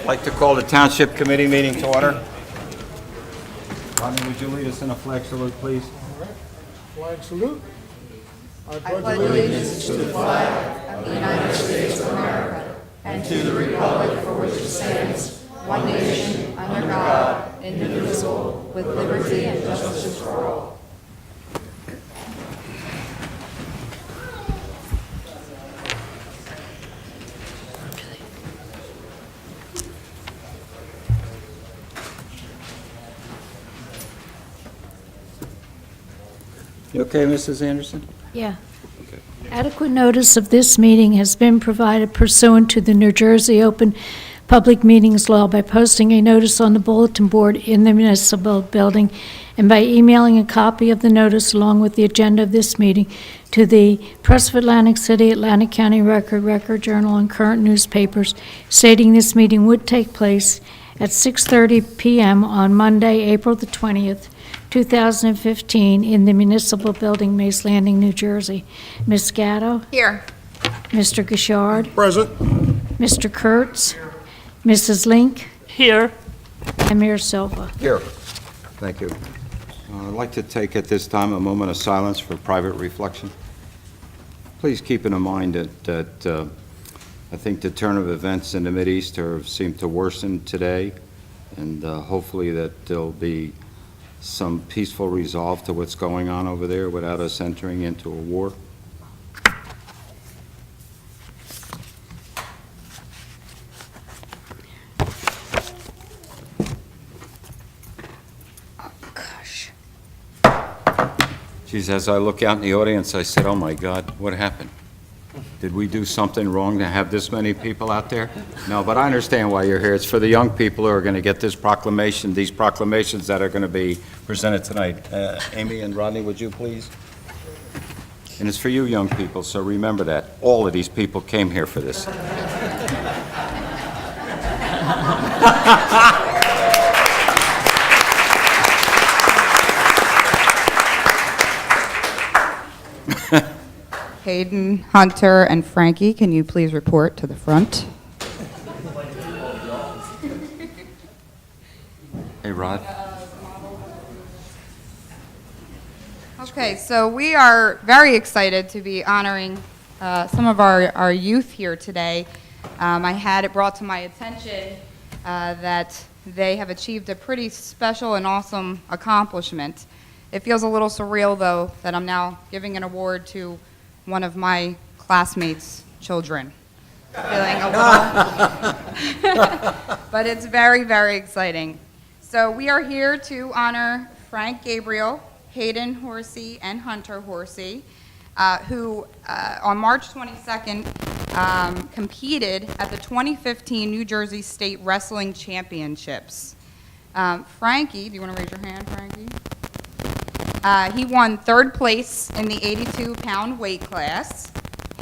I'd like to call the Township Committee meeting to order. Rodney, would you lead us in a flag salute, please? Flag salute. I pledge allegiance to the flag of the United States of America and to the republic for which it stands, one nation, under God, indivisible, with liberty and justice for all. You okay, Mrs. Anderson? Yeah. Adequate notice of this meeting has been provided pursuant to the New Jersey Open Public Meetings Law by posting a notice on the bulletin board in the municipal building and by emailing a copy of the notice along with the agenda of this meeting to the Press of Atlantic City, Atlantic County Record, Record Journal, and current newspapers stating this meeting would take place at 6:30 p.m. on Monday, April the 20th, 2015, in the municipal building, Mace Landing, New Jersey. Ms. Gatto? Here. Mr. Gishard? Present. Mr. Kurtz? Mrs. Link? Here. And Mayor Silva. Here. Thank you. I'd like to take at this time a moment of silence for private reflection. Please keep in mind that I think the turn of events in the Mideast seem to worsen today, and hopefully that there'll be some peaceful resolve to what's going on over there without us entering into a war. Gosh. Geez, as I look out in the audience, I said, oh my God, what happened? Did we do something wrong to have this many people out there? No, but I understand why you're here. It's for the young people who are going to get this proclamation, these proclamations that are going to be presented tonight. Amy and Rodney, would you please? And it's for you young people, so remember that. All of these people came here for this. Hayden, Hunter, and Frankie, can you please report to the front? Hey, Rod. Okay, so we are very excited to be honoring some of our youth here today. I had it brought to my attention that they have achieved a pretty special and awesome accomplishment. It feels a little surreal, though, that I'm now giving an award to one of my classmates' children. Feeling a little, but it's very, very exciting. So we are here to honor Frank Gabriel, Hayden Horsey, and Hunter Horsey, who on March 22nd competed at the 2015 New Jersey State Wrestling Championships. Frankie, do you want to raise your hand, Frankie? He won third place in the 82-pound weight class.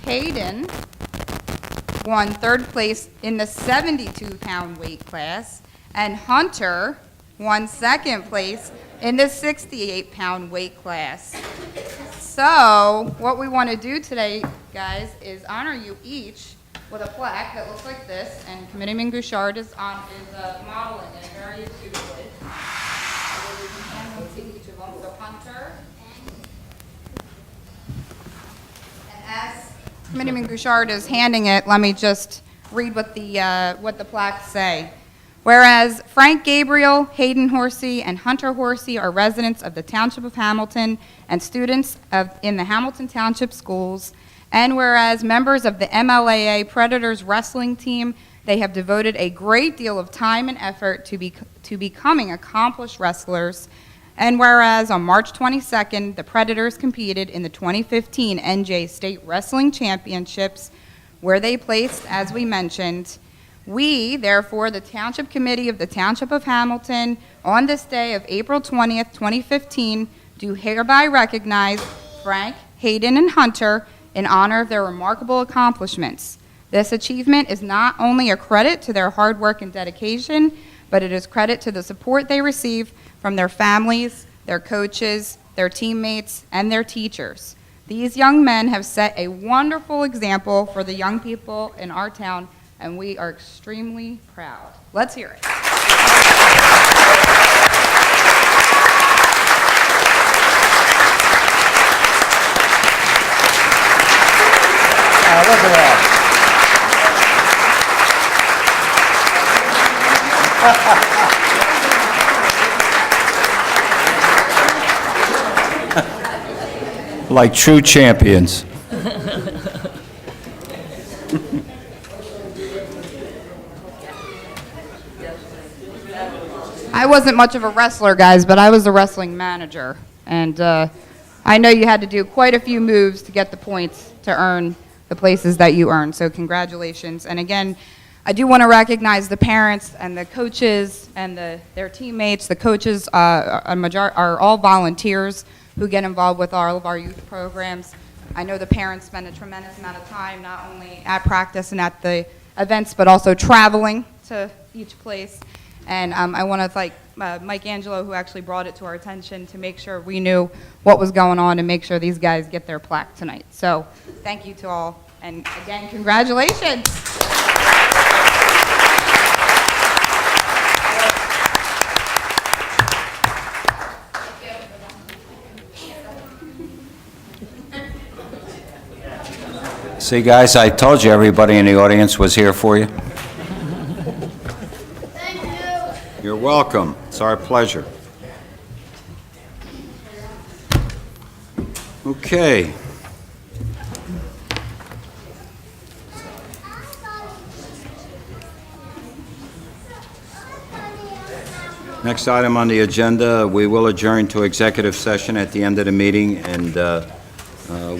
Hayden won third place in the 72-pound weight class. And Hunter won second place in the 68-pound weight class. So what we want to do today, guys, is honor you each with a plaque that looks like this. And Committeeman Gouchard is modeling it very astutely. So Hunter, and as Committeeman Gouchard is handing it, let me just read what the plaques say. Whereas Frank Gabriel, Hayden Horsey, and Hunter Horsey are residents of the Township of Hamilton and students in the Hamilton Township schools, and whereas members of the MLAA Predators wrestling team, they have devoted a great deal of time and effort to becoming accomplished wrestlers. And whereas on March 22nd, the Predators competed in the 2015 NJ State Wrestling Championships, where they placed, as we mentioned, we, therefore, the Township Committee of the Township of Hamilton, on this day of April 20th, 2015, do hereby recognize Frank, Hayden, and Hunter in honor of their remarkable accomplishments. This achievement is not only a credit to their hard work and dedication, but it is credit to the support they receive from their families, their coaches, their teammates, and their teachers. These young men have set a wonderful example for the young people in our town and we are extremely proud. Let's hear it. Look at that. Like true champions. I wasn't much of a wrestler, guys, but I was a wrestling manager. And I know you had to do quite a few moves to get the points to earn the places that you earned. So congratulations. And again, I do want to recognize the parents and the coaches and their teammates. The coaches are all volunteers who get involved with all of our youth programs. I know the parents spend a tremendous amount of time not only at practice and at the events, but also traveling to each place. And I want to thank Mike Angelo, who actually brought it to our attention to make sure we knew what was going on and make sure these guys get their plaque tonight. So thank you to all. And again, congratulations. See, guys, I told you everybody in the audience was here for you. Thank you. You're welcome. It's our pleasure. Okay. Next item on the agenda, we will adjourn to executive session at the end of the meeting, and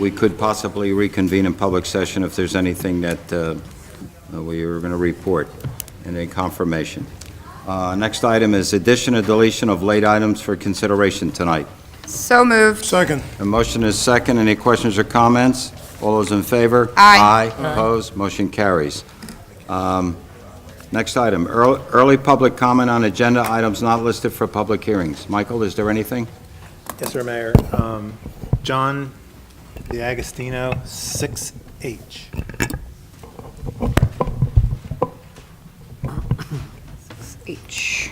we could possibly reconvene in public session if there's anything that we are going to report, any confirmation. Next item is addition or deletion of late items for consideration tonight. So moved. Second. A motion is second. Any questions or comments? All those in favor? Aye. Aye. Opposed? Motion carries. Next item, early public comment on agenda items not listed for public hearings. Michael, is there anything? Yes, sir, Mayor. John DiAgostino, 6H. H.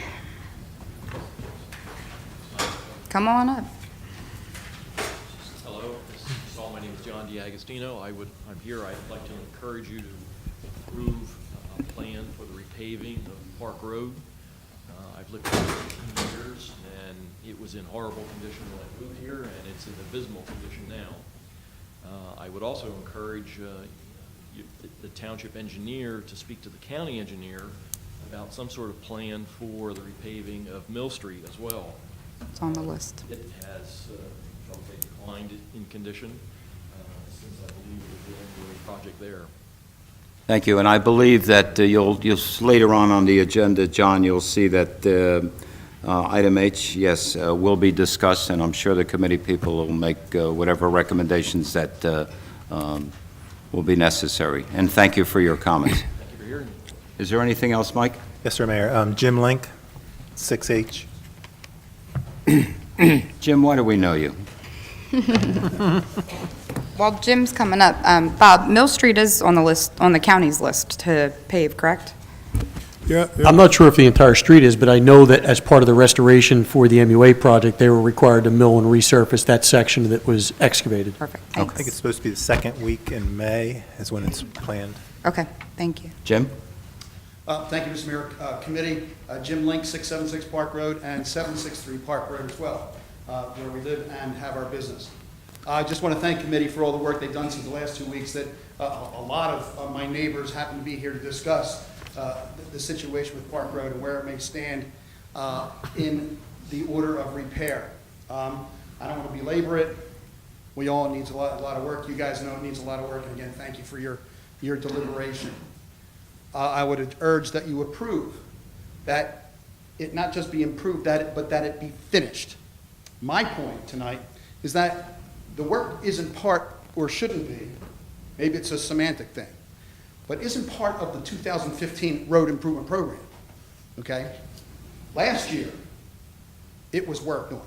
Come on up. Hello, my name is John DiAgostino. I'm here, I'd like to encourage you to approve a plan for the repaving of Park Road. I've lived here for 15 years, and it was in horrible condition when I moved here, and it's in abysmal condition now. I would also encourage the township engineer to speak to the county engineer about some sort of plan for the repaving of Mill Street as well. It's on the list. It has, shall we say, declined in condition since I believe we're doing a project there. Thank you, and I believe that you'll later on the agenda, John, you'll see that item H, yes, will be discussed, and I'm sure the committee people will make whatever recommendations that will be necessary. And thank you for your comments. Thank you for hearing me. Is there anything else, Mike? Yes, sir, Mayor. Jim Link, 6H. Jim, why do we know you? While Jim's coming up, Bob, Mill Street is on the list, on the county's list to pave, correct? Yeah, I'm not sure if the entire street is, but I know that as part of the restoration for the MUA project, they were required to mill and resurface that section that was excavated. Perfect, I think it's thanks. supposed to be the second week in May is when it's planned. Okay, thank you. Jim? Thank you, Mr. Mayor. Committee, Jim Link, 676 Park Road and 763 Park Road as well, where we live and have our business. I just want to thank committee for all the work they've done since the last 2 weeks that a lot of my neighbors happen to be here to discuss the situation with Park Road and where it may stand in the order of repair. I don't want to belabor it. We all needs a lot of work. You guys know it needs a lot of work. And again, thank you for your deliberation. I would urge that you approve that it not just be improved, but that it be finished. My point tonight is that the work isn't part, or shouldn't be, maybe it's a semantic thing, but isn't part of the 2015 road improvement program, okay? Last year, it was work done,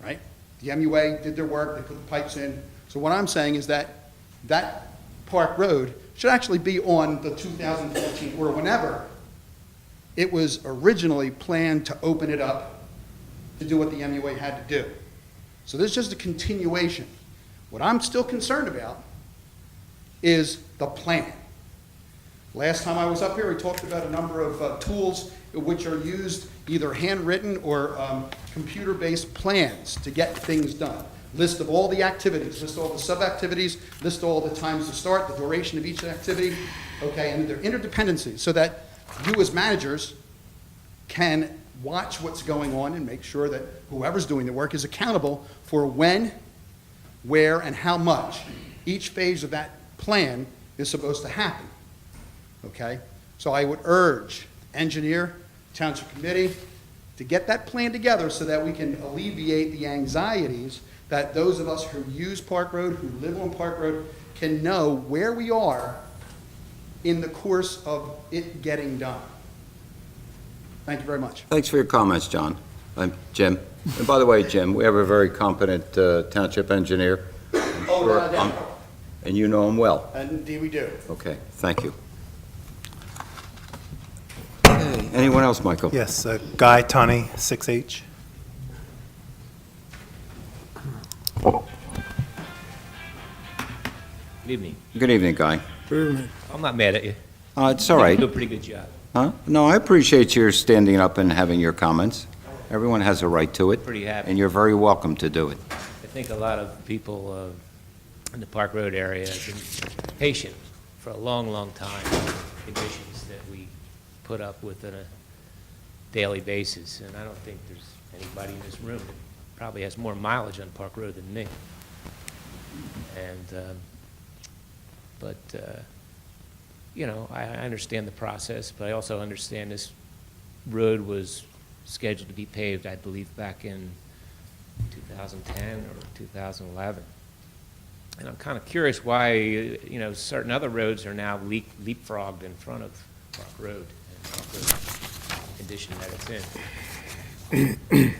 right? The MUA did their work, they put the pipes in. So what I'm saying is that that Park Road should actually be on the 2014, or whenever it was originally planned to open it up to do what the MUA had to do. So this is just a continuation. What I'm still concerned about is the plan. Last time I was up here, we talked about a number of tools which are used, either handwritten or computer-based plans to get things done. List of all the activities, list all the sub-activities, list all the times to start, the duration of each activity, okay, and their interdependencies, so that you as managers can watch what's going on and make sure that whoever's doing the work is accountable for when, where, and how much each phase of that plan is supposed to happen. Okay? So I would urge engineer, township committee, to get that plan together so that we can alleviate the anxieties that those of us who use Park Road, who live on Park Road, can know where we are in the course of it getting done. Thank you very much. Thanks for your comments, John. Jim. And by the way, Jim, we have a very competent township engineer. Oh, Sure, no, no. And you know him well. Indeed we do. Okay, thank you. Okay, anyone else, Michael? Yes, Guy Tunney, 6H. Good evening. Good evening, Guy. I'm not mad at you. It's all right. You do a pretty good job. Huh? No, I appreciate your standing up and having your comments. Everyone has a right to it. Pretty happy. And you're very welcome to do it. I think a lot of people in the Park Road area have been patient for a long, long time with conditions that we put up with on a daily basis. And I don't think there's anybody in this room that probably has more mileage on Park Road than me. And, you know, I understand the process, but I also understand this road was scheduled to be paved, I believe, back in 2010 or 2011. And I'm kind of curious why, you know, certain other roads are now leapfrogged in front of Park Road and Park Road condition that it's in.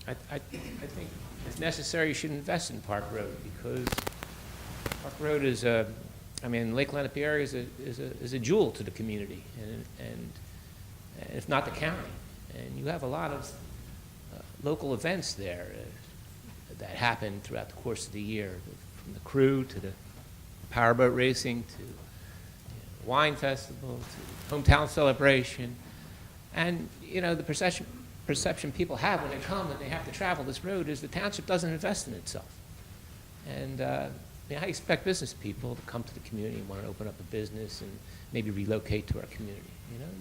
I think if necessary, you should invest in Park Road because Park Road is a, I mean, Lake Lenape area is a jewel to the community, and if not the county. And you have a lot of local events there that happen throughout the course of the year, from the crew to the powerboat racing to wine festival to hometown celebration. And, you know, the perception people have when they come and they have to travel this road is the township doesn't invest in itself. And I expect business people to come to the community and want to open up a business and maybe relocate to our community. You know,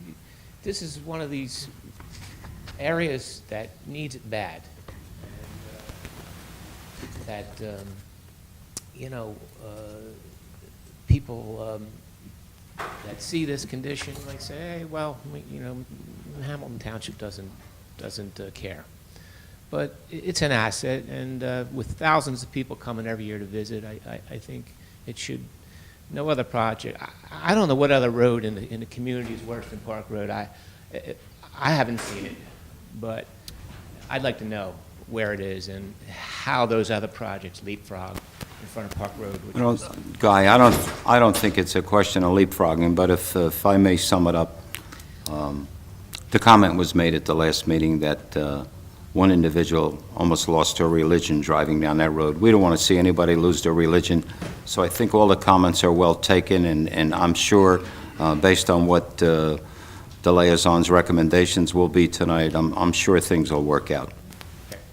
this is one of these areas that needs it bad. And, that, you know, people that see this condition might say, hey, well, you know, Hamilton Township doesn't care. But it's an asset, and with thousands of people coming every year to visit, I think it should, no other project. I don't know what other road in the community is worse than Park Road. I haven't seen it, but I'd like to know where it is and how those other projects leapfrog in front of Park Road. Guy, I don't think it's a question of leapfrogging, but if I may sum it up, the comment was made at the last meeting that one individual almost lost her religion driving down that road. We don't want to see anybody lose their religion, so I think all the comments are well taken, and I'm sure, based on what the liaison's recommendations will be tonight, I'm sure things will work out.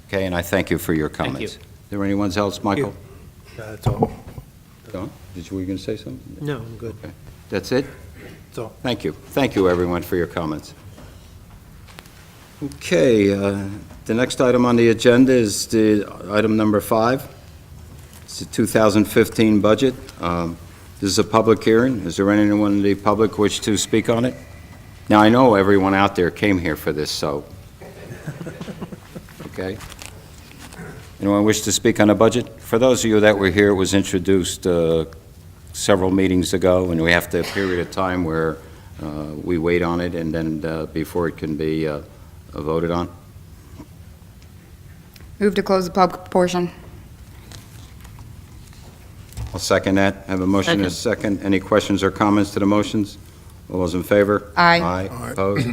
Okay, and I thank you for your comments. Thank you. Is there anyone else, Michael? That's all. Don, were you going to say something? No, I'm good. Okay. That's it? That's all. Thank you. Thank you, everyone, for your comments. Okay, the next item on the agenda is the item number 5. It's the 2015 budget. This is a public hearing. Is there anyone in the public wish to speak on it? Now, I know everyone out there came here for this, so. Okay. Anyone wish to speak on the budget? For those of you that were here, it was introduced several meetings ago, and we have the period of time where we wait on it and then before it can be voted on. Move to close the public portion. I'll second that. Have a motion and a second. Any questions or comments to the motions? All those in favor? Aye. Aye. Opposed?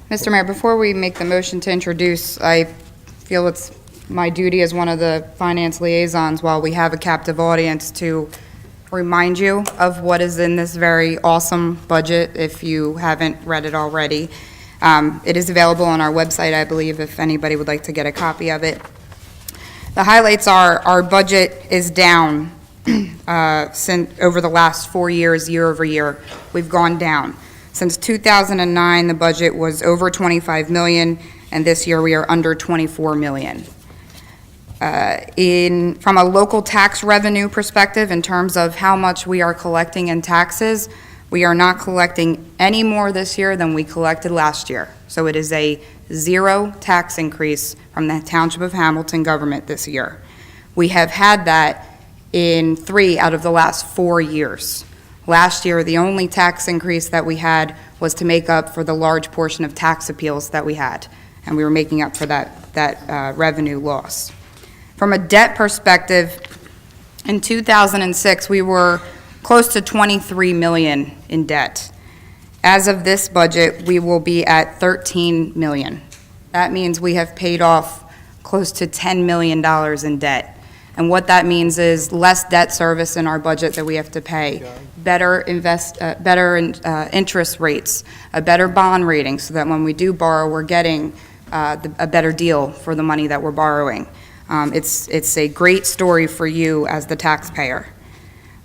Mr. Mayor, before we make the motion to introduce, I feel it's my duty as one of the finance liaisons, while we have a captive audience, to remind you of what is in this very awesome budget, if you haven't read it already. It is available on our website, I believe, if anybody would like to get a copy of it. The highlights are, our budget is down since over the last 4 years, year over year. We've gone down. Since 2009, the budget was over 25 million, and this year we are under 24 million. From a local tax revenue perspective, in terms of how much we are collecting in taxes, we are not collecting any more this year than we collected last year. So it is a zero tax increase from the Township of Hamilton government this year. We have had that in 3 out of the last 4 years. Last year, the only tax increase that we had was to make up for the large portion of tax appeals that we had, and we were making up for that revenue loss. From a debt perspective, in 2006, we were close to 23 million in debt. As of this budget, we will be at 13 million. That means we have paid off close to $10 million in debt. And what that means is less debt service in our budget that we have to pay, better interest rates, a better bond rating, so that when we do borrow, we're getting a better deal for the money that we're borrowing. It's a great story for you as the taxpayer.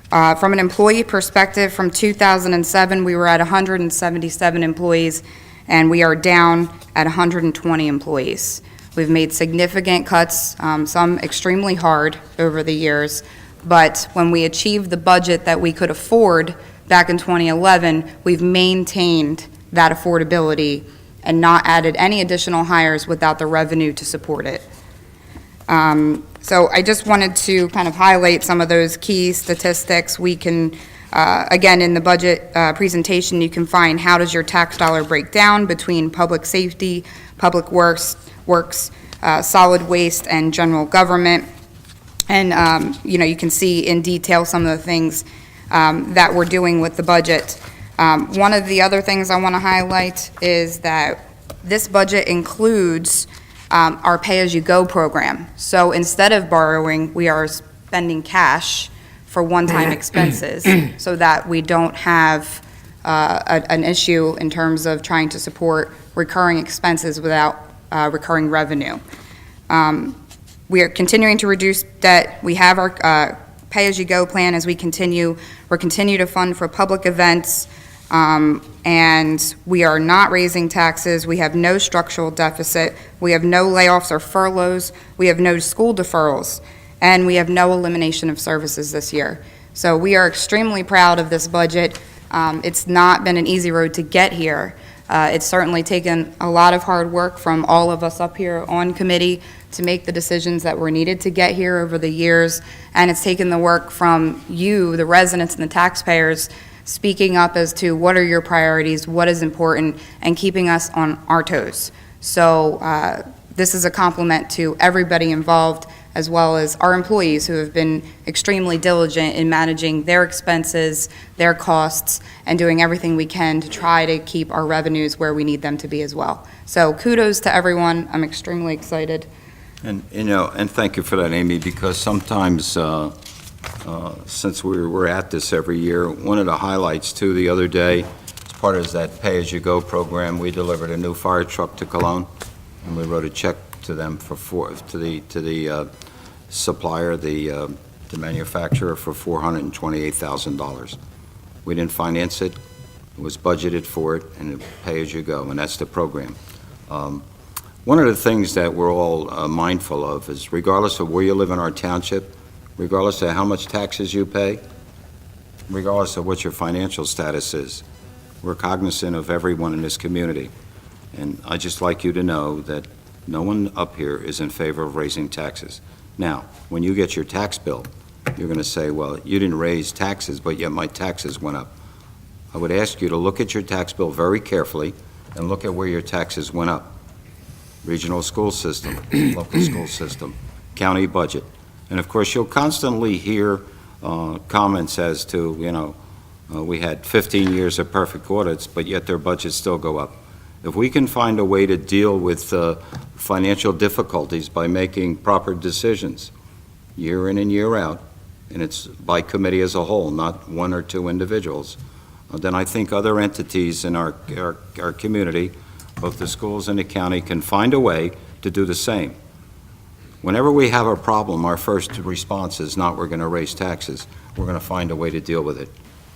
From an employee perspective, from 2007, we were at 177 employees, and we are down at 120 employees. We've made significant cuts, some extremely hard over the years, but when we achieved the budget that we could afford back in 2011, we've maintained that affordability and not added any additional hires without the revenue to support it. So I just wanted to kind of highlight some of those key statistics. We can, again, in the budget presentation, you can find how does your tax dollar break down between public safety, public works, solid waste, and general government. And, you can see in detail some of the things that we're doing with the budget. One of the other things I want to highlight is that this budget includes our pay-as-you-go program. So instead of borrowing, we are spending cash for one-time expenses so that we don't have an issue in terms of trying to support recurring expenses without recurring revenue. We are continuing to reduce debt. We have our pay-as-you-go plan as we continue. We're continue to fund for public events, and we are not raising taxes. We have no structural deficit. We have no layoffs or furloughs. We have no school deferrals, and we have no elimination of services this year. So we are extremely proud of this budget. It's not been an easy road to get here. It's certainly taken a lot of hard work from all of us up here on committee to make the decisions that were needed to get here over the years, and it's taken the work from you, the residents and the taxpayers, speaking up as to what are your priorities, what is important, and keeping us on our toes. So this is a compliment to everybody involved, as well as our employees who have been extremely diligent in managing their expenses, their costs, and doing everything we can to try to keep our revenues where we need them to be as well. So kudos to everyone. I'm extremely excited. And, and thank you for that, Amy, because sometimes, since we're at this every year, one of the highlights, too, the other day, as part of that pay-as-you-go program, we delivered a new fire truck to Cologne, and we wrote a check to them to the supplier, the manufacturer, for $428,000. We didn't finance it. It was budgeted for it, and pay-as-you-go, and that's the program. One of the things that we're all mindful of is, regardless of where you live in our township, regardless of how much taxes you pay, regardless of what your financial status is, we're cognizant of everyone in this community. And I'd just like you to know that no one up here is in favor of raising taxes. Now, when you get your tax bill, you're going to say, well, you didn't raise taxes, but yet my taxes went up. I would ask you to look at your tax bill very carefully and look at where your taxes went up. Regional school system, local school system, county budget. And of course, you'll constantly hear comments as to, we had 15 years of perfect audits, but yet their budgets still go up. If we can find a way to deal with financial difficulties by making proper decisions year in and year out, and it's by committee as a whole, not one or two individuals, then I think other entities in our community, both the schools and the county, can find a way to do the same. Whenever we have a problem, our first response is not we're going to raise taxes. We're going to find a way to deal with it.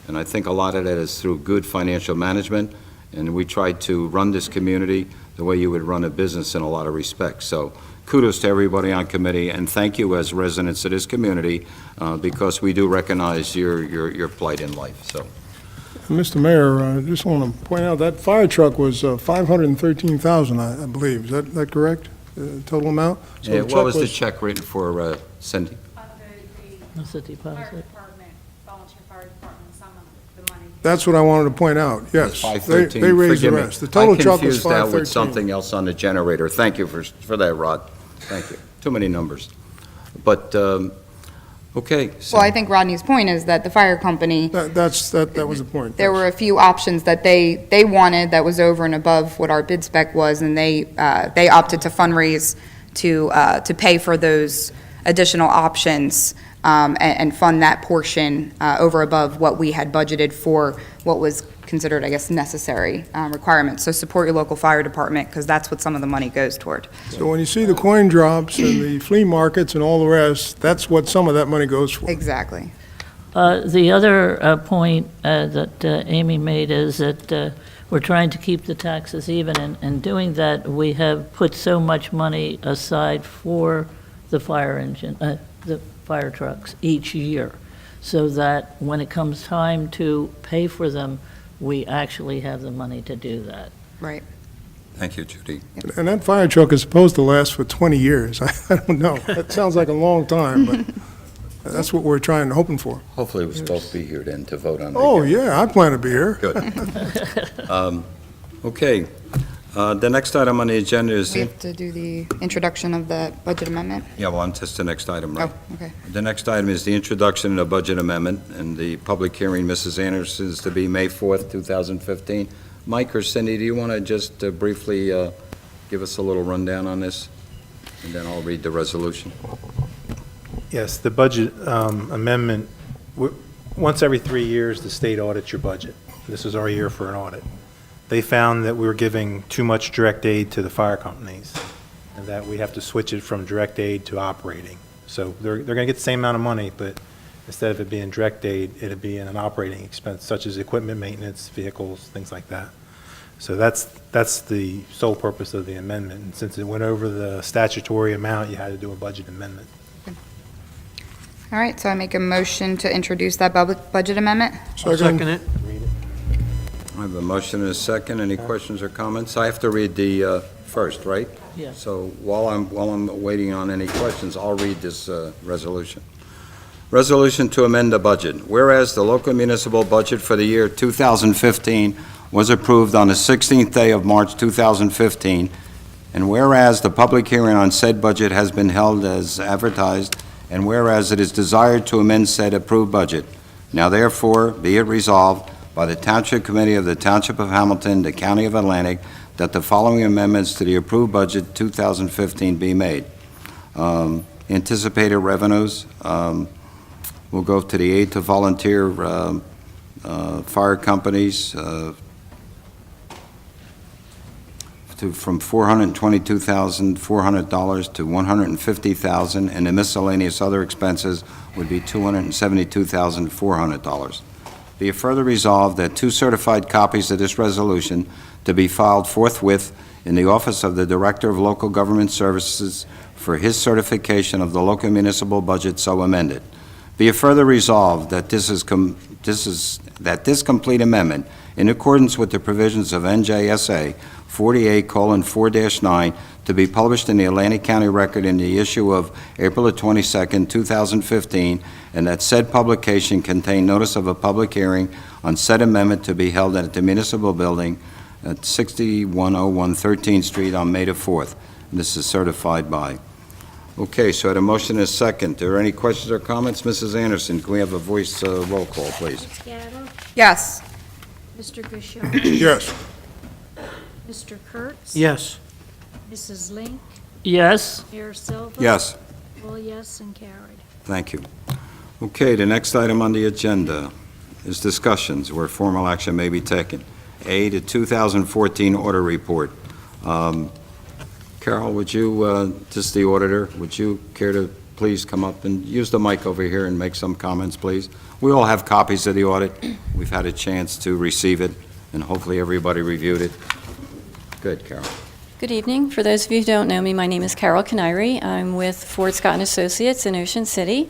And I think a lot of that is through good financial management, and we try to run this community the way you would run a business in a lot of respects. So kudos to everybody on committee, and thank you as residents of this community, because we do recognize your plight in life. So, Mr. Mayor, I just want to point out that fire truck was $513,000, I believe. Is that correct? Total amount? So yeah, the what check was the check written for, Cindy? That's a Fire deposit. department, volunteer fire department, some of the money. That's what I wanted to point out, yes. It's They 513. they raised the Forgive me. rest. The total truck was I confused that with 513. something else on the generator. Thank you for that, Rod. Thank you. Too many numbers. But, okay. so- Well, I think Rodney's point is that the fire company, That was the point. there yes. were a few options that they wanted that was over and above what our bid spec was, and they opted to fundraise to pay for those additional options, and fund that portion over above what we had budgeted for what was considered, I guess, necessary requirements. So support your local fire department, because that's what some of the money goes toward. So when you see the coin drops and the flea markets and all the rest, that's what some of that money goes for. Exactly. The other point that Amy made is that we're trying to keep the taxes even, and doing that, we have put so much money aside for the fire engine, the fire trucks each year, so that when it comes time to pay for them, we actually have the money to do that. Right. Thank you, Judy. And that fire truck is supposed to last for 20 years. I don't know. That sounds like a long time, but that's what we're hoping for. Hopefully, we'll both be here then to vote on it. Oh, again. yeah, I plan to be here. Good. Okay. The next item on the agenda is, We have to do the introduction of the budget amendment. yeah, well, that's the next item, right? Oh, okay. The next item is the introduction of the budget amendment, and the public hearing, Mrs. Anderson, is to be May 4th, 2015. Mike or Cindy, do you want to just briefly give us a little rundown on this? And then I'll read the resolution. Yes, the budget amendment, once every 3 years, the state audits your budget. This is our year for an audit. They found that we were giving too much direct aid to the fire companies, and that we have to switch it from direct aid to operating. So they're going to get the same amount of money, but instead of it being direct aid, it'd be in an operating expense, such as equipment maintenance, vehicles, things like that. So that's the sole purpose of the amendment. And since it went over the statutory amount, you had to do a budget amendment. All right, so I make a motion to introduce that budget amendment. Second. it. I have a motion and a second. Any questions or comments? I have to read the first, right? Yes. So while I'm waiting on any questions, I'll read this resolution. Resolution to amend the budget. Whereas the local municipal budget for the year 2015 was approved on the 16th day of March 2015, and whereas the public hearing on said budget has been held as advertised, and whereas it is desired to amend said approved budget, now therefore be it resolved by the Township Committee of the Township of Hamilton, the County of Atlantic, that the following amendments to the approved budget 2015 be made. Anticipated revenues will go to the aid to volunteer fire companies from $422,400 to $150,000, and the miscellaneous other expenses would be $272,400. Be it further resolved that 2 certified copies of this resolution to be filed forthwith in the office of the Director of Local Government Services for his certification of the local municipal budget so amended. Be it further resolved that this complete amendment, in accordance with the provisions of NJSA 48:4-9, to be published in the Atlantic County Record in the issue of April 22nd, 2015, and that said publication contain notice of a public hearing on said amendment to be held at the municipal building at 6101 13th Street on May the 4th. And this is certified by. Okay, so I had a motion and a second. Are there any questions or comments? Mrs. Anderson, can we have a voice roll call, please? Ms. Gatto? Yes. Mr. Gashon? Yes. Mr. Kurtz? Yes. Mrs. Link? Yes, Mayor Silva? Yes. All yes and carried. Thank you. Okay, the next item on the agenda is discussions where formal action may be taken. A, the 2014 audit report. Carol, would you, just the auditor, would you care to please come up and use the mic over here and make some comments, please? We all have copies of the audit. We've had a chance to receive it, and hopefully everybody reviewed it. Good, Carol. Good evening. For those of you who don't know me, my name is Carol Canary. I'm with Ford Scott & Associates in Ocean City.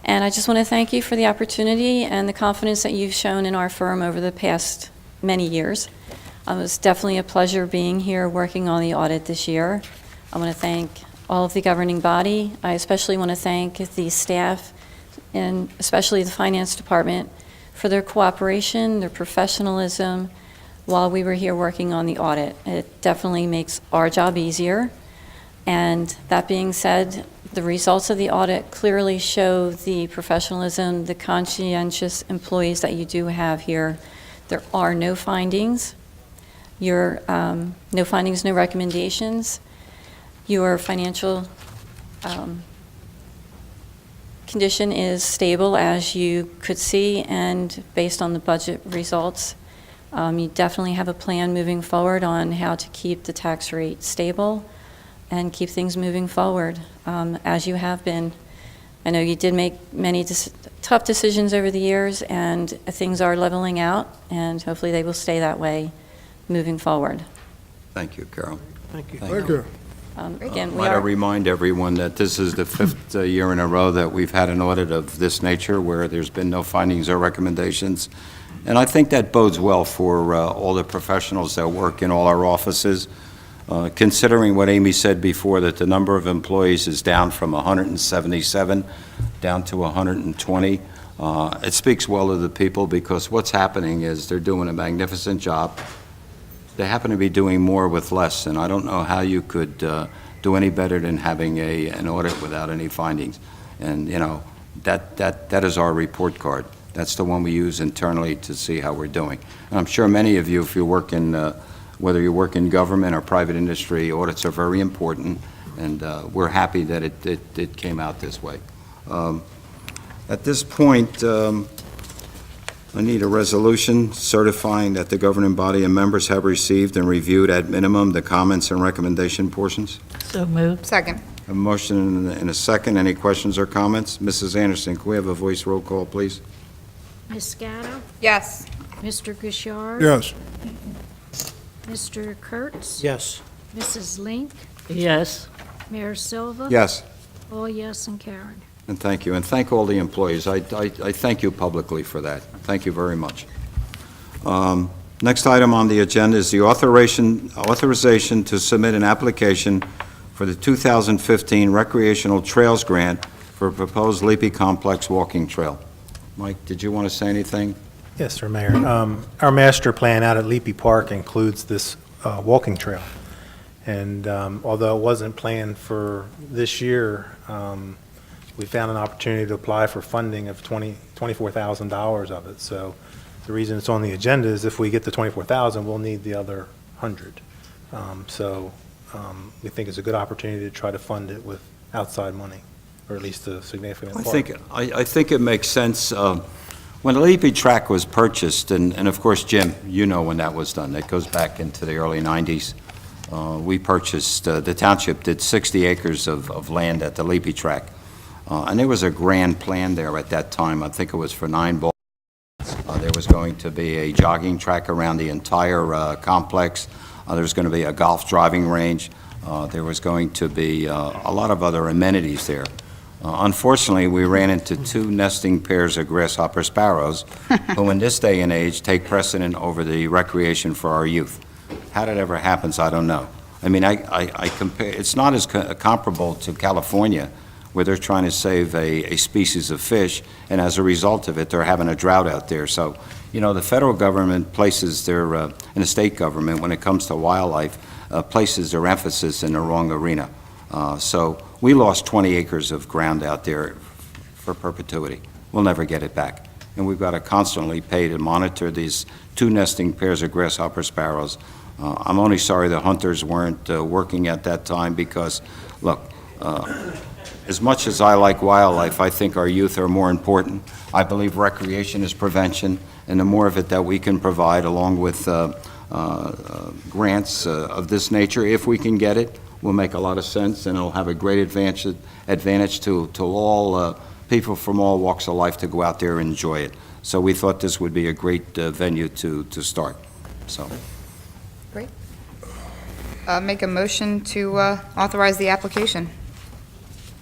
And I just want to thank you for the opportunity and the confidence that you've shown in our firm over the past many years. It was definitely a pleasure being here working on the audit this year. I want to thank all of the governing body. I especially want to thank the staff and especially the finance department for their cooperation, their professionalism while we were here working on the audit. It definitely makes our job easier. And that being said, the results of the audit clearly show the professionalism, the conscientious employees that you do have here. There are no findings. No findings, no recommendations. Your financial condition is stable, as you could see, and based on the budget results, you definitely have a plan moving forward on how to keep the tax rate stable and keep things moving forward, as you have been. I know you did make many tough decisions over the years, and things are leveling out, and hopefully they will stay that way moving forward. Thank you, Carol. Thank you. Thank you. Again, we Might I are, remind everyone that this is the fifth year in a row that we've had an audit of this nature where there's been no findings or recommendations. And I think that bodes well for all the professionals that work in all our offices. Considering what Amy said before, that the number of employees is down from 177 down to 120, it speaks well of the people, because what's happening is they're doing a magnificent job. They happen to be doing more with less, and I don't know how you could do any better than having an audit without any findings. And, you know, that is our report card. That's the one we use internally to see how we're doing. And I'm sure many of you, if you work in, whether you work in government or private industry, audits are very important, and we're happy that it came out this way. At this point, I need a resolution certifying that the governing body and members have received and reviewed at minimum the comments and recommendation portions. so moved. Second. A motion and a second. Any questions or comments? Mrs. Anderson, can we have a voice roll call, please? Ms. Gatto? Yes. Mr. Gashard? Yes. Mr. Kurtz? Yes. Mrs. Link? Yes, Mayor Silva? Yes, All yes and carried. and thank you. And thank all the employees. I thank you publicly for that. Thank you very much. Next item on the agenda is the authorization to submit an application for the 2015 Recreational Trails Grant for a proposed Leapy Complex walking trail. Mike, did you want to say anything? Yes, sir, Mayor. Our master plan out at Leapy Park includes this walking trail. And although it wasn't planned for this year, we found an opportunity to apply for funding of $24,000 of it. So the reason it's on the agenda is if we get the $24,000, we'll need the other 100. We think it's a good opportunity to try to fund it with outside money, or at least a significant part. I think it makes sense. When the Leapy track was purchased, and of course, Jim, you know when that was done. That goes back into the early 90s. We purchased, the township did 60 acres of land at the Leapy track. And there was a grand plan there at that time. I think it was for 9 balls. There was going to be a jogging track around the entire complex. There was going to be a golf driving range. There was going to be a lot of other amenities there. Unfortunately, we ran into 2 nesting pairs of grasshopper sparrows, who in this day and age take precedent over the recreation for our youth. How that ever happens, I don't know. I mean, I compare, it's not as comparable to California, where they're trying to save a species of fish, and as a result of it, they're having a drought out there. So, you know, the federal government places their, and the state government, when it comes to wildlife, places their emphasis in the wrong arena. So we lost 20 acres of ground out there for perpetuity. We'll never get it back. And we've got to constantly pay to monitor these 2 nesting pairs of grasshopper sparrows. I'm only sorry the hunters weren't working at that time because, look, as much as I like wildlife, I think our youth are more important. I believe recreation is prevention, and the more of it that we can provide, along with grants of this nature, if we can get it, will make a lot of sense, and it'll have a great advantage to all people from all walks of life to go out there and enjoy it. So we thought this would be a great venue to start, so. Great. Make a motion to authorize the application.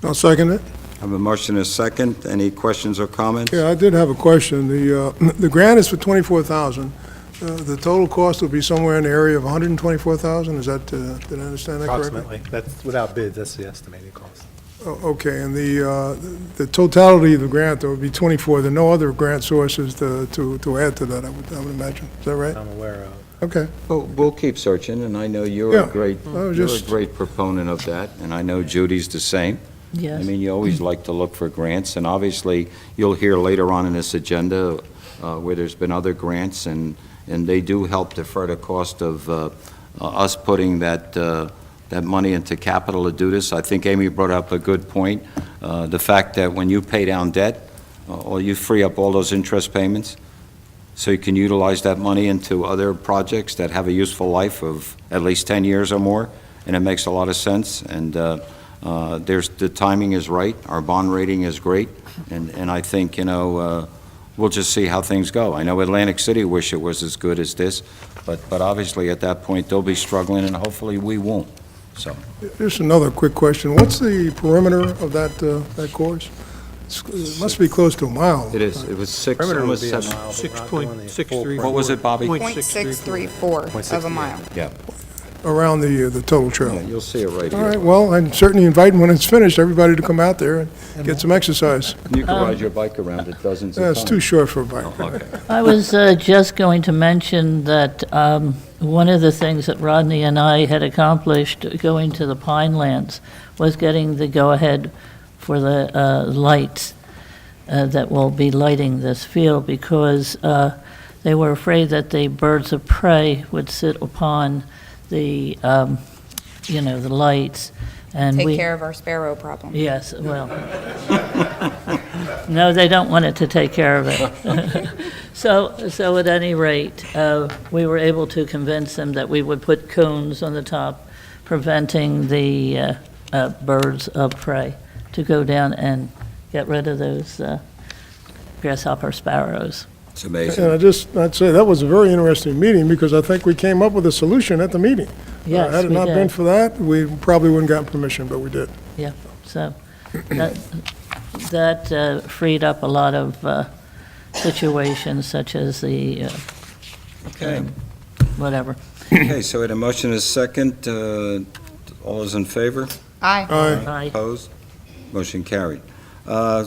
I'll second it. I have a motion and a second. Any questions or comments? Yeah, I did have a question. The grant is for $24,000. The total cost will be somewhere in the area of $124,000? Is that, did I understand that correctly? Approximately. That's without bids, that's the estimated cost. Oh, okay, and the totality of the grant, there would be 24, there are no other grant sources to add to that, I would imagine. Is that right? I'm aware of. Okay. Well, we'll keep searching, and I know you're Yeah, a great, I was you're a just- great proponent of that, and I know Judy's the same. I Yes. mean, you always like to look for grants, and obviously, you'll hear later on in this agenda where there's been other grants, and they do help defer the cost of us putting that money into capital to do this. I think Amy brought up a good point. The fact that when you pay down debt, or you free up all those interest payments, so you can utilize that money into other projects that have a useful life of at least 10 years or more, and it makes a lot of sense. And the timing is right, our bond rating is great, and I think, we'll just see how things go. I know Atlantic City wish it was as good as this, but obviously at that point, they'll be struggling, and hopefully we won't, so. Just another quick question. What's the perimeter of that course? It must be close to a mile. It is, it was six, Perimeter would almost be a seven. mile, but not doing the full 6.634. What was it, Bobby? .634 of a mile. Yeah, Around the total trail. yeah, you'll see it right All right, here. well, I'm certainly inviting, when it's finished, everybody to come out there and get some exercise. You can ride your bike around it dozens of It's times. too short for a bike. Okay. I was just going to mention that one of the things that Rodney and I had accomplished going to the Pinelands was getting the go-ahead for the lights that will be lighting this field, because they were afraid that the birds of prey would sit upon the, the lights. And Take we care of our sparrow problem. Yes, well, no, they don't want it to take care of it. So at any rate, we were able to convince them that we would put cones on the top, preventing the birds of prey to go down and get rid of those grasshopper sparrows. It's And amazing. I'd say that was a very interesting meeting, because I think we came up with a solution at the meeting. Yes, Had it we not did. been for that, we probably wouldn't gotten permission, but we did. Yeah, so that freed up a lot of situations such as the, Okay. whatever. Okay, so we had a motion and a second. All those in favor? Aye. Aye. Aye. Opposed? Motion carried.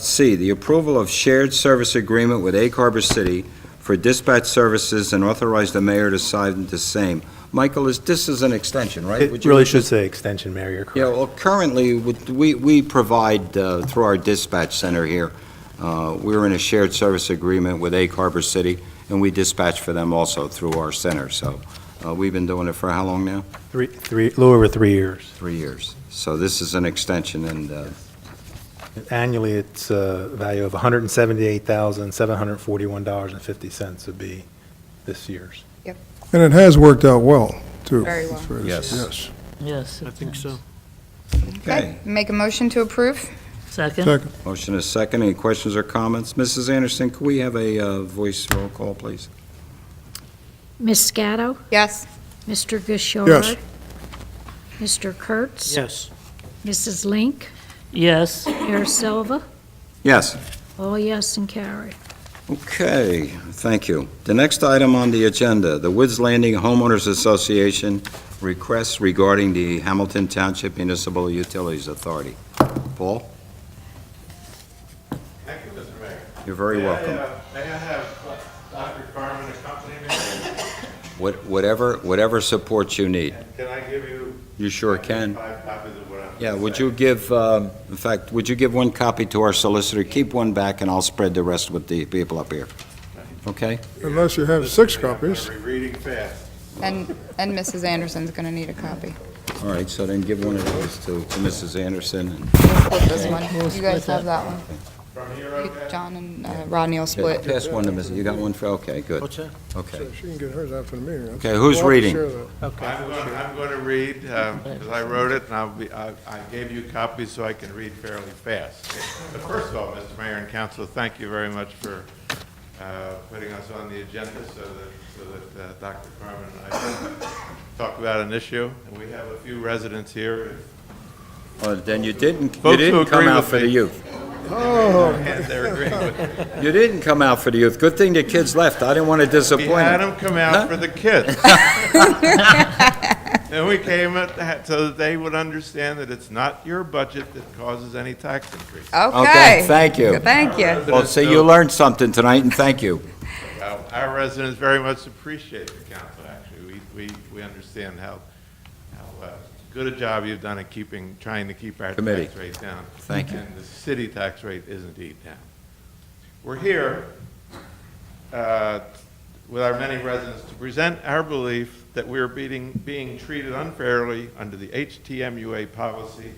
C, the approval of shared service agreement with Egg Harbor City for dispatch services and authorize the mayor to sign the same. Michael, this is an extension, right? It Would you really like to- should say extension, Mayor, you're Yeah, correct. well, currently, we provide, through our dispatch center here, we're in a shared service agreement with Egg Harbor City, and we dispatch for them also through our center. So we've been doing it for how long now? A little over 3 years. 3 years. So this is an extension, and Annually, it's a value of $178,741.50 would be this year's. And it has worked out well, too. Very well. Yes. Yes. Yes. I think so. okay. Make a motion to approve? Second? Second. Motion is second. Any questions or comments? Mrs. Anderson, could we have a voice roll call, please? Ms. Scatto? Yes. Mr. Gishard? Yes. Mr. Kurtz? Yes. Mrs. Link? Yes. Mayor Silva? Yes. All yes and carry. Okay, thank you. The next item on the agenda, the Woods Landing Homeowners Association requests regarding the Hamilton Township Municipal Utilities Authority. Paul? Thank you, Mr. Mayor. You're very welcome. May I have Dr. Carmen accompany me? Whatever support you need. Can I give you? You sure can. 5 copies of what I'm Yeah, would you give, in fact, would you give one copy to our solicitor? Keep one back, and I'll spread the rest with the people up here. Okay? Unless you have 6 copies. I'm reading fast. And Mrs. Anderson's going to need a copy. All right, so then give one of those to Mrs. Anderson. And Split this one. You guys have that one. From here, You- okay? John and Rodney will split. Pass one to Mrs., you got one for, okay, good. What's that? Okay. So she can get hers after the meeting. Okay, who's We'll have to reading? share that. I'm going to read, because I wrote it, and I gave you copies so I can read fairly fast. But first of all, Mr. Mayor and Council, thank you very much for putting us on the agenda so that Dr. Carmen and I can talk about an issue. And we have a few residents here. Well, then you didn't Folks who come agree out with for the me. youth. And they're agreeing with me. You didn't come out for the youth. Good thing the kids left. I didn't want to disappoint We had them. them come out for the kids. And we came so that they would understand that it's not your budget that causes any tax increase. Okay, thank you. Thank you. Well, see, you learned something tonight, and thank you. Well, our residents very much appreciate the council, actually. We understand how good a job you've done at trying to keep our Committee. tax rate down. Thank you. And the city tax rate is indeed down. We're here with our many residents to present our belief that we're being treated unfairly under the HTMUA policy,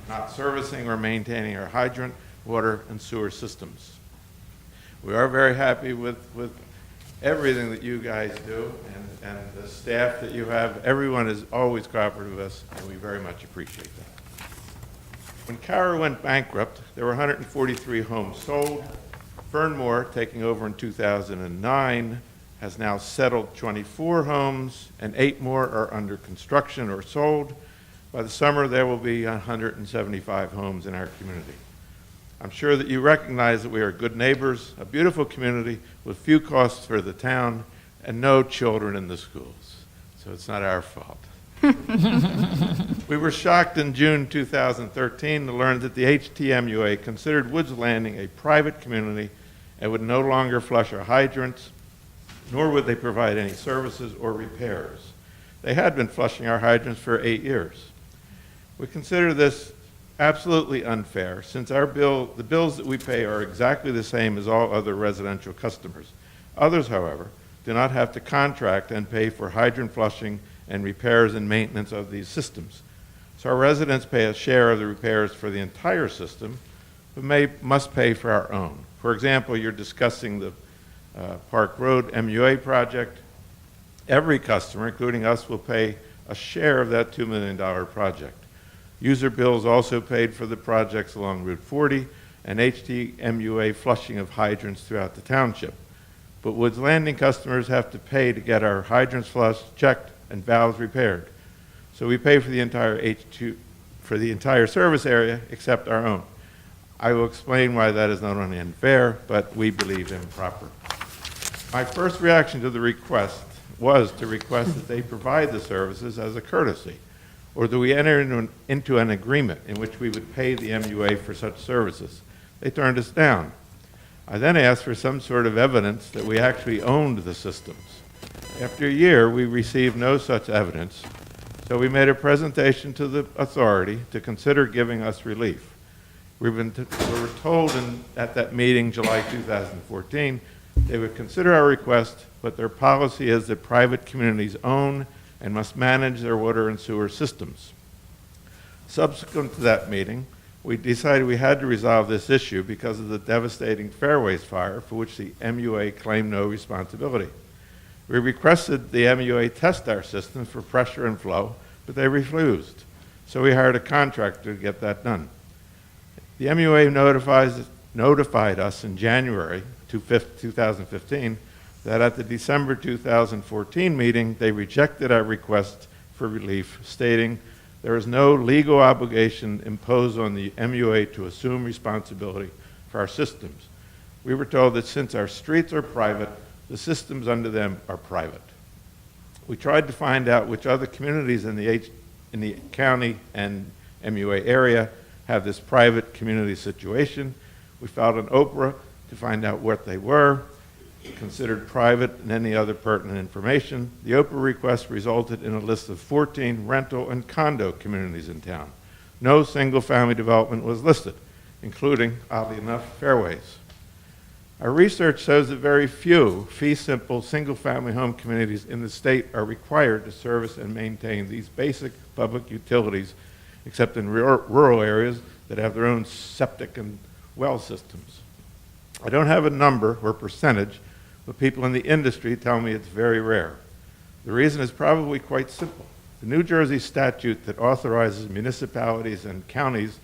not servicing or maintaining our hydrant, water, and sewer systems. We are very happy with everything that you guys do and the staff that you have. Everyone is always cooperative with us, and we very much appreciate that. When Cara went bankrupt, there were 143 homes sold. Fernmore, taking over in 2009, has now settled 24 homes, and 8 more are under construction or sold. By the summer, there will be 175 homes in our community. I'm sure that you recognize that we are good neighbors, a beautiful community with few costs for the town, and no children in the schools. So it's not our fault. We were shocked in June 2013 to learn that the HTMUA considered Woods Landing a private community and would no longer flush our hydrants, nor would they provide any services or repairs. They had been flushing our hydrants for 8 years. We consider this absolutely unfair, since the bills that we pay are exactly the same as all other residential customers. Others, however, do not have to contract and pay for hydrant flushing and repairs and maintenance of these systems. So our residents pay a share of the repairs for the entire system, but must pay for our own. For example, you're discussing the Park Road MUA project. Every customer, including us, will pay a share of that $2 million project. User bills also paid for the projects along Route 40 and HTMUA flushing of hydrants throughout the township. But Woods Landing customers have to pay to get our hydrants flushed, checked, and valves repaired. So we pay for the entire service area except our own. I will explain why that is not only unfair, but we believe improper. My first reaction to the request was to request that they provide the services as a courtesy, or do we enter into an agreement in which we would pay the MUA for such services? They turned us down. I then asked for some sort of evidence that we actually owned the systems. After a year, we received no such evidence, so we made a presentation to the authority to consider giving us relief. We were told at that meeting, July 2014, they would consider our request, but their policy is that private communities own and must manage their water and sewer systems. Subsequent to that meeting, we decided we had to resolve this issue because of the devastating Fairways fire for which the MUA claimed no responsibility. We requested the MUA test our systems for pressure and flow, but they refused. So we hired a contractor to get that done. The MUA notified us in January 2015 that at the December 2014 meeting, they rejected our request for relief, stating there is no legal obligation imposed on the MUA to assume responsibility for our systems. We were told that since our streets are private, the systems under them are private. We tried to find out which other communities in the county and MUA area have this private community situation. We filed an OPRA to find out what they were, considered private and any other pertinent information. The OPRA request resulted in a list of 14 rental and condo communities in town. no single-family development was listed, including, oddly enough, fairways. Our research shows that very few fee-simple, single-family home communities in the state are required to service and maintain these basic public utilities, except in rural areas that have their own septic and well systems. I don't have a number or percentage, but people in the industry tell me it's very rare. The reason is probably quite simple. The New Jersey statute that authorizes municipalities and counties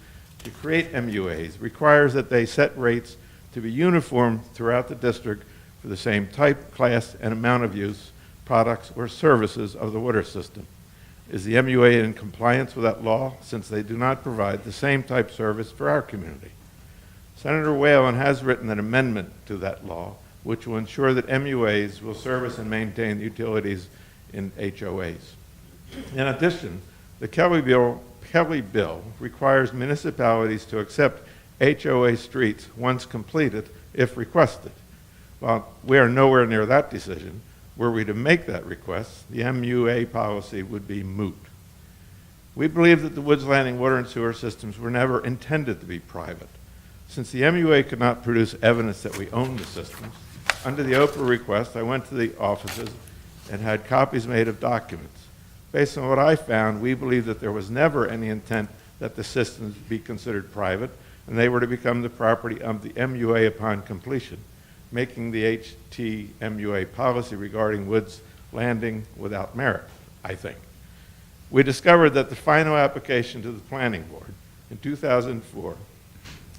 to create MUAs requires that they set rates to be uniform throughout the district for the same type, class, and amount of use, products, or services of the water system. Is the MUA in compliance with that law, since they do not provide the same type service for our community? Senator Whalen has written an amendment to that law, which will ensure that MUAs will service and maintain utilities in HOAs. In addition, the Kelly bill requires municipalities to accept HOA streets once completed if requested. While we are nowhere near that decision, were we to make that request, the MUA policy would be moot. We believe that the Woods Landing water and sewer systems were never intended to be private. Since the MUA could not produce evidence that we owned the systems, under the Oprah request, I went to the offices and had copies made of documents. Based on what I found, we believe that there was never any intent that the systems be considered private, and they were to become the property of the MUA upon completion, making the HTMUA policy regarding Woods Landing without merit, I think. We discovered that the final application to the Planning Board in 2004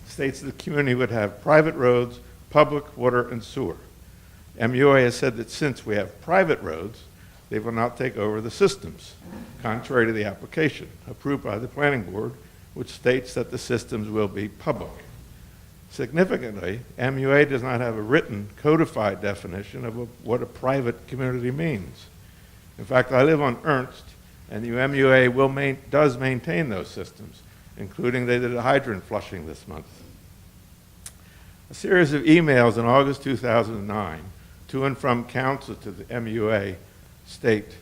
states that the community would have private roads, public water, and sewer. MUA has said that since we have private roads, they will not take over the systems, contrary to the application approved by the Planning Board, which states that the systems will be public. Significantly, MUA does not have a written, codified definition of what a private community means. In fact, I live on Ernst, and the MUA does maintain those systems, including they did a hydrant flushing this month. A series of emails in August 2009 to and from counsel to the MUA state,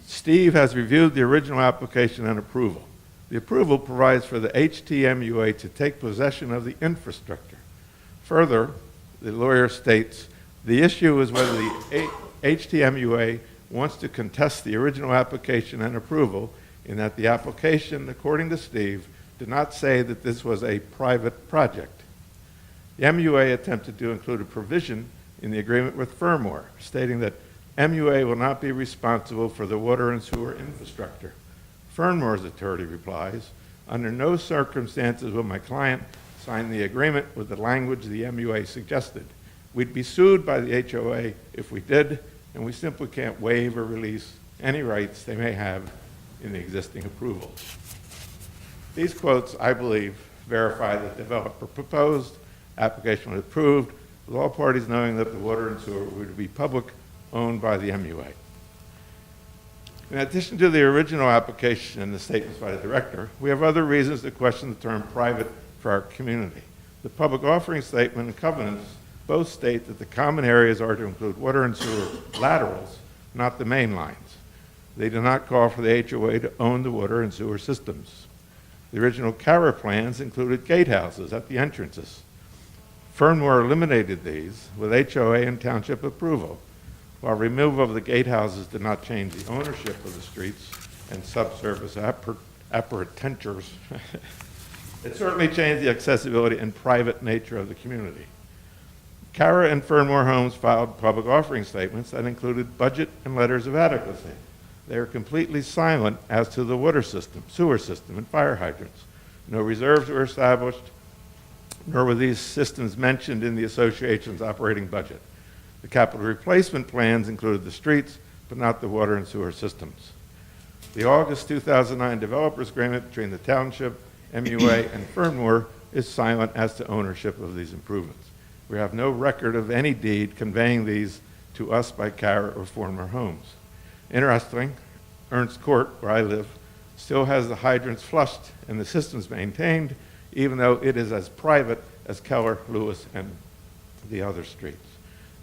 Steve has reviewed the original application and approval. The approval provides for the HTMUA to take possession of the infrastructure. Further, the lawyer states, the issue is whether the HTMUA wants to contest the original application and approval, in that the application, according to Steve, did not say that this was a private project. The MUA attempted to include a provision in the agreement with Furmore, stating that MUA will not be responsible for the water and sewer infrastructure. Furmore's attorney replies, under no circumstances will my client sign the agreement with the language the MUA suggested. We'd be sued by the HOA if we did, and we simply can't waive or release any rights they may have in the existing approvals. These quotes, I believe, verify that the developer proposed, application was approved, with all parties knowing that the water and sewer would be public, owned by the MUA. In addition to the original application and the statements by the director, we have other reasons to question the term private for our community. The public offering statement and covenants both state that the common areas are to include water and sewer laterals, not the main lines. They do not call for the HOA to own the water and sewer systems. The original CARA plans included gatehouses at the entrances. Fernmore eliminated these with HOA and township approval, while removal of the gatehouses did not change the ownership of the streets and subsurface apparatures. It certainly changed the accessibility and private nature of the community. CARA and Fernmore Homes filed public offering statements that included budget and letters of adequacy. They are completely silent as to the water system, sewer system, and fire hydrants. No reserves were established, nor were these systems mentioned in the association's operating budget. The capital replacement plans included the streets, but not the water and sewer systems. The August 2009 developers agreement between the Township, MUA, and Fernmore is silent as to ownership of these improvements. We have no record of any deed conveying these to us by CARA or Fernmore Homes. Interestingly, Ernst Court, where I live, still has the hydrants flushed and the systems maintained, even though it is as private as Keller, Lewis, and the other streets.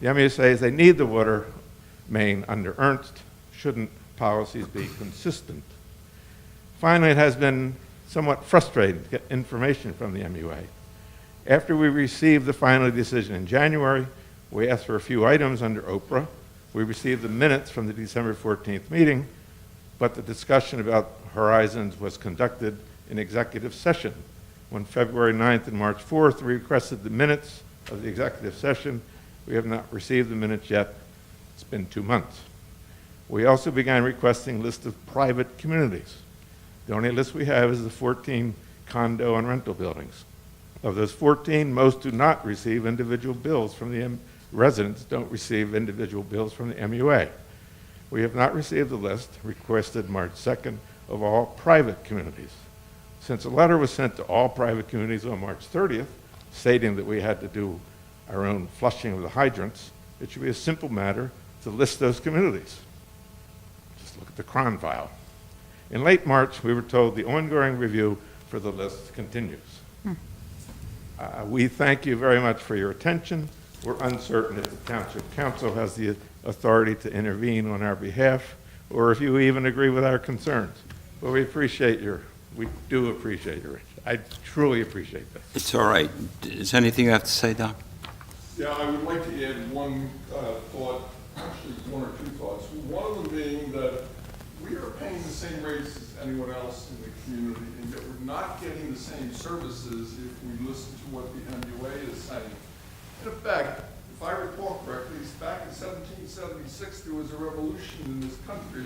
The MUA says they need the water main under Ernst. Shouldn't policies be consistent? Finally, it has been somewhat frustrated to get information from the MUA. After we received the final decision in January, we asked for a few items under Oprah. We received the minutes from the December 14th meeting, but the discussion about Horizons was conducted in executive session. On February 9th and March 4th, we requested the minutes of the executive session. We have not received the minutes yet. It's been 2 months. We also began requesting lists of private communities. The only list we have is the 14 condo and rental buildings. Of those 14, most do not receive individual bills from the residents don't receive individual bills from the MUA. We have not received the list requested March 2nd of all private communities. Since a letter was sent to all private communities on March 30th, stating that we had to do our own flushing of the hydrants, it should be a simple matter to list those communities. Just look at the cron file. In late March, we were told the ongoing review for the list continues. We thank you very much for your attention. We're uncertain if the Township Council has the authority to intervene on our behalf, or if you even agree with our concerns. But we do appreciate your, I truly appreciate that. It's all right. Is there anything you have to say, Doc? Yeah, I would like to add one thought, actually one or two thoughts. One of them being that we are paying the same rates as anyone else in the community, and yet we're not getting the same services if we listen to what the MUA is saying. In effect, if I recall correctly, back in 1776, there was a revolution in this country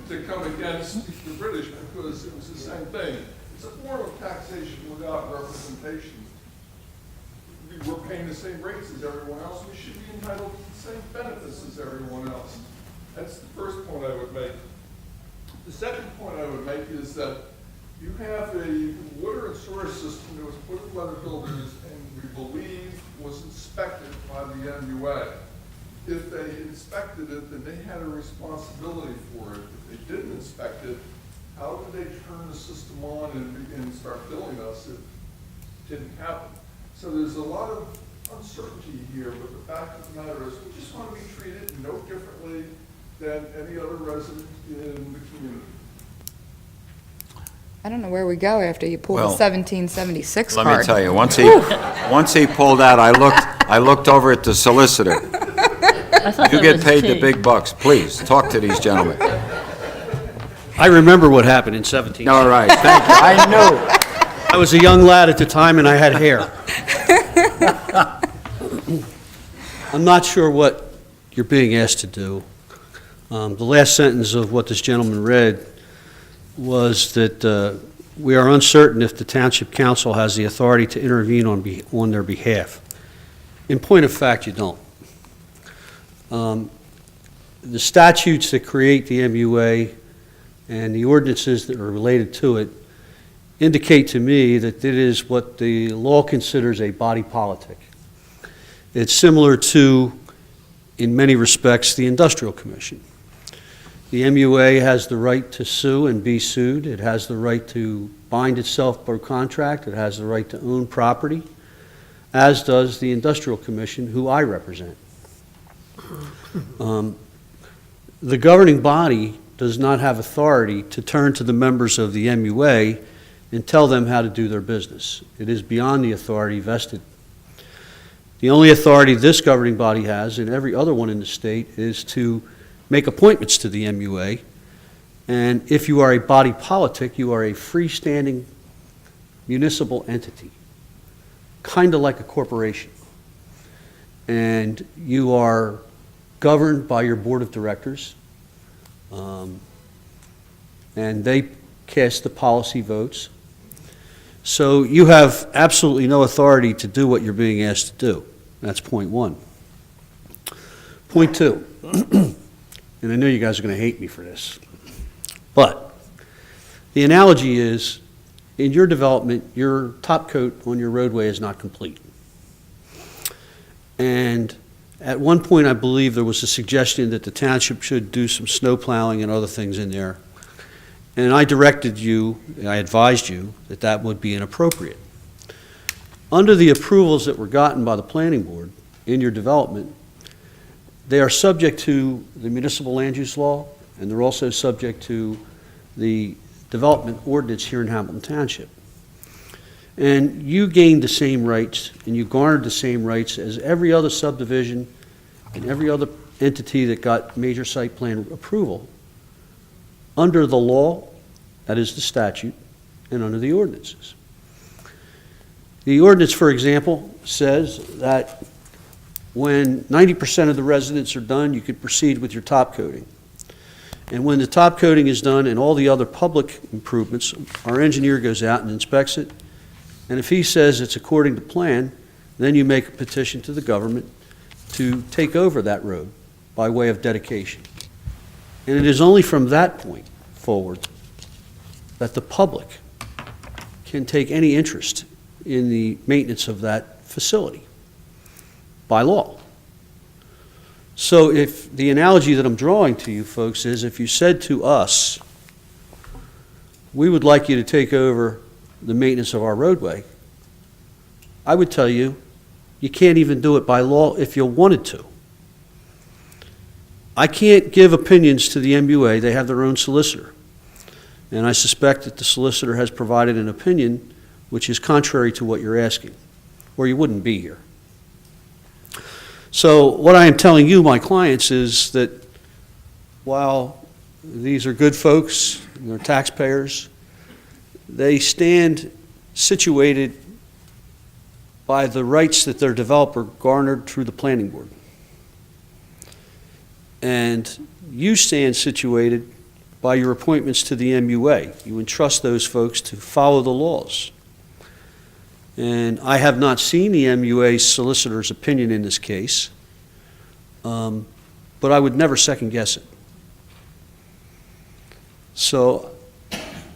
to come against the British because it was the same thing. It's a form of taxation without representation. We're paying the same rates as everyone else. We should be entitled to the same benefits as everyone else. That's the first point I would make. The second point I would make is that you have a water and sewer system that was put in by the builders and we believe was inspected by the MUA. If they inspected it, then they had a responsibility for it. If they didn't inspect it, how did they turn the system on and start billing us if it didn't happen? So there's a lot of uncertainty here, but the fact of the matter is we just want to be treated no differently than any other resident in the community. I don't know where we go after you pull Well, the 1776 card. Let me tell you, once he pulled out, I looked over at the solicitor. I thought You that get was paid the tea. big bucks. Please, talk to these gentlemen. I remember what happened in 17. All right, thank you. I knew. I was a young lad at the time, and I had hair. I'm not sure what you're being asked to do. The last sentence of what this gentleman read was that we are uncertain if the Township Council has the authority to intervene on their behalf. In point of fact, you don't. The statutes that create the MUA and the ordinances that are related to it indicate to me that it is what the law considers a body politic. It's similar to, in many respects, the Industrial Commission. The MUA has the right to sue and be sued. It has the right to bind itself by contract. It has the right to own property, as does the Industrial Commission, who I represent. The governing body does not have authority to turn to the members of the MUA and tell them how to do their business. It is beyond the authority vested. The only authority this governing body has, and every other one in the state, is to make appointments to the MUA. And if you are a body politic, you are a freestanding municipal entity, kind of like a corporation. And you are governed by your board of directors, and they cast the policy votes. So you have absolutely no authority to do what you're being asked to do. That's point one. Point two, and I know you guys are going to hate me for this, but the analogy is, in your development, your top coat on your roadway is not complete. And at one point, I believe there was a suggestion that the township should do some snow plowing and other things in there. And I directed you, I advised you, that that would be inappropriate. Under the approvals that were gotten by the planning board in your development, they are subject to the municipal land use law, and they're also subject to the development ordinance here in Hamilton Township. And you gained the same rights, and you garnered the same rights as every other subdivision and every other entity that got major site plan approval under the law, that is the statute, and under the ordinances. The ordinance, for example, says that when 90% of the residents are done, you could proceed with your top coating. And when the top coating is done and all the other public improvements, our engineer goes out and inspects it. And if he says it's according to plan, then you make a petition to the government to take over that road by way of dedication. And it is only from that point forward that the public can take any interest in the maintenance of that facility by law. So if the analogy that I'm drawing to you folks is if you said to us, we would like you to take over the maintenance of our roadway, I would tell you, you can't even do it by law if you wanted to. I can't give opinions to the MUA. They have their own solicitor. And I suspect that the solicitor has provided an opinion which is contrary to what you're asking, or you wouldn't be here. So what I am telling you, my clients, is that while these are good folks, and they're taxpayers, they stand situated by the rights that their developer garnered through the planning board. And you stand situated by your appointments to the MUA. You entrust those folks to follow the laws. And I have not seen the MUA solicitor's opinion in this case, but I would never second guess it. So,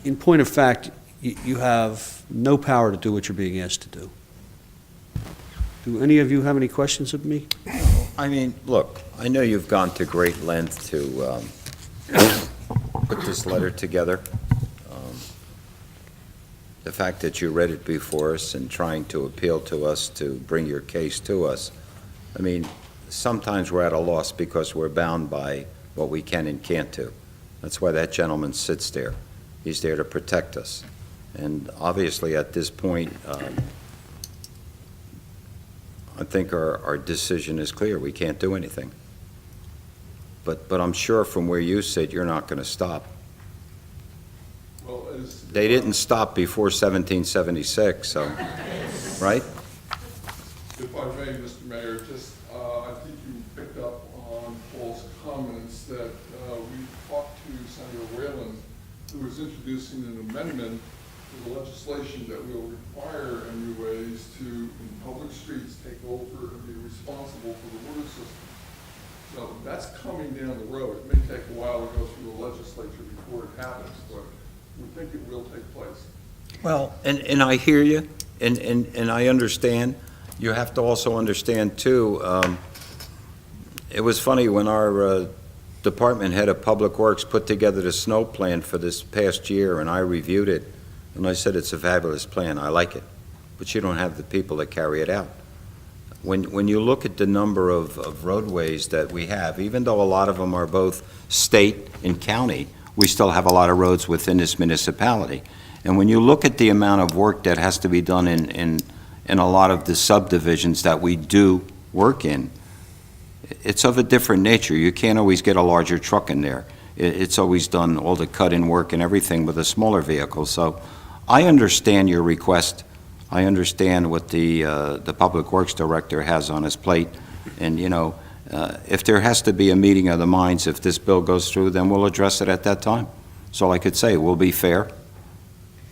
in point of fact, you have no power to do what you're being asked to do. Do any of you have any questions of me? I mean, look, I know you've gone to great length to put this letter together. The fact that you read it before us and trying to appeal to us to bring your case to us, I mean, sometimes we're at a loss because we're bound by what we can and can't do. That's why that gentleman sits there. He's there to protect us. And obviously, at this point, I think our decision is clear. We can't do anything. But I'm sure from where you sit, you're not going to stop. Well, They didn't stop before 1776, so, right? if I may, Mr. Mayor, just, I think you picked up on Paul's comments that we talked to Senator Whalen, who was introducing an amendment to the legislation that will require MUAs to, in public streets, take over and be responsible for the water system. So that's coming down the road. It may take a while to go through the legislature before it happens, but we think it will take place. Well, and I hear you, and I understand. You have to also understand, too, it was funny when our department head of Public Works put together the snow plan for this past year, and I reviewed it, and I said, it's a fabulous plan, I like it, but you don't have the people that carry it out. When you look at the number of roadways that we have, even though a lot of them are both state and county, we still have a lot of roads within this municipality. And when you look at the amount of work that has to be done in a lot of the subdivisions that we do work in, it's of a different nature. You can't always get a larger truck in there. It's always done, all the cut-in work and everything with a smaller vehicle. So I understand your request. I understand what the Public Works Director has on his plate. And, you know, if there has to be a meeting of the minds, if this bill goes through, then we'll address it at that time. That's all I could say. We'll be fair.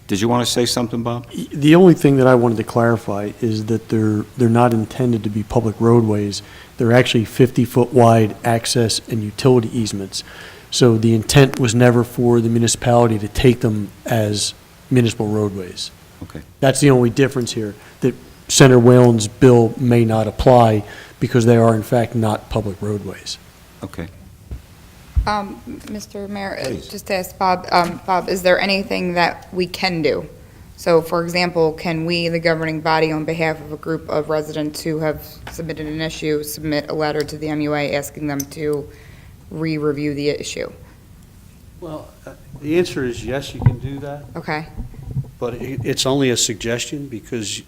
Did you want to say something, Bob? The only thing that I wanted to clarify is that they're not intended to be public roadways. They're actually 50-foot wide access and utility easements. So the intent was never for the municipality to take them as municipal roadways. Okay. That's the only difference here, that Senator Whalen's bill may not apply because they are in fact not public roadways. Okay. Mr. Mayor, Please. just to ask Bob, Bob, is there anything that we can do? So, for example, can we, the governing body, on behalf of a group of residents who have submitted an issue, submit a letter to the MUA asking them to re-review the issue? Well, the answer is yes, you can do that, Okay, but it's only a suggestion because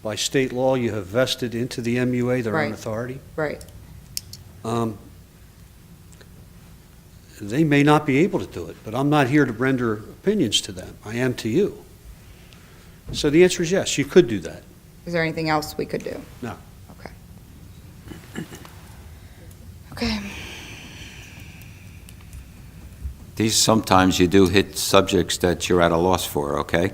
by state law, you have vested into the MUA their own Right. authority. right. They may not be able to do it, but I'm not here to render opinions to them. I am to you. So the answer is yes, you could do that. Is there anything else we could do? No. Okay. Okay. These, sometimes you do hit subjects that you're at a loss for, okay?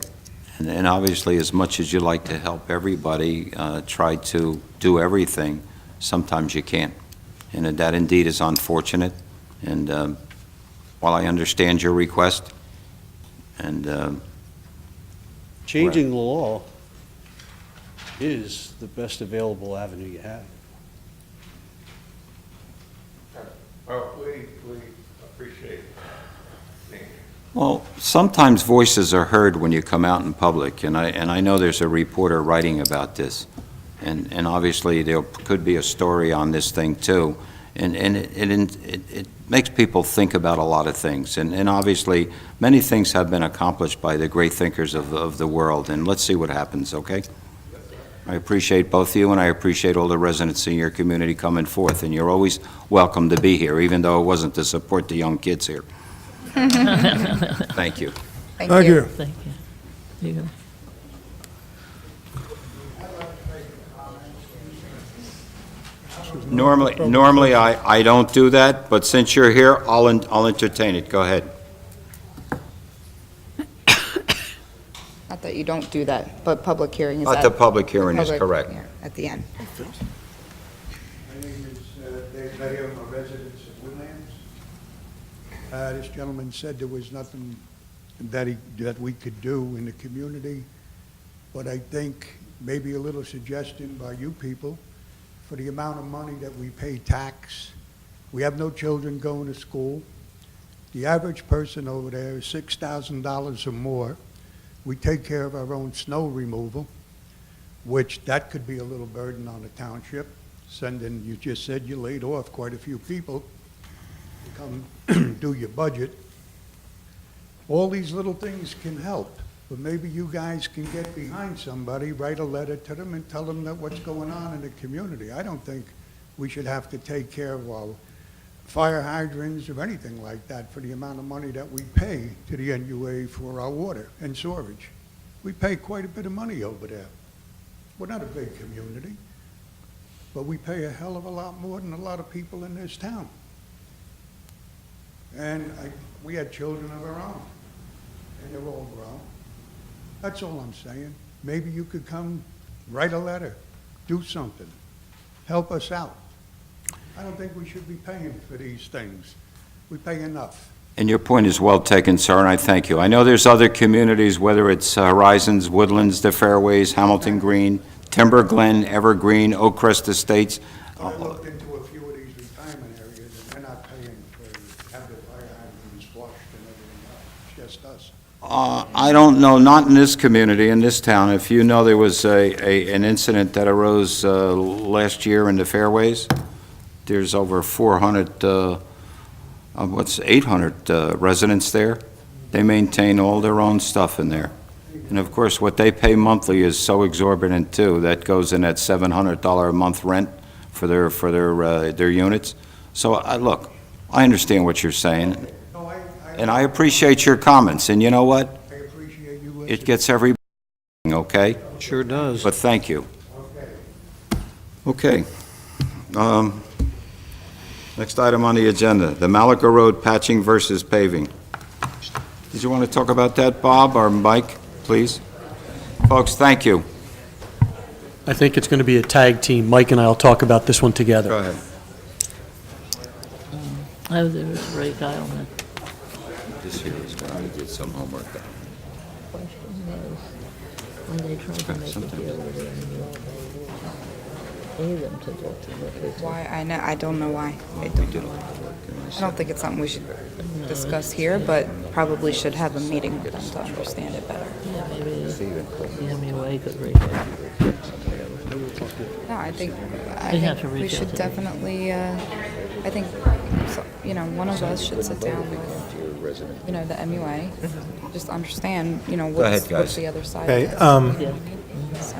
And obviously, as much as you like to help everybody, try to do everything, sometimes you can't. And that indeed is unfortunate. And while I understand your request, and Changing the law is the best available avenue you have. Well, we appreciate it. Thank you. well, sometimes voices are heard when you come out in public, and I know there's a reporter writing about this, and obviously there could be a story on this thing too, and it makes people think about a lot of things, and obviously many things have been accomplished by the great thinkers of the world, and let's see what happens, okay? I appreciate both of you, and I appreciate all the residents in your community coming forth, and you're always welcome to be here, even though it wasn't to support the young kids here. Thank you. Thank you. Thank you. You go. Normally I don't do that, but since you're here, I'll entertain it. Go ahead. Not that you don't do that, but public hearing is But at... the public hearing is public correct. hearing At the end. My name is Dave Mayer, I'm a resident of Woodlands. This gentleman said there was nothing that we could do in the community, but I think maybe a little suggestion by you people, for the amount of money that we pay tax, we have no children going to school. The average person over there is $6,000 or more. We take care of our own snow removal, which that could be a little burden on the township. Sending, you just said you laid off quite a few people to come do your budget. All these little things can help, but maybe you guys can get behind somebody, write a letter to them and tell them that what's going on in the community. I don't think we should have to take care of our fire hydrants or anything like that for the amount of money that we pay to the NUA for our water and storage. We pay quite a bit of money over there. We're not a big community, but we pay a hell of a lot more than a lot of people in this town. And we had children of our own, and they're all grown. That's all I'm saying. Maybe you could come, write a letter, do something, help us out. I don't think we should be paying for these things. We pay enough. And your point is well taken, sir, and I thank you. I know there's other communities, whether it's Horizons, Woodlands, the Fairways, Hamilton Green, Timber Glen, Evergreen, Oak Crest Estates. I looked into a few of these retirement areas, and they're not paying for have their fire hydrants flushed and everything else. It's just us. I don't know, not in this community, in this town. If you know, there was an incident that arose last year in the Fairways. There's over 800 residents there. They maintain all their own stuff in there. And of course, what they pay monthly is so exorbitant too. That goes in at $700 a month rent for their units. So look, I understand what you're saying, and I appreciate your comments. And you know what? I appreciate you listening. It gets everybody, okay? Sure does. But thank you. Okay. Next item on the agenda, the Malika Road patching versus paving. Did you want to talk about that, Bob or Mike, please? Folks, thank you. I think it's going to be a tag team. Mike and I will talk about this one together. Go ahead. Oh, there was Ray Geilman. This here is going to get some homework done. Question is, when they tried to make a deal with it, pay them to do it. Why, I don't know why. I don't think it's something we should discuss here, but probably should have a meeting with them to understand it better. Yeah, maybe the MUA could reach out. No, I think They have to we reach out should to them. definitely, I think, one of us should sit down with resident. you know, the MUA, just understand, you know, Go ahead, what's guys. the other side Okay, of this. So,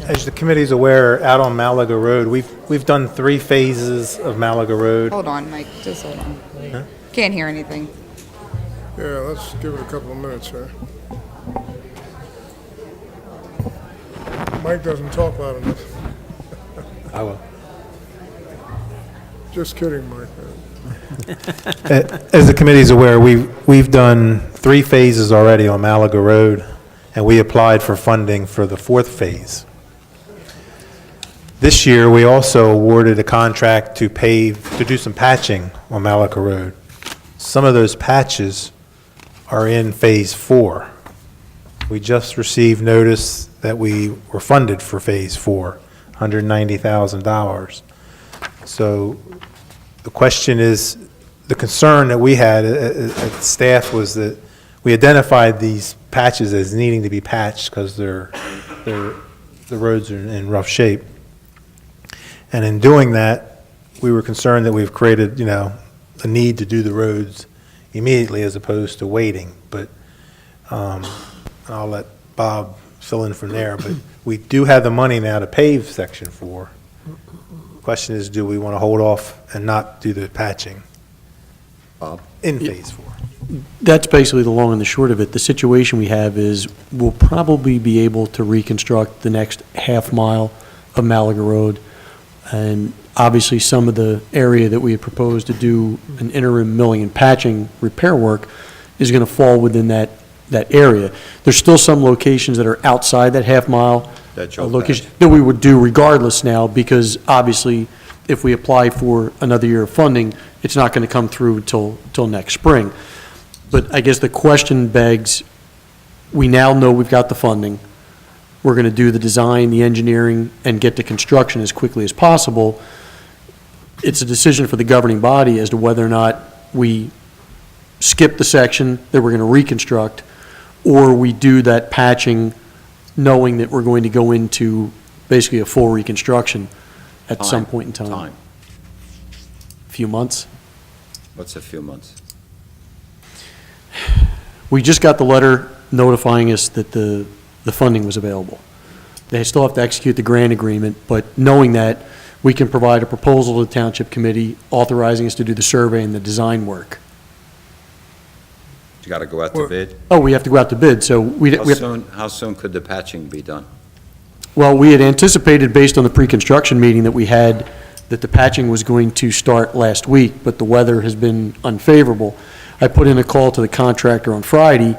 as the committee's aware, out on Malaga Road, we've done 3 phases of Malaga Road. hold on, Mike, just hold on. Can't hear anything. Yeah, let's give it a couple of minutes here. Mike doesn't talk loud enough. I will. Just kidding, Mike. As the committee's aware, we've done 3 phases already on Malaga Road, and we applied for funding for the 4th phase. This year, we also awarded a contract to do some patching on Malaga Road. Some of those patches are in Phase 4. We just received notice that we were funded for Phase 4, $190,000. So the question is, the concern that we had at staff was that we identified these patches as needing to be patched because the roads are in rough shape. And in doing that, we were concerned that we've created, a need to do the roads immediately as opposed to waiting. But I'll let Bob fill in from there. But we do have the money now to pave Section 4. The question is, do we want to hold off and not do the patching in Phase 4? That's basically the long and the short of it. The situation we have is we'll probably be able to reconstruct the next half mile of Malaga Road. And obviously, some of the area that we had proposed to do an interim milling and patching repair work is going to fall within that area. There's still some locations that are outside that half mile That you'll location that we would do regardless now, because obviously, if we apply for another year of funding, it's not going to come through till next spring. But I guess the question begs, we now know we've got the funding. We're going to do the design, the engineering, and get to construction as quickly as possible. It's a decision for the governing body as to whether or not we skip the section that we're going to reconstruct, or we do that patching knowing that we're going to go into basically a full reconstruction at some point in time. A few months. What's a few months? We just got the letter notifying us that the funding was available. They still have to execute the grant agreement, but knowing that, we can provide a proposal to the Township Committee authorizing us to do the survey and the design work. You got to go out to bid? Oh, we have to go out to bid, so How soon could the patching be done? well, we had anticipated, based on the pre-construction meeting that we had, that the patching was going to start last week, but the weather has been unfavorable. I put in a call to the contractor on Friday.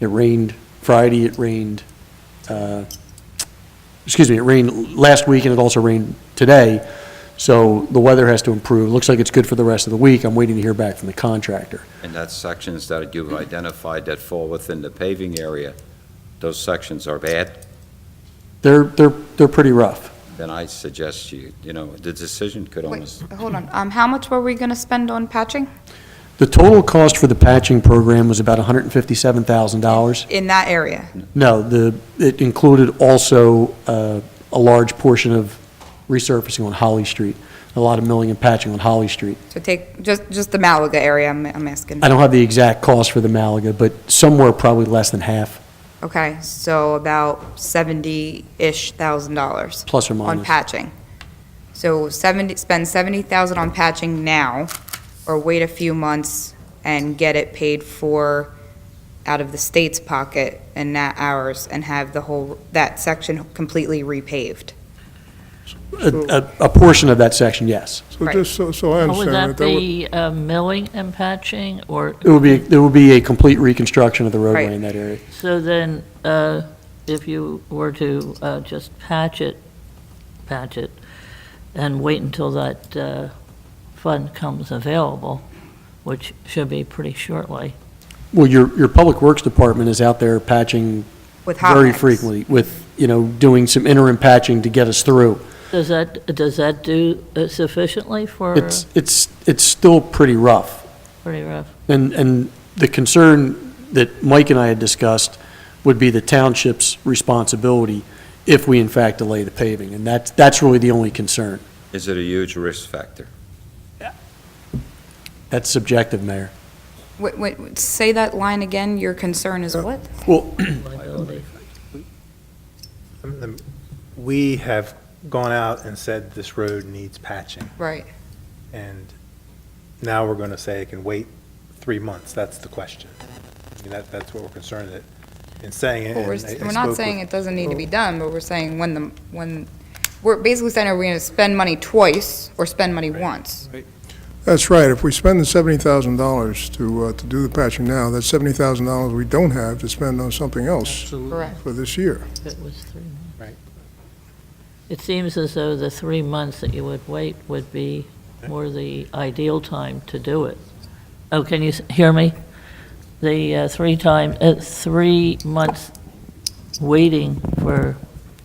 It rained Friday, it rained it rained last week, and it also rained today, so the weather has to improve. Looks like it's good for the rest of the week. I'm waiting to hear back from the contractor. And that sections that you've identified that fall within the paving area, those sections are bad? They're pretty rough. Then I suggest the decision could Wait, almost, hold on. How much were we going to spend on patching The total cost for the patching program was about $157,000. in that area? No, it included also a large portion of resurfacing on Holly Street, a lot of milling and patching on Holly Street. So take just the Malaga area, I'm asking. I don't have the exact cost for the Malaga, but somewhere probably less than half. Okay, so about $70-ish thousand. Plus or On minus. patching. So spend $70,000 on patching now, or wait a few months and get it paid for out of the state's pocket and not ours, and have that section completely repaved. A portion of that section, yes. So just so I Would understand that it, that would, be milling and patching, or? It would be a complete reconstruction of the roadway Right. in that area. So then, if you were to just patch it, and wait until that fund comes available, which should be pretty shortly. Well, your Public Works Department is out there patching With hot very mix. frequently with, doing some interim patching to get us through. Does that do sufficiently for? It's still pretty rough. Pretty rough. And the concern that Mike and I had discussed would be the township's responsibility if we in fact delay the paving, and that's really the only concern. is it a huge risk factor? That's subjective, Mayor. Wait, say that line again, your concern is what? Well, Liability. We have gone out and said this road needs patching, Right. and now we're going to say it can wait 3 months. That's the question. I mean, that's what we're concerned in saying it. Well, and I we're not spoke saying with- it doesn't need to be done, but we're saying when, we're basically saying, are we going to spend money twice or spend money once? That's right. If we spend the $70,000 to do the patching now, that's $70,000 we don't have to spend on something else Correct. for this year. It was 3 months. Right. It seems as though the 3 months that you would wait would be more the ideal time to do it. Oh, can you hear me? The 3 months waiting for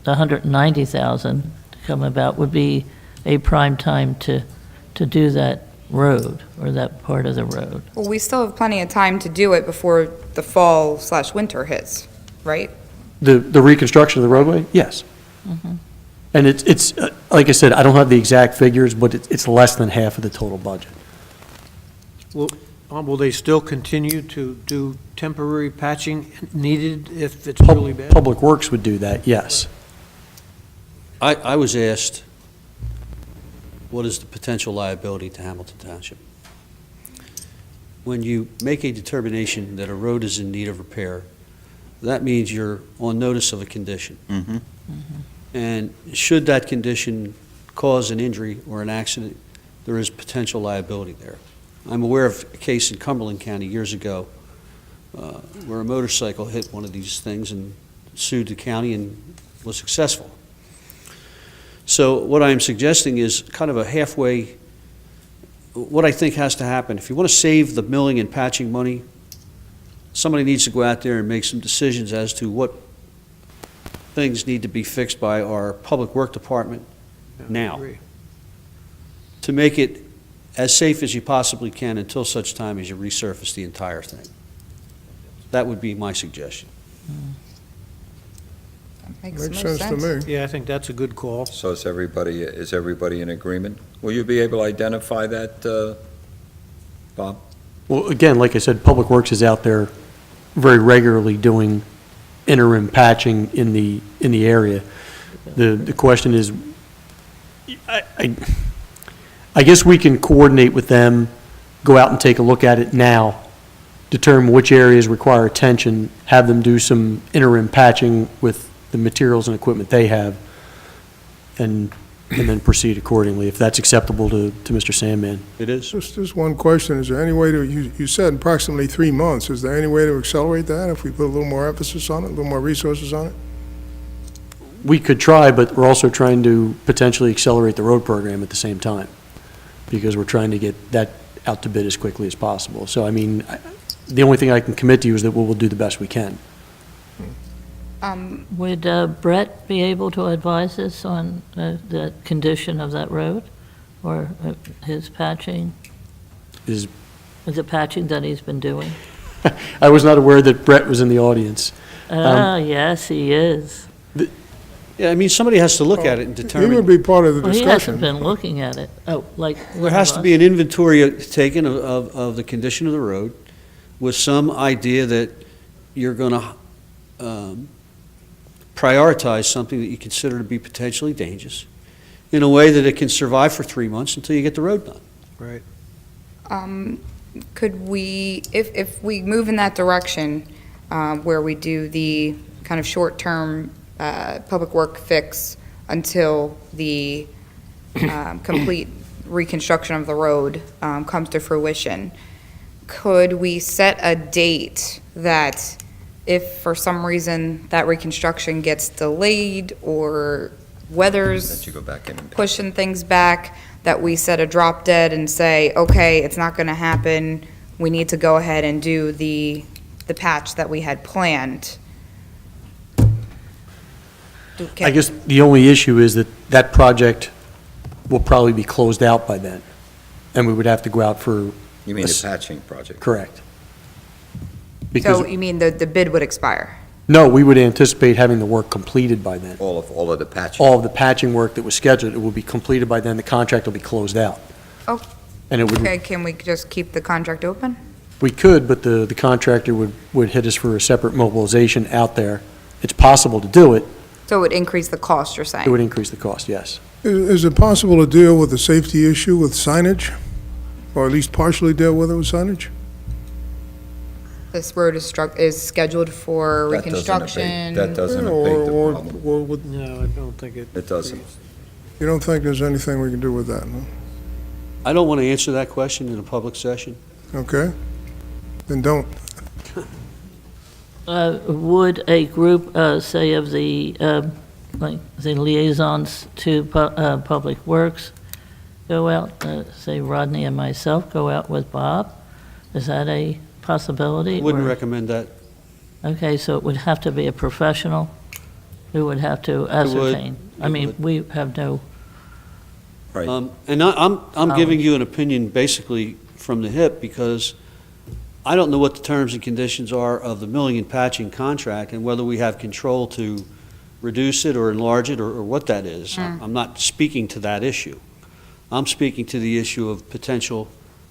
the 190,000 to come about would be a prime time to do that road, or that part of the road. Well, we still have plenty of time to do it before the fall/winter hits, right? the reconstruction of the roadway, yes. And it's like I said, I don't have the exact figures, but it's less than half of the total budget. Will they still continue to do temporary patching needed if it's really bad? Public Works would do that, yes. I was asked, what is the potential liability to Hamilton Township? When you make a determination that a road is in need of repair, that means you're on notice of a condition. And should that condition cause an injury or an accident, there is potential liability there. I'm aware of a case in Cumberland County years ago where a motorcycle hit one of these things and sued the county and was successful. So what I'm suggesting is kind of a halfway, what I think has to happen. If you want to save the milling and patching money, somebody needs to go out there and make some decisions as to what things need to be fixed by our Public Work Department now to make it as safe as you possibly can until such time as you resurface the entire thing. That would be my suggestion. Makes Makes most sense to me. Yeah, I think that's a good call. So is everybody in agreement? Will you be able to identify that, Bob? Well, again, like I said, Public Works is out there very regularly doing interim patching in the area. The question is, I guess we can coordinate with them, go out and take a look at it now, determine which areas require attention, have them do some interim patching with the materials and equipment they have, and then proceed accordingly, if that's acceptable to Mr. Sandman. It is. Just one question, is there any way to, you said approximately 3 months, is there any way to accelerate that if we put a little more emphasis on it, a little more resources on it? We could try, but we're also trying to potentially accelerate the road program at the same time, because we're trying to get that out to bid as quickly as possible. So, I mean, the only thing I can commit to you is that we'll do the best we can. Would Brett be able to advise us on the condition of that road, or his patching, the patching that he's been doing? I was not aware that Brett was in the audience. Yes, he is. Yeah, I mean, somebody has to look at it and He determine. would be part of the Well, he hasn't discussion. been looking at it. Oh, like. There has to be an inventory taken of the condition of the road with some idea that you're going to prioritize something that you consider to be potentially dangerous in a way that it can survive for 3 months until you get the road done. Right. Could we, if we move in that direction, where we do the kind of short-term public work fix until the complete reconstruction of the road comes to fruition, could we set a date that if for some reason that reconstruction gets delayed or weather's That you go back in and pushing things back, that we set a drop dead and say, okay, it's not going to happen, we need to go ahead and do the patch that we had planned? I guess the only issue is that that project will probably be closed out by then, and we would have to go out for. You mean the patching project? Correct. Because, So you mean the bid would expire? no, we would anticipate having the work completed by then. All of the patching? All of the patching work that was scheduled, it will be completed by then, the contract will be closed out. Oh, And it would, okay, can we just keep the contract open? We could, but the contractor would hit us for a separate mobilization out there. It's possible to do it. So it would increase the cost, you're saying? It would increase the cost, yes. Is it possible to deal with the safety issue with signage? Or at least partially deal with it with signage? This road is scheduled for That doesn't abate- reconstruction? That doesn't abate the Or- problem. or with- No, I don't think it. It doesn't. You don't think there's anything we can do with that, no? I don't want to answer that question in a public session. Okay? Then don't. Would a group, say, of the, like, the liaisons to Public Works go out, say Rodney and myself, go out with Bob? Is that a possibility? Wouldn't or- recommend that. Okay, so it would have to be a professional who would have to ascertain. I It mean, would. we have no, Right. And I'm giving you an opinion basically from the hip because I don't know what the terms and conditions are of the milling and patching contract and whether we have control to reduce it or enlarge it or what that is. I'm not speaking to that issue. I'm speaking to the issue of potential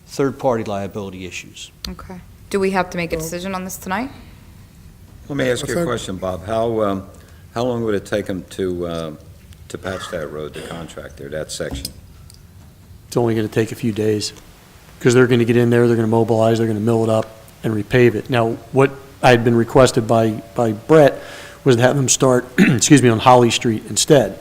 third-party liability issues. Okay. Do we have to make a decision on this tonight? Let me ask I you a think- question, Bob. How long would it take them to patch that road, the contractor, that section? It's only going to take a few days, because they're going to get in there, they're going to mobilize, they're going to mill it up and repave it. Now, what I had been requested by Brett was to have them start, excuse me, on Holly Street instead.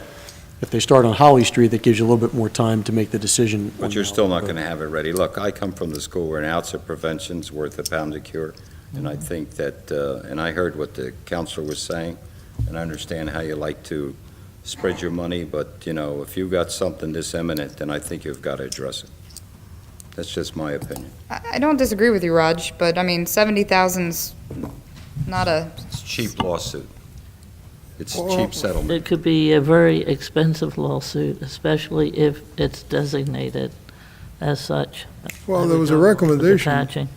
If they start on Holly Street, that gives you a little bit more time to make the decision. But you're still not going to have it ready. Look, I come from the school where an ounce of prevention's worth a pound of cure, and I think that, and I heard what the counselor was saying, and I understand how you like to spread your money, but, you know, if you've got something this imminent, then I think you've got to address it. That's just my opinion. I don't disagree with you, Raj, but I mean, 70,000's not a, It's a cheap lawsuit. It's a Well, cheap settlement. it could be a very expensive lawsuit, especially if it's designated as such. Well, there was a With the recommendation. patching.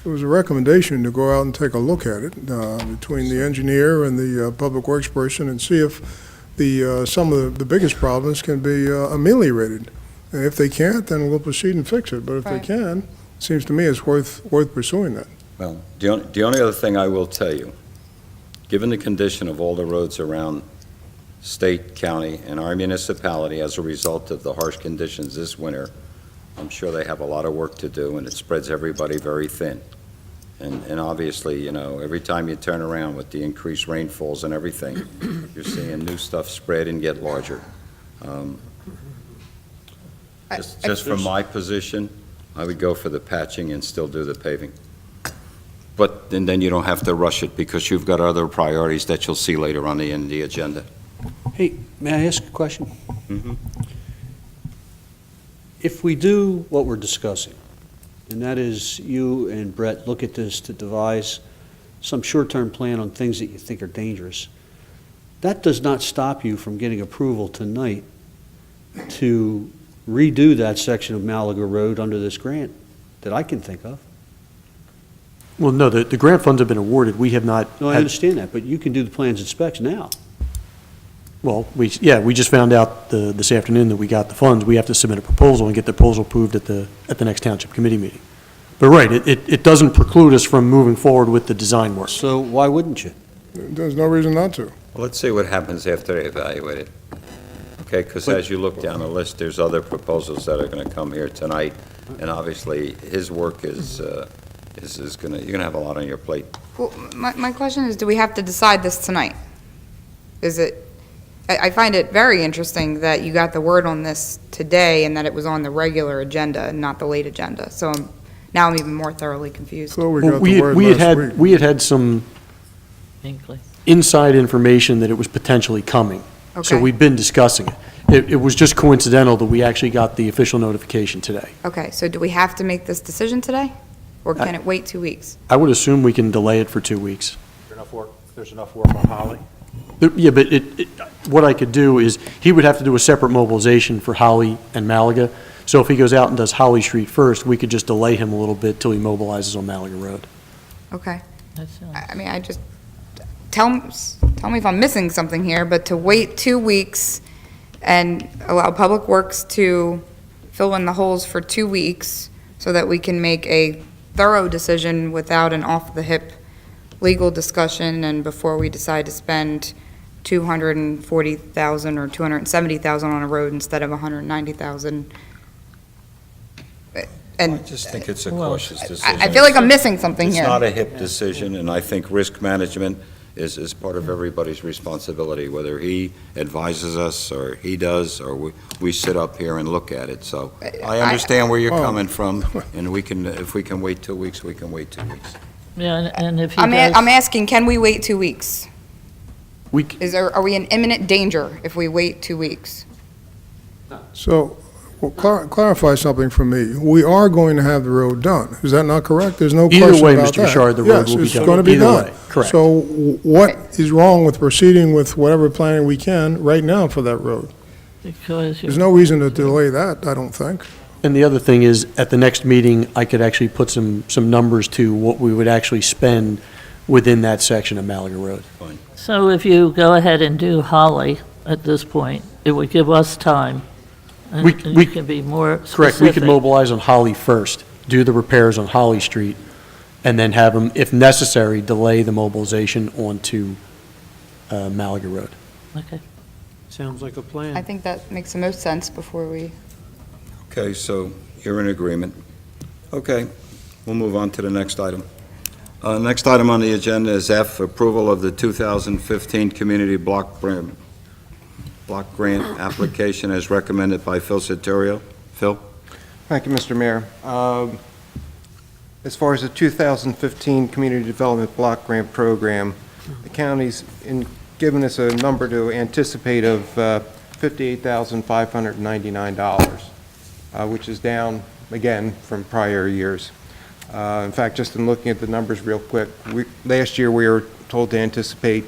There was a recommendation to go out and take a look at it between the engineer and the public works person and see if some of the biggest problems can be ameliorated. And if they can't, then we'll proceed and fix it. But if they Right. can, it seems to me it's worth pursuing that. Well, the only other thing I will tell you, given the condition of all the roads around state, county, and our municipality as a result of the harsh conditions this winter, I'm sure they have a lot of work to do, and it spreads everybody very thin. And obviously, you know, every time you turn around with the increased rainfalls and everything, you're seeing new stuff spread and get larger. Just from my position, I would go for the patching and still do the paving. But, and then you don't have to rush it because you've got other priorities that you'll see later on in the agenda. Hey, may I ask a question? Mhm. If we do what we're discussing, and that is you and Brett look at this to devise some short-term plan on things that you think are dangerous, that does not stop you from getting approval tonight to redo that section of Malaga Road under this grant that I can think of. Well, no, the grant funds have been awarded. We have not. No, I had- understand that, but you can do the plans and specs now. Well, we just found out this afternoon that we got the funds. We have to submit a proposal and get the proposal approved at the next Township Committee meeting. But right, it doesn't preclude us from moving forward with the design work. So why wouldn't you? There's no reason not to. Well, let's see what happens after they evaluate it. Okay, because as you look down the list, there's other proposals that are going to come here tonight, and obviously, his work is going to, you're going to have a lot on your plate. well, my question is, do we have to decide this tonight? Is it, I find it very interesting that you got the word on this today and that it was on the regular agenda and not the late agenda. So now I'm even more thoroughly confused. So we Well, got the word last week. we had some Hinckley. inside information that it was potentially coming. So Okay. we've been discussing it. It was just coincidental that we actually got the official notification today. Okay, so do we have to make this decision today? Or can it wait 2 weeks? I would assume we can delay it for 2 weeks. There's enough work on Holly. Yeah, but what I could do is, he would have to do a separate mobilization for Holly and Malaga. So if he goes out and does Holly Street first, we could just delay him a little bit till he mobilizes on Malaga Road. Okay. That sounds- I mean, I just, tell me if I'm missing something here, but to wait 2 weeks and allow Public Works to fill in the holes for 2 weeks so that we can make a thorough decision without an off-the-hip legal discussion and before we decide to spend $240,000 or $270,000 on a road instead of $190,000. And I just think it's a Well, cautious decision. I feel like I'm missing something here. It's not a hip decision, and I think risk management is part of everybody's responsibility, whether he advises us, or he does, or we sit up here and look at it. So I understand where you're coming from, and if we can wait 2 weeks, we can wait 2 weeks. Yeah, and if he I'm does, asking, can we wait 2 weeks? We, Are we in imminent danger if we wait 2 weeks? So, well, clarify something for me. We are going to have the road done. Is that not correct? There's no Either question way, about Mr. that. Bouchard, the road will be Yes, done. it's going to be Either done. way, correct. So what is wrong with proceeding with whatever planning we can right now for that road? because There's no reason to delay that, I don't think. and the other thing is, at the next meeting, I could actually put some numbers to what we would actually spend within that section of Malaga Road. So if you go ahead and do Holly at this point, it would give us time, and We- and you can be more specific. Correct, we could mobilize on Holly first, do the repairs on Holly Street, and then have them, if necessary, delay the mobilization onto Malaga Road. Okay. Sounds like a plan. I think that makes the most sense before we... Okay, so you're in agreement. Okay, we'll move on to the next item. Next item on the agenda is F, approval of the 2015 Community Block Grant application as recommended by Phil Sotero. Phil? Thank you, Mr. Mayor. As far as the 2015 Community Development Block Grant Program, the county's given us a number to anticipate of $58,599, which is down, again, from prior years. In fact, just in looking at the numbers real quick, last year we were told to anticipate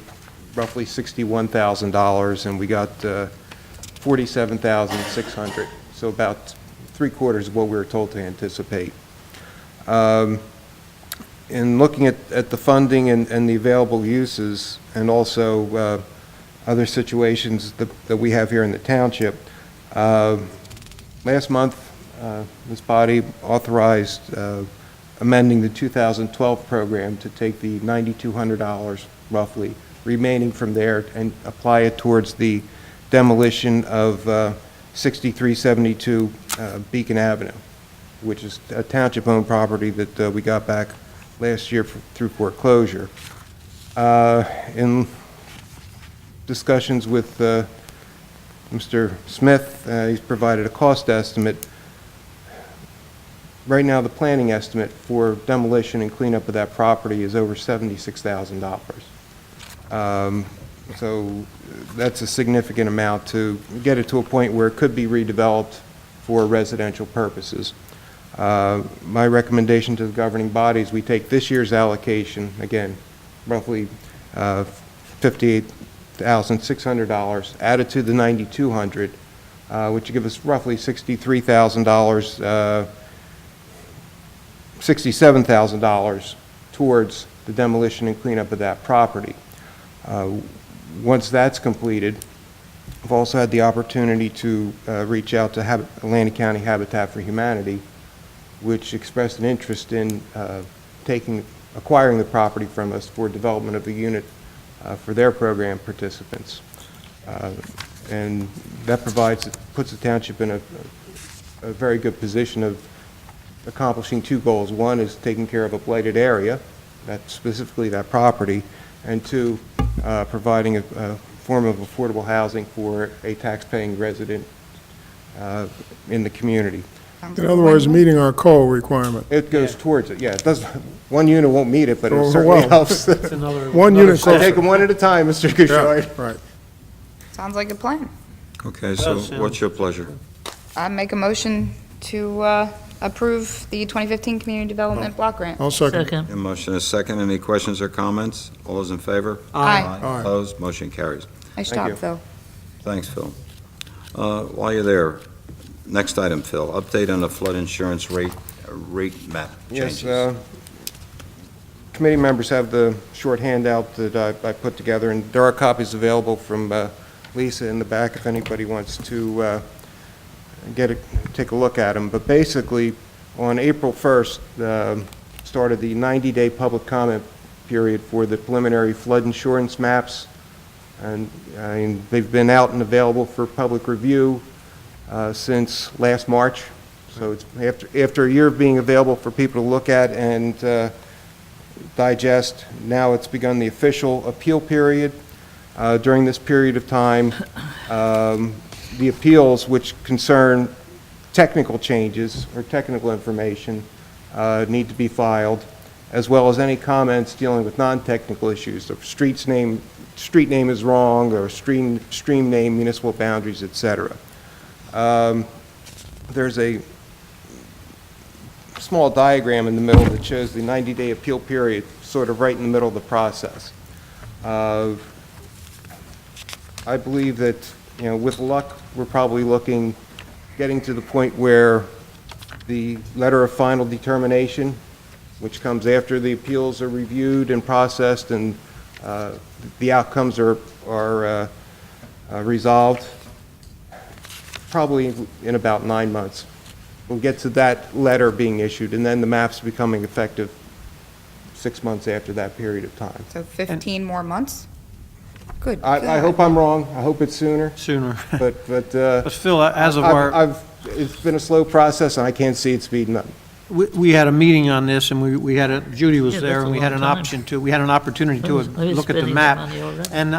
roughly $61,000, and we got $47,600, so about three-quarters of what we were told to anticipate. In looking at the funding and the available uses, and also other situations that we have here in the township, last month, this body authorized amending the 2012 program to take the $9,200 roughly remaining from there and apply it towards the demolition of 6372 Beacon Avenue, which is a township-owned property that we got back last year through foreclosure. In discussions with Mr. Smith, he's provided a cost estimate. Right now, the planning estimate for demolition and cleanup of that property is over $76,000. So that's a significant amount to get it to a point where it could be redeveloped for residential purposes. My recommendation to the governing bodies, we take this year's allocation, again, roughly $58,600, added to the $9,200, which would give us roughly $63,000, $67,000 towards the demolition and cleanup of that property. Once that's completed, I've also had the opportunity to reach out to Atlantic County Habitat for Humanity, which expressed an interest in acquiring the property from us for development of a unit for their program participants. And that puts the township in a very good position of accomplishing two goals. One is taking care of a blighted area, specifically that property, and two, providing a form of affordable housing for a tax-paying resident in the community. In other words, meeting our coal requirement. It goes towards it, yeah. It does, one unit won't meet it, but it Oh, certainly well. helps. One unit I take them one at a time, Mr. Gouchard. Yeah, right. Sounds like a plan. Okay, so what's your pleasure? I make a motion to approve the 2015 Community Development Block Grant. I'll second. Second. A motion is second. Any questions or comments? All those in favor? Aye. Aye. Opposed? Motion carries. Nice Thank job, you. Phil. Thanks, Phil. While you're there, next item, Phil, update on the flood insurance rate map changes. Yes, committee members have the short handout that I put together, and there are copies available from Lisa in the back if anybody wants to take a look at them. But basically, on April 1st, started the 90-day public comment period for the preliminary flood insurance maps. And they've been out and available for public review since last March. So it's after a year of being available for people to look at and digest, now it's begun the official appeal period. During this period of time, the appeals which concern technical changes or technical information need to be filed, as well as any comments dealing with non-technical issues. The street name is wrong, or stream name, municipal boundaries, etc. There's a small diagram in the middle that shows the 90-day appeal period, sort of right in the middle of the process. I believe that, with luck, we're probably getting to the point where the letter of final determination, which comes after the appeals are reviewed and processed and the outcomes are resolved, probably in about 9 months. We'll get to that letter being issued, and then the maps becoming effective 6 months after that period of time. So 15 more months? Good. I hope I'm wrong. I hope it's sooner. Sooner. But Phil, as of our... it's been a slow process, and I can't see it speeding up. We had a meeting on this, and we had Judy was Yeah, there, that's and a we had long an time. option we had an opportunity to I was look at the spending the map. money already. And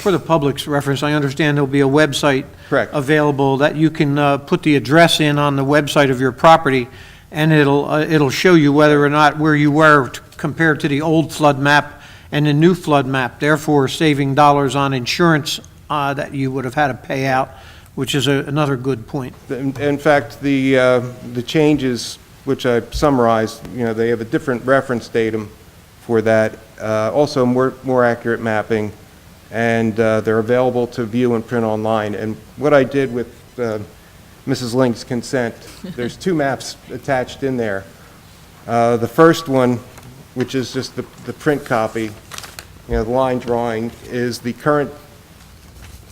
for the public's reference, I understand there'll be a website Correct. available that you can put the address in on the website of your property, and it'll show you whether or not where you were compared to the old flood map and the new flood map, therefore saving dollars on insurance that you would have had to pay out, which is another good point. In fact, the changes, which I summarized, they have a different reference datum for that, also more accurate mapping, and they're available to view and print online. And what I did with Mrs. Link's consent, there's 2 maps attached in there. The first one, which is just the print copy, the line drawing, is the current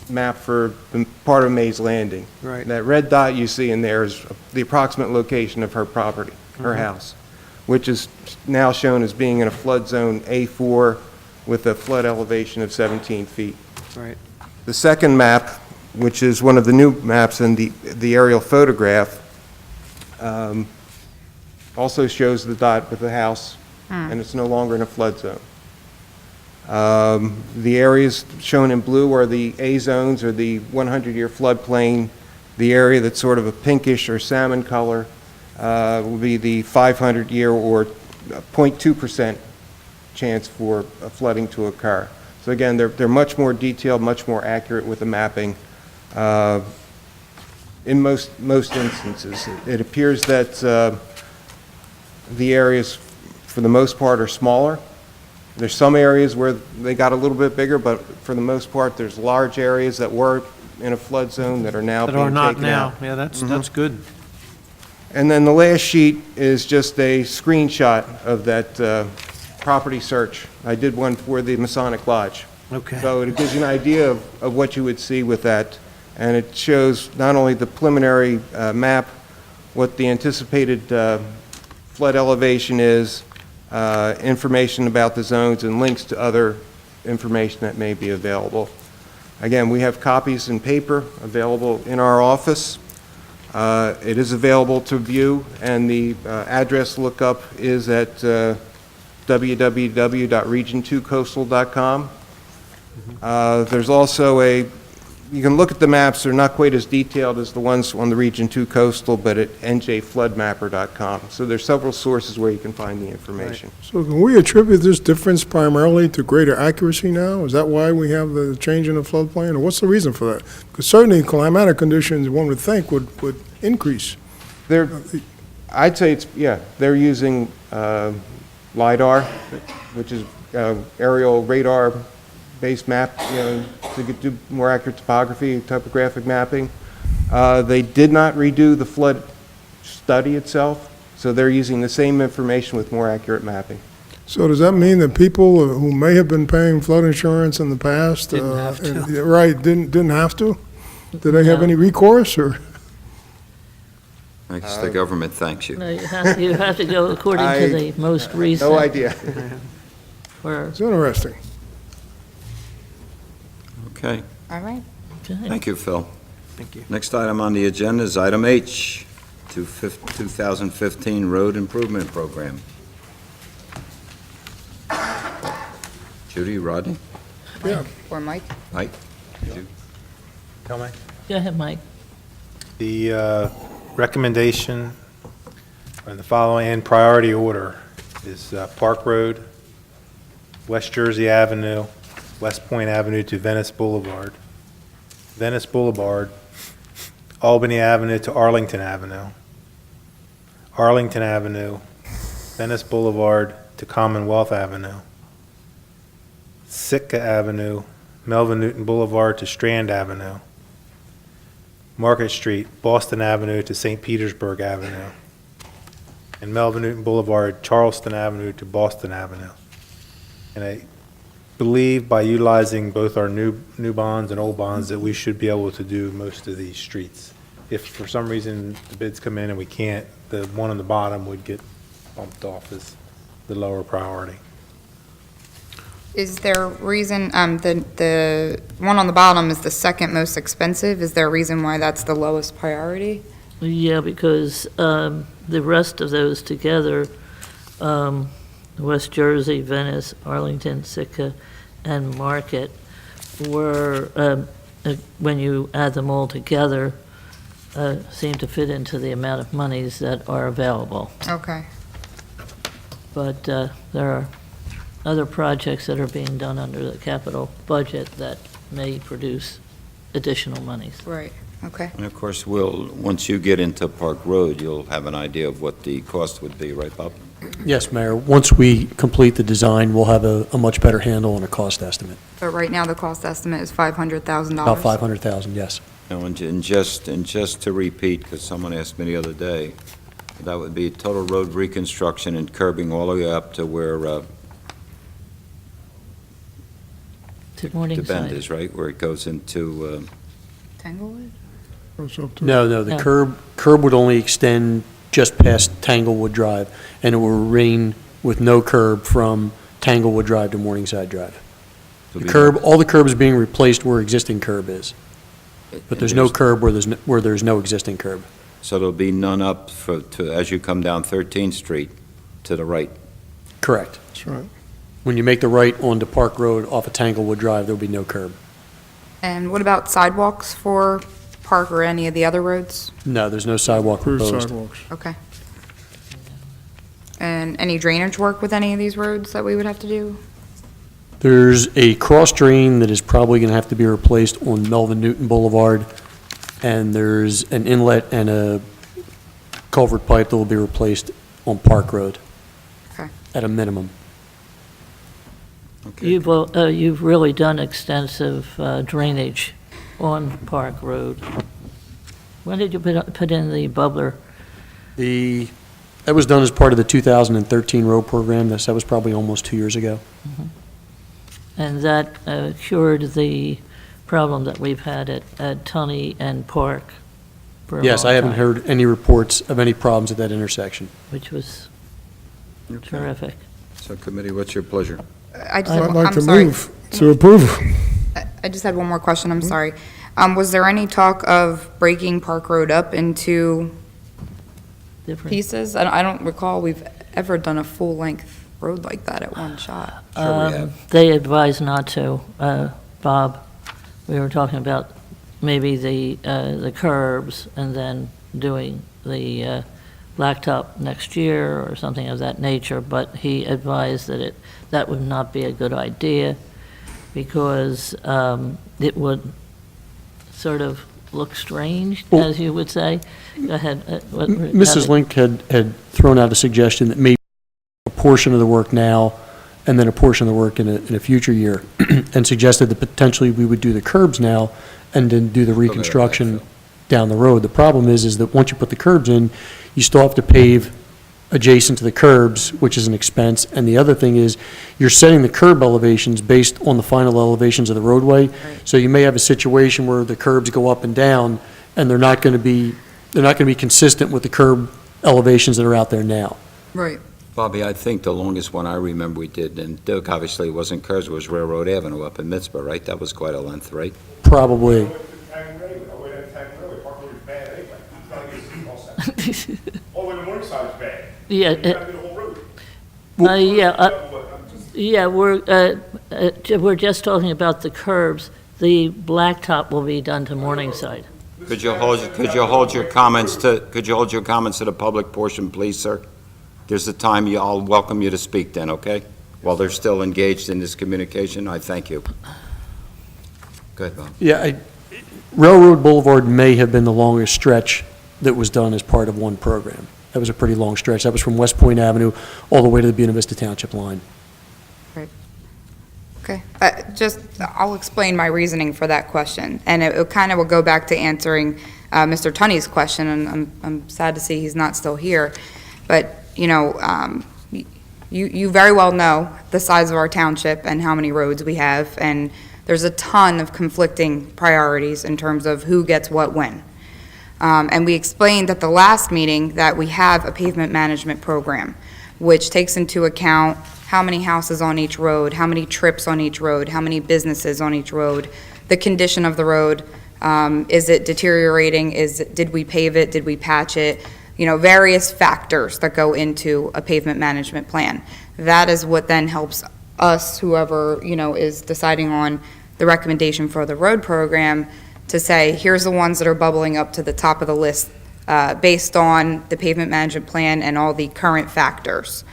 map for the part of Mays Landing. Right. That red dot you see in there is the approximate location of her property, her house, which is now shown as being in a flood zone A4 with a flood elevation of 17 feet. Right. The second map, which is one of the new maps in the aerial photograph, also shows the dot with the house, and it's no longer in a flood zone. The areas shown in blue are the A zones, or the 100-year floodplain. The area that's sort of a pinkish or salmon color will be the 500-year or 0.2% chance for flooding to occur. So again, they're much more detailed, much more accurate with the mapping. In most instances, it appears that the areas, for the most part, are smaller. There's some areas where they got a little bit bigger, but for the most part, there's large areas that were in a flood zone that are now being taken out. That are not now. Yeah, that's good. And then the last sheet is just a screenshot of that property search. I did one for the Masonic Lodge. Okay. So it gives you an idea of what you would see with that. And it shows not only the preliminary map, what the anticipated flood elevation is, information about the zones, and links to other information that may be available. Again, we have copies in paper available in our office. It is available to view, and the address lookup is at www.region2coastal.com. There's also you can look at the maps. They're not quite as detailed as the ones on the Region 2 Coastal, but at njfloodmapper.com. So there's several sources where you can find the information. So can we attribute this difference primarily to greater accuracy now? Is that why we have the change in the floodplain, or what's the reason for that? Because certainly climatic conditions, one would think, would increase. I'd say they're using LIDAR, which is aerial radar-based map, to do more accurate topography, topographic mapping. They did not redo the flood study itself, so they're using the same information with more accurate mapping. So does that mean that people who may have been paying flood insurance in the past, Didn't have to. right, didn't have to? Did they have any recourse, or? I guess the government thanks you. No, you have to go according to the most recent. No idea. Or, It's interesting. Okay, All right. okay. thank you, Phil. Thank you. Next item on the agenda is item H, 2015 Road Improvement Program. Judy, Rodney, Yeah. Or Mike? Mike? you? Tell me. Go ahead, Mike. The recommendation in the following, in priority order, is Park Road, West Jersey Avenue, West Point Avenue to Venice Boulevard, Venice Boulevard, Albany Avenue to Arlington Avenue, Arlington Avenue, Venice Boulevard to Commonwealth Avenue, Sitka Avenue, Melvin Newton Boulevard to Strand Avenue, Market Street, Boston Avenue to St. Petersburg Avenue, and Melvin Newton Boulevard, Charleston Avenue to Boston Avenue. And I believe by utilizing both our new bonds and old bonds that we should be able to do most of these streets. If for some reason the bids come in and we can't, the one on the bottom would get bumped off as the lower priority. Is there a reason, the one on the bottom is the second most expensive? Is there a reason why that's the lowest priority? Yeah, because the rest of those together, West Jersey, Venice, Arlington, Sitka, and Market, were, when you add them all together, seem to fit into the amount of monies that are available. Okay. But there are other projects that are being done under the capital budget that may produce additional monies. Right, okay. And of course, once you get into Park Road, you'll have an idea of what the cost would be, right, Bob? Yes, Mayor. Once we complete the design, we'll have a much better handle on a cost estimate. But right now, the cost estimate is $500,000. About 500,000, yes. And just to repeat, because someone asked me the other day, that would be total road reconstruction and curbing all the way up to where To the bend Morningside. is, right, where it goes into, Tanglewood? No, the No. curb would only extend just past Tanglewood Drive, and it will remain with no curb from Tanglewood Drive to Morningside Drive. The curb, all the curb is being replaced where existing curb is, but there's no curb where there's no existing curb. so there'll be none up as you come down 13th Street to the right. Correct. That's right. When you make the right onto Park Road off of Tanglewood Drive, there'll be no curb. And what about sidewalks for Park or any of the other roads? No, there's no sidewalk Approved proposed. sidewalks. Okay. And any drainage work with any of these roads that we would have to do? There's a cross drain that is probably going to have to be replaced on Melvin Newton Boulevard, and there's an inlet and a culvert pipe that will be replaced on Park Road. Okay. At a minimum. Okay. You've really done extensive drainage on Park Road. When did you put in the bubbler? That was done as part of the 2013 road program. That was probably almost 2 years ago. And that cured the problem that we've had at Tunney and Park for a Yes, long I haven't time, heard any reports of any problems at that intersection. which was Okay. terrific. So committee, what's your pleasure? I'd I'd like to move to approve. I just had one more question, I'm sorry. Was there any talk of breaking Park Road up into Different. pieces? I don't recall we've ever done a full-length road like that at one shot. Sure we have. They advised not to, Bob. We were talking about maybe the curbs and then doing the blacktop next year or something of that nature, but he advised that that would not be a good idea because it would sort of look strange, Well- as you would say. Go ahead. Mrs. Link had thrown out a suggestion that maybe a portion of the work now and then a portion of the work in a future year, and suggested that potentially we would do the curbs now and then do the reconstruction down the road. The problem is that once you put the curbs in, you still have to pave adjacent to the curbs, which is an expense. And the other thing is, you're setting the curb elevations based on the final elevations of the roadway. So you may have a situation where the curbs go up and down, and they're not going to be they're not going to be consistent with the curb elevations that are out there now. Right. Bobby, I think the longest one I remember we did, and Dirk obviously wasn't curbs, was Railroad Avenue up in Mitzvah, right? That was quite a length, right? Probably. All the north side is bad. Yeah, You gotta do the whole road. yeah, we're just talking about the curbs. The blacktop will be done to Morningside. Could you hold your comments to the public portion, please, sir? There's a time I'll welcome you to speak then, okay? While they're still engaged in this communication, I thank you. Go ahead, Bob. Yeah, Railroad Boulevard may have been the longest stretch that was done as part of one program. That was a pretty long stretch. That was from West Point Avenue all the way to the Buena Vista Township line. Okay, I'll explain my reasoning for that question, and it kind of will go back to answering Mr. Tunney's question, and I'm sad to see he's not still here, but, you know, you very well know the size of our township and how many roads we have, and there's a ton of conflicting priorities in terms of who gets what when. And we explained at the last meeting that we have a pavement management program, which takes into account how many houses on each road, how many trips on each road, how many businesses on each road, the condition of the road, is it deteriorating, did we pave it, did we patch it, you know, various factors that go into a pavement management plan. That is what then helps us, whoever, you know, is deciding on the recommendation for the road program, to say, here's the ones that are bubbling up to the top of the list based on the pavement management plan and all the current factors.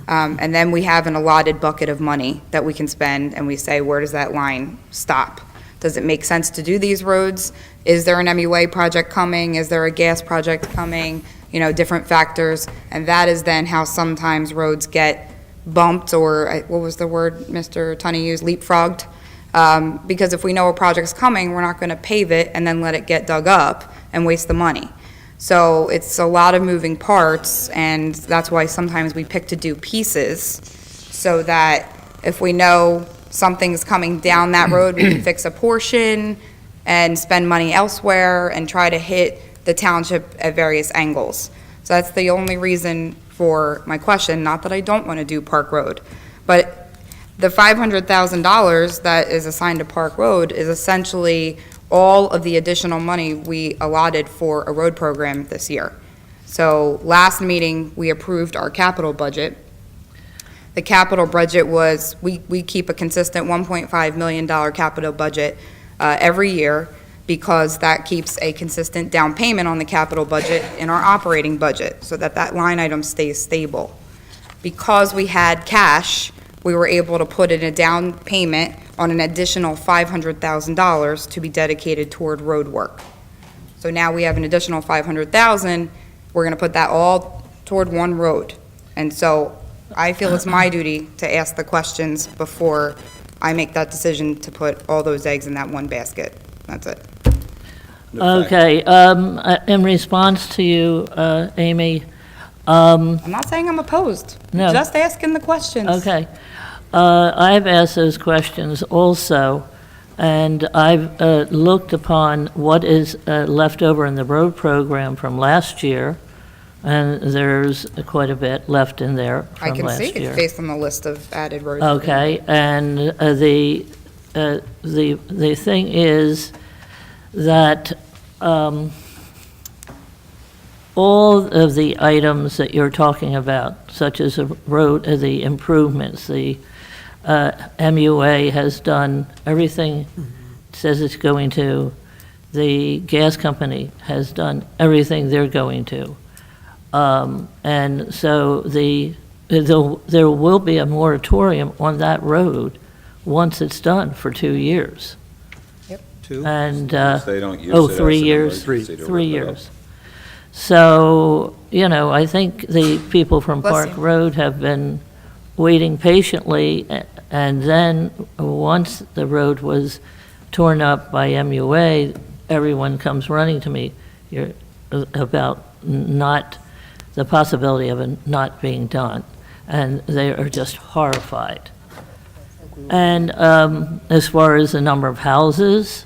And then we have an allotted bucket of money that we can spend, and we say, where does that line stop? Does it make sense to do these roads? Is there an MUA project coming? Is there a gas project coming? You know, different factors. And that is then how sometimes roads get bumped, or what was the word Mr. Tunney used, leapfrogged? Because if we know a project's coming, we're not going to pave it and then let it get dug up and waste the money. So it's a lot of moving parts, and that's why sometimes we pick to do pieces, so that if we know something's coming down that road, we can fix a portion and spend money elsewhere and try to hit the township at various angles. So that's the only reason for my question, not that I don't want to do Park Road. But the $500,000 that is assigned to Park Road is essentially all of the additional money we allotted for a road program this year. So last meeting, we approved our capital budget. The capital budget was, we keep a consistent $1.5 million capital budget every year, because that keeps a consistent down payment on the capital budget in our operating budget, so that that line item stays stable. Because we had cash, we were able to put in a down payment on an additional $500,000 to be dedicated toward road work. So now we have an additional $500,000, we're gonna put that all toward one road. And so I feel it's my duty to ask the questions before I make that decision to put all those eggs in that one basket. That's it. Okay, in response to you, Amy. I'm not saying I'm opposed. No. Just asking the questions. Okay. I've asked those questions also, and I've looked upon what is left over in the road program from last year, and there's quite a bit left in there I from can last see year. it based on the list of added roads. Okay, and the thing is that all of the items that you're talking about, such as the road, the improvements, the MUA has done everything it says it's going to. The gas company has done everything they're going to. And so there will be a moratorium on that road once it's done for 2 years. Yep. And, They don't use it as 3 an years, emergency to 3 rip it up. years. So, you know, I think the people from Bless Park you. Road have been waiting patiently, and then once the road was torn up by MUA, everyone comes running to me about not, the possibility of it not being done, and they are just horrified. And as far as the number of houses,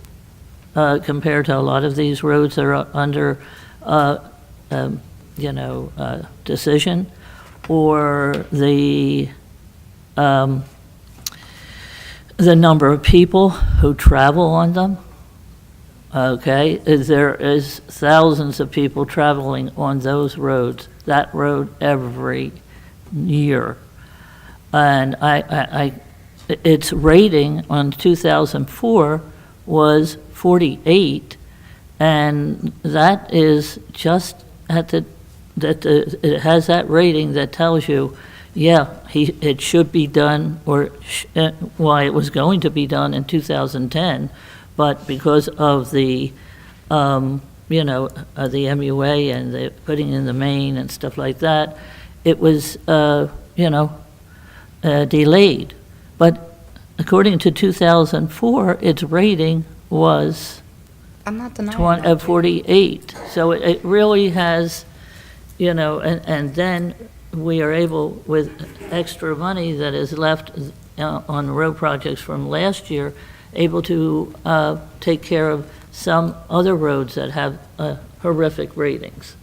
compared to a lot of these roads that are under decision, or the number of people who travel on them. Okay, there is thousands of people traveling on those roads, that road every year. And its rating on 2004 was 48, and that is just it has that rating that tells you, yeah, it should be done, or why it was going to be done in 2010, but because of the, the MUA and the putting in the main and stuff like that, it was, delayed. But according to 2004, its rating was I'm not denying that. 48. So it really has, and then we are able, with extra money that is left on the road projects from last year, able to take care of some other roads that have horrific ratings.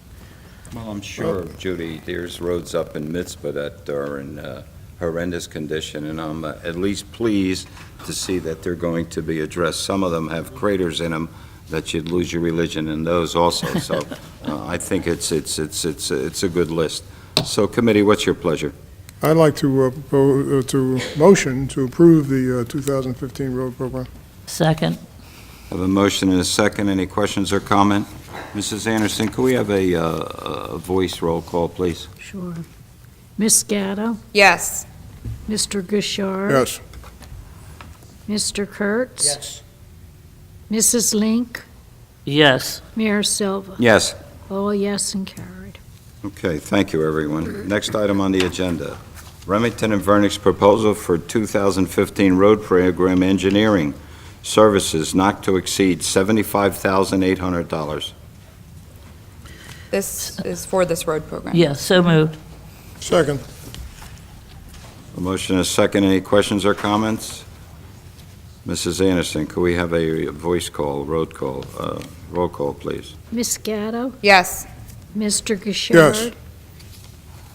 Well, I'm sure, Judy, there's roads up in Mitzvah that are in horrendous condition, and I'm at least pleased to see that they're going to be addressed. Some of them have craters in them that you'd lose your religion in those also, so I think it's a good list. So, committee, what's your pleasure? I'd like to propose, to motion to approve the 2015 road program. Second. Have a motion and a second. Any questions or comment? Mrs. Anderson, could we have a voice roll call, please? Sure. Ms. Gatto? Yes. Mr. Gouchard? Yes. Mr. Kurtz? Yes. Mrs. Link? Yes. Mayor Silva? Yes. All yes and carried. Okay, thank you, everyone. Next item on the agenda, Remington and Vernick's proposal for 2015 road program engineering services not to exceed $75,800. This is for this road program. Yes, so moved. Second. A motion and a second. Any questions or comments? Mrs. Anderson, could we have a voice call, roll call, please? Ms. Gatto? Yes. Mr. Gouchard? Yes.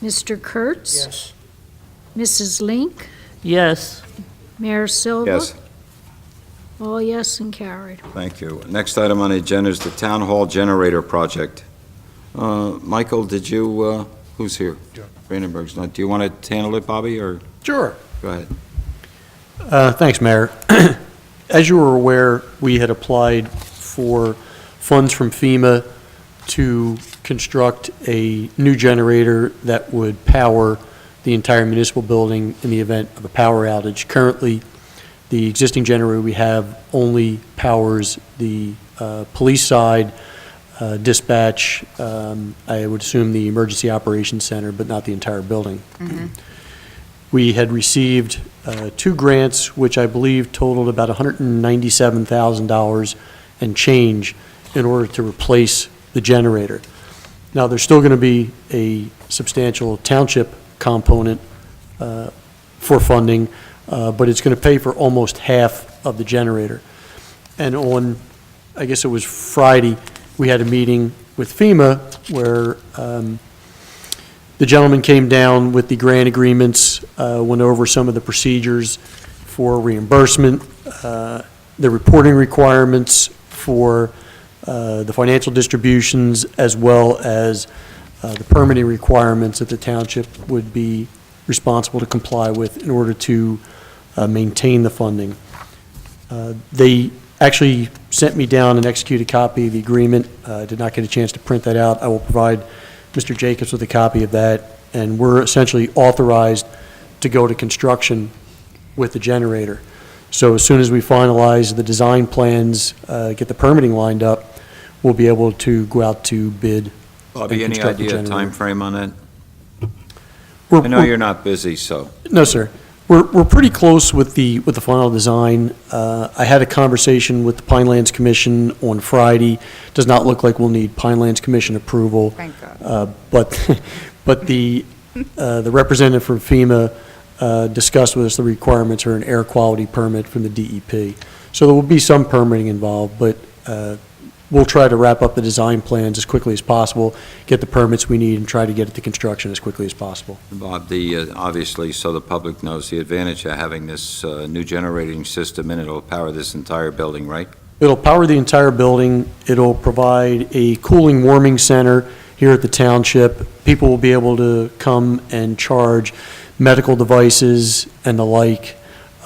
Mr. Kurtz? Yes. Mrs. Link? Yes. Mayor Silva? Yes, All yes and carried. thank you. Next item on the agenda is the Town Hall Generator Project. Michael, did you, who's here? Brandenburg's not. Do you want to handle it, Bobby, or? Sure. Go ahead. Thanks, Mayor. As you were aware, we had applied for funds from FEMA to construct a new generator that would power the entire municipal building in the event of a power outage. Currently, the existing generator we have only powers the police side, dispatch, I would assume the emergency operations center, but not the entire building. We had received 2 grants, which I believe totaled about $197,000 and change in order to replace the generator. Now, there's still going to be a substantial township component for funding, but it's going to pay for almost half of the generator. And on, I guess it was Friday, we had a meeting with FEMA where the gentleman came down with the grant agreements, went over some of the procedures for reimbursement, the reporting requirements for the financial distributions, as well as the permitting requirements that the township would be responsible to comply with in order to maintain the funding. They actually sent me down an executed copy of the agreement. I did not get a chance to print that out. I will provide Mr. Jacobs with a copy of that, and we're essentially authorized to go to construction with the generator. So as soon as we finalize the design plans, get the permitting lined up, we'll be able to go out to bid. Bobby, and any construct the idea generator. time frame on that? We're- I know we're- you're not busy, so. No, sir. We're pretty close with the final design. I had a conversation with the Pinelands Commission on Friday. Does not look like we'll need Pinelands Commission approval. Thank God. But the representative from FEMA discussed with us the requirements for an air quality permit from the DEP. So there will be some permitting involved, but we'll try to wrap up the design plans as quickly as possible, get the permits we need, and try to get it to construction as quickly as possible. Bob, obviously, so the public knows the advantage of having this new generating system, and it'll power this entire building, right? It'll power the entire building. It'll provide a cooling, warming center here at the township. People will be able to come and charge medical devices and the like.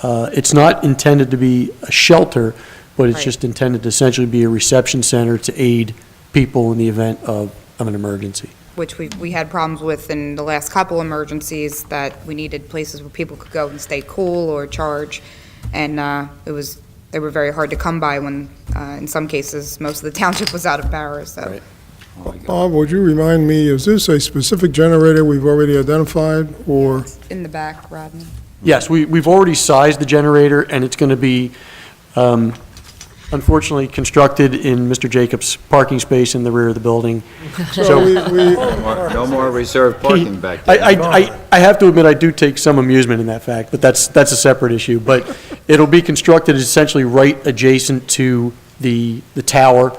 It's not intended to be a shelter, but it's Right. just intended to essentially be a reception center to aid people in the event of an emergency. Which we had problems with in the last couple emergencies, that we needed places where people could go and stay cool or charge. And they were very hard to come by when, in some cases, most of the township was out of power, so. Right. Bob, would you remind me, is this a specific generator we've already identified, or? In the back, Rodney. Yes, we've already sized the generator, and it's going to be, unfortunately, constructed in Mr. Jacobs' parking space in the rear of the building. So we, No more reserved parking back there. I have to admit, I do take some amusement in that fact, but that's a separate issue. But it'll be constructed essentially right adjacent to the tower.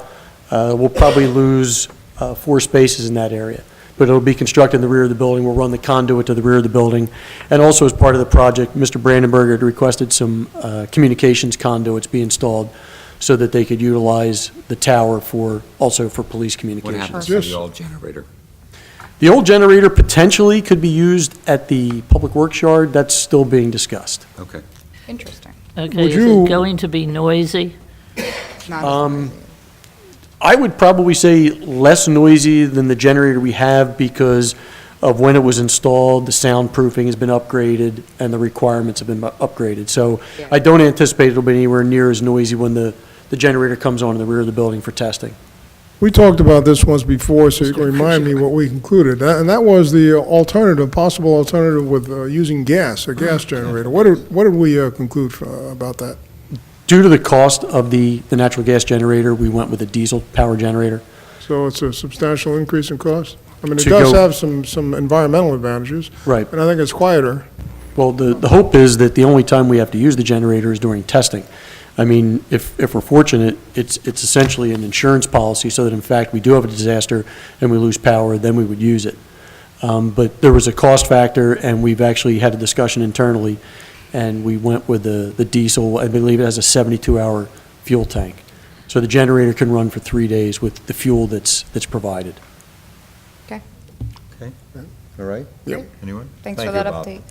We'll probably lose 4 spaces in that area. But it'll be constructed in the rear of the building. We'll run the conduit to the rear of the building. And also as part of the project, Mr. Brandenberger had requested some communications conduits be installed so that they could utilize the tower also for police What communications. happens to the old generator? The old generator potentially could be used at the Public Works Yard. That's still being discussed. Okay. Interesting. Okay, Would is you- it going to be noisy? Not as noisy. I would probably say less noisy than the generator we have because of when it was installed, the soundproofing has been upgraded, and the requirements have been upgraded. So Yeah. I don't anticipate it'll be anywhere near as noisy when the generator comes on in the rear of the building for testing. We talked about this once before, so you can remind me what we concluded. And that was the possible alternative with using gas, a gas generator. What did we conclude about that? Due to the cost of the natural gas generator, we went with a diesel power generator. So it's a substantial increase in cost? I mean, it To does go- have some environmental advantages. Right. And I think it's quieter. Well, the hope is that the only time we have to use the generator is during testing. I mean, if we're fortunate, it's essentially an insurance policy, so that in fact we do have a disaster and we lose power, then we would use it. But there was a cost factor, and we've actually had a discussion internally, and we went with the diesel. I believe it has a 72-hour fuel tank. So the generator can run for 3 days with the fuel that's provided. Okay. Okay, all right? Yep. Anyone? Thanks Thank for you, that Bob. update.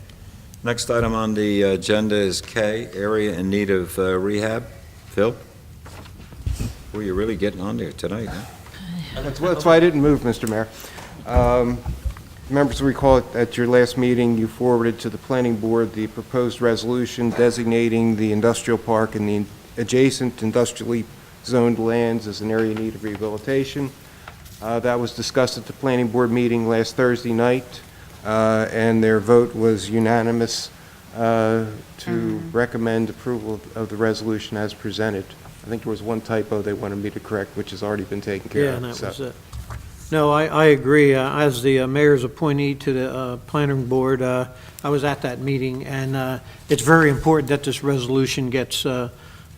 Next item on the agenda is K, area in need of rehab. Phil? Well, you're really getting on there tonight, huh? That's why I didn't move, Mr. Mayor. Members recall at your last meeting, you forwarded to the planning board the proposed resolution designating the industrial park and the adjacent industrially zoned lands as an area in need of rehabilitation. That was discussed at the planning board meeting last Thursday night, and their vote was unanimous to recommend approval of the resolution as presented. I think there was one typo they wanted me to correct, which has already been taken care Yeah, of. and that so. was it. No, I agree. As the mayor's appointee to the planning board, I was at that meeting, and it's very important that this resolution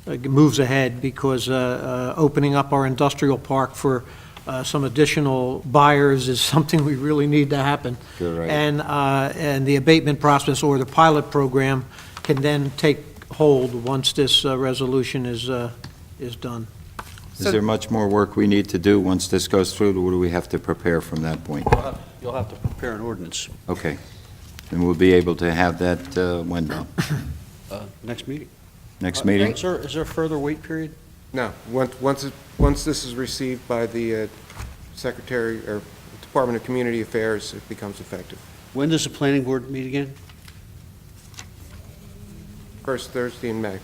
moves ahead, because opening up our industrial park for some additional buyers is something we really need to happen. You're right. And the abatement process or the pilot program can then take hold once this resolution is done. Is there much more work we need to do once this goes through, or do we have to prepare from that point? You'll have to prepare an ordinance Okay. And we'll be able to have that when, Bob? next meeting. Next meeting? Is there a further wait period? No, once this is received by the Secretary or Department of Community Affairs, it becomes effective. When does the planning board meet again? First Thursday in May.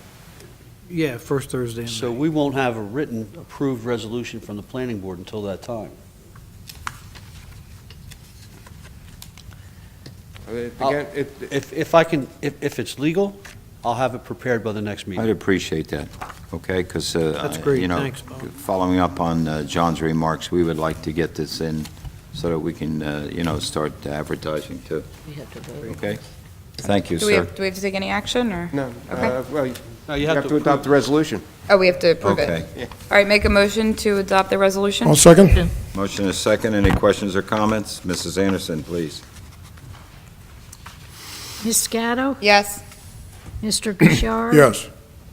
Yeah, first Thursday in May. So we won't have a written approved resolution from the planning board until that time. Again, If it's legal, I'll have it prepared by the next I'd meeting. appreciate that, okay? Because, That's great. Thanks, Bob. following up on John's remarks, we would like to get this in so that we can, start advertising too, We have to vote. okay? Thank you, Do we sir. have to take any action, or? No, Okay. well, No, you have to adopt the resolution. Oh, we have to approve it. Okay. All right, make a motion to adopt the resolution? I'll second. Motion is second. Any questions or comments? Mrs. Anderson, please. Ms. Gatto? Yes. Mr. Gishar? Yes.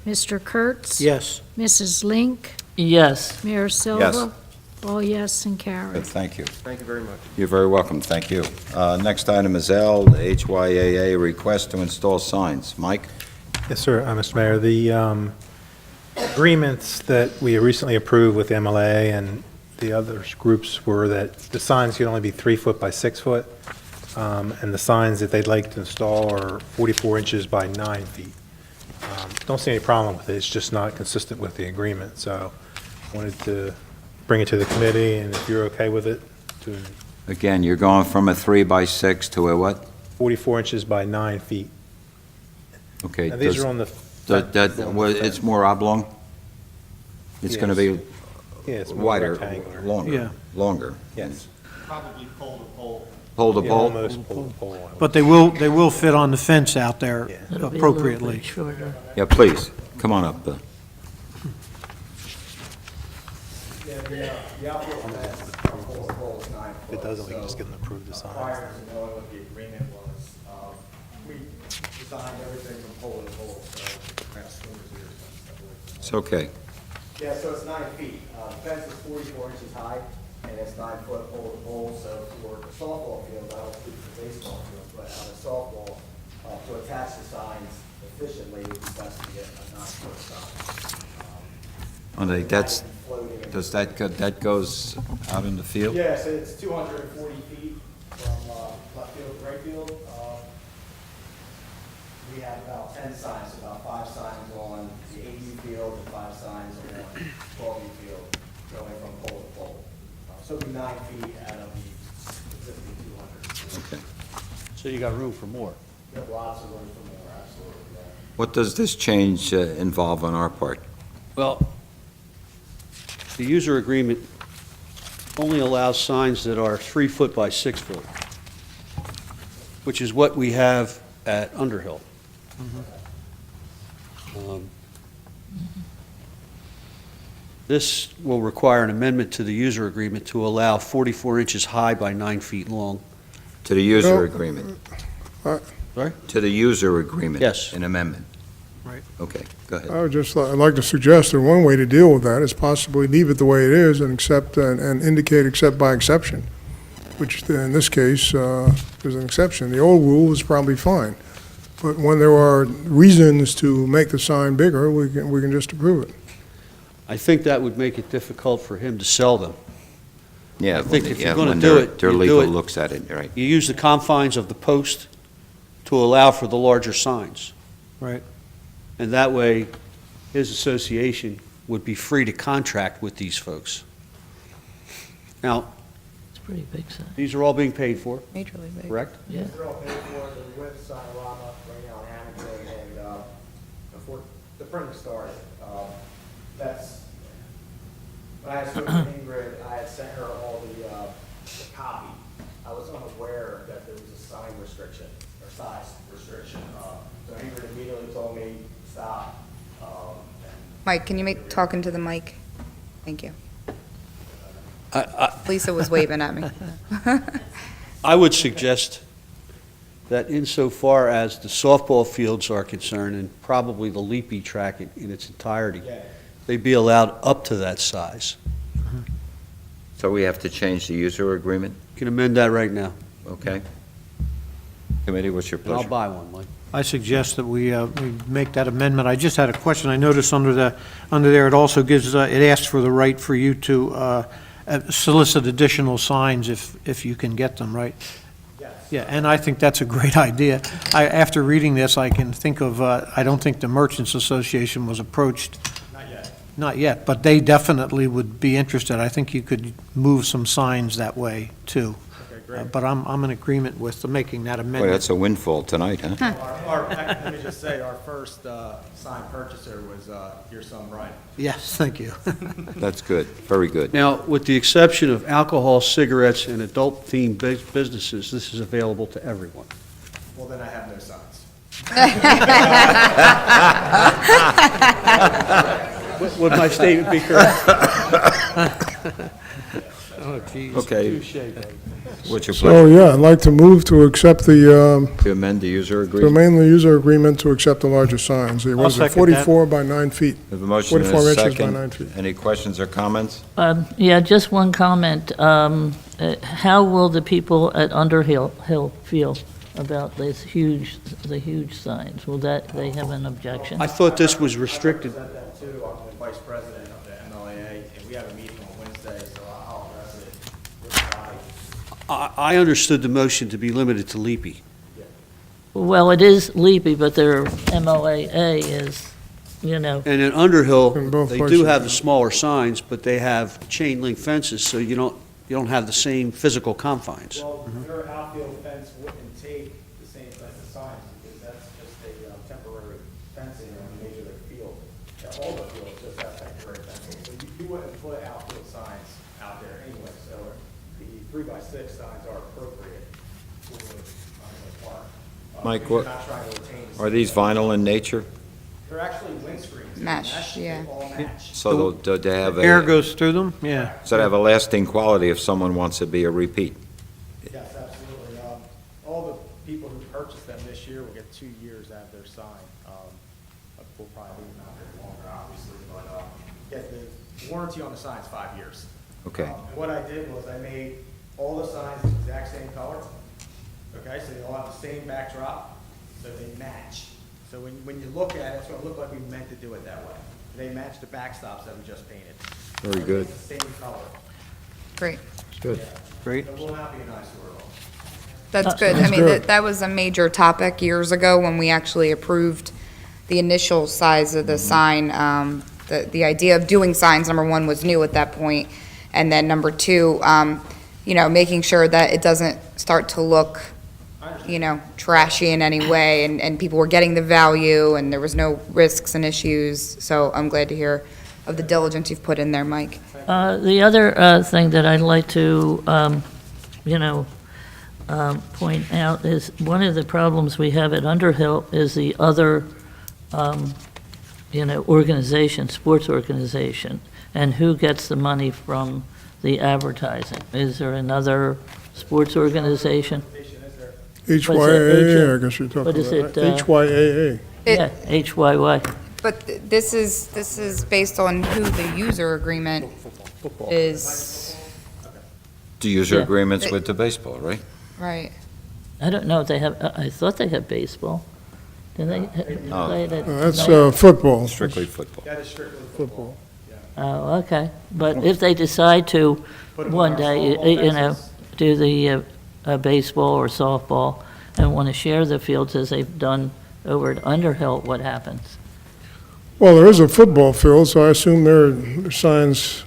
Mr. Kurtz? Yes. Mrs. Link? Yes. Mayor Silva? All yes and carried. Good, thank you. Thank you very much. You're very welcome, thank you. Next item is L, HYAA, request to install signs. Mike? Yes, sir, Mr. Mayor. The agreements that we recently approved with MLA and the other groups were that the signs can only be 3 foot by 6 foot, and the signs that they'd like to install are 44 inches by 9 feet. Don't see any problem with it, it's just not consistent with the agreement, so wanted to bring it to the committee, and if you're okay with it, to Again, you're going from a 3 by 6 to a what? 44 inches by 9 feet. Okay. Now, these does- are on the... It's more oblong? It's going to Yes. be Yeah, it's more wider, rectangular. longer? Yeah. Longer? Yes. Probably pole to pole. Pole to Yeah, pole? almost pole to pole. But they will fit on the fence out there Yeah. It'll be a little appropriately. bit shorter. Yeah, please, come on up. The outdoor fence, pole to pole is 9 foot. If it doesn't, we can just get them to approve the signs. Prior to knowing what the agreement was, we designed everything from pole to pole, so that's swimmers here. It's okay. Yeah, so it's 9 feet. The fence is 44 inches high, and it's 9 foot pole to pole, so for the softball field, I don't speak for baseball field, but on a softball, to attach the signs efficiently, it's best to get a 9 foot sign. Does that goes out in the field? Yeah, so it's 240 feet from left field to right field. We have about 10 signs, so about 5 signs on the 8U field and 5 signs on 12U field going from pole to pole. So it'll be 9 feet out of the existing 200. Okay. So you got room for more. We have lots of room for more, absolutely. Yeah. What does this change involve on our part? Well, the user agreement only allows signs that are 3 foot by 6 foot, which is what we have at Underhill. This will require an amendment to the user agreement to allow 44 inches high by 9 feet long. To the user Well, agreement? Sorry? To the user agreement? Yes. An amendment? Right. Okay, go ahead. I'd like to suggest that one way to deal with that is possibly leave it the way it is and accept, and indicate except by exception, which in this case, there's an exception. The old rule is probably fine. But when there are reasons to make the sign bigger, we can just approve it. I think that would make it difficult for him to sell them. Yeah, I think if you're yeah, gonna when do their- it, Their you do legal it. looks at it, right? You use the confines of the post to allow for the larger signs. Right. And that way, his association would be free to contract with these folks. Now, It's a pretty big sign. these are all being paid for, Majorly big. correct? Yeah. They're all paid for, the width, Sinorama, right now in Hamilton, and before the printing started, that's, when I had spoken to Ingrid, I had sent her all the copy. I was unaware that there was a sign restriction, or size restriction. So Ingrid immediately told me, stop. Mike, can you make, talking to the mic? Thank you. I Lisa was waving at me. I would suggest that insofar as the softball fields are concerned, and probably the Leapy track in its entirety, they be allowed up to that size. So we have to change the user agreement? You can amend that right now, Okay. Committee, what's your and I'll pleasure? buy one, Mike. I suggest that we make that amendment. I just had a question. I noticed under there, it also gives, it asks for the right for you to solicit additional signs if you can get them, right? Yes. Yeah, and I think that's a great idea. After reading this, I can think of, I don't think the Merchants Association was approached. Not yet. Not yet, but they definitely would be interested. I think you could move some signs that way, too. Okay, great. But I'm in agreement with making that Boy, amendment. that's a windfall tonight, huh? Let me just say, our first sign purchaser was your son Brian. Yes, thank you. That's good, very good. Now, with the exception of alcohol, cigarettes, and adult-themed businesses, this is available to everyone. Well, then I have no signs. Would my statement be correct? Oh, geez. Okay. Touche, buddy. What's your So, pleasure? yeah, I'd like to move to accept the, To amend the user to agreement? amend the user agreement to accept the larger signs. What is it, second that. 44 by 9 feet? We have a motion and 44 a inches by 9 second. feet. Any questions or comments? Yeah, just one comment. How will the people at Underhill feel about the huge signs? Will they have an objection? I thought this was restricted. I that too. I'm the vice president of the MLAA, and we have a meeting on Wednesday, so I'll address it with the body. I understood the motion to be limited to Leapy. Well, it is Leapy, but their MLAA is, And in Underhill, In both they places, do have yeah. the smaller signs, but they have chain link fences, so you don't have the same physical confines. Well, their outfield fence wouldn't take the same as the signs, because that's just a temporary fencing on the major league field. Yeah, all the fields just have temporary fencing, so you wouldn't put outfield signs out there anyway, so the 3x6 signs are appropriate for the park. Mike, You're what- not trying to retain the Are these vinyl in nature? They're actually windscreens. Mesh, yeah. They all match. So do they have Air a, goes through them, yeah. so they have a lasting quality if someone wants to be a repeat? Yes, absolutely. All the people who purchased them this year will get 2 years out of their sign. We'll probably leave them out there longer, obviously, but get the warranty on the sign's 5 years. Okay. What I did was I made all the signs the exact same color. Okay, so they all have the same backdrop, so they match. So when you look at it, it's going to look like we meant to do it that way. They match the backstops that we just painted. Very good. It's the same color. Great. Good. Great. It will not be an eyesore at all. That's good. I mean, that was a major topic years ago when we actually approved the initial size of the sign. The idea of doing signs, number one, was new at that point. And then number two, making sure that it doesn't start to look, trashy in any way, and people were getting the value, and there was no risks and issues. So I'm glad to hear of the diligence you've put in there, Mike. The other thing that I'd like to, point out is one of the problems we have at Underhill is the other, organization, sports organization, and who gets the money from the advertising? Is there another sports organization? HYAA, I guess you're talking What is about, it, right? HYAA. Yeah, HYY. But this is based on who the user agreement is, Do user Yeah. agreements with the baseball, right? right? I don't know if they have, I thought they had baseball. Do they No. play it at That's night? football. Strictly football. That is strictly Football. Oh, okay. But if they decide to, Put 'em one on day, softball fences. do the baseball or softball and want to share the fields as they've done over at Underhill, what happens? Well, there is a football field, so I assume their signs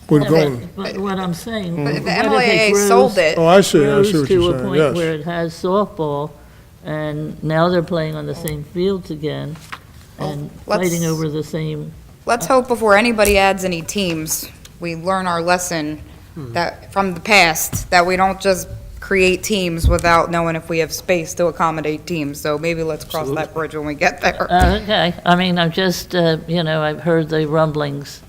would go. But what I'm saying, But what the if it MLAA grows- sold it. Oh, I see what grows you're to a saying, point where yes. it has softball, and now they're playing on the same fields again, and let's- fighting over the same, Let's hope before anybody adds any teams, we learn our lesson that, from the past, that we don't just create teams without knowing if we have space to accommodate teams. So maybe let's cross that bridge when we get there. okay. I mean, I'm just, I've heard the rumblings,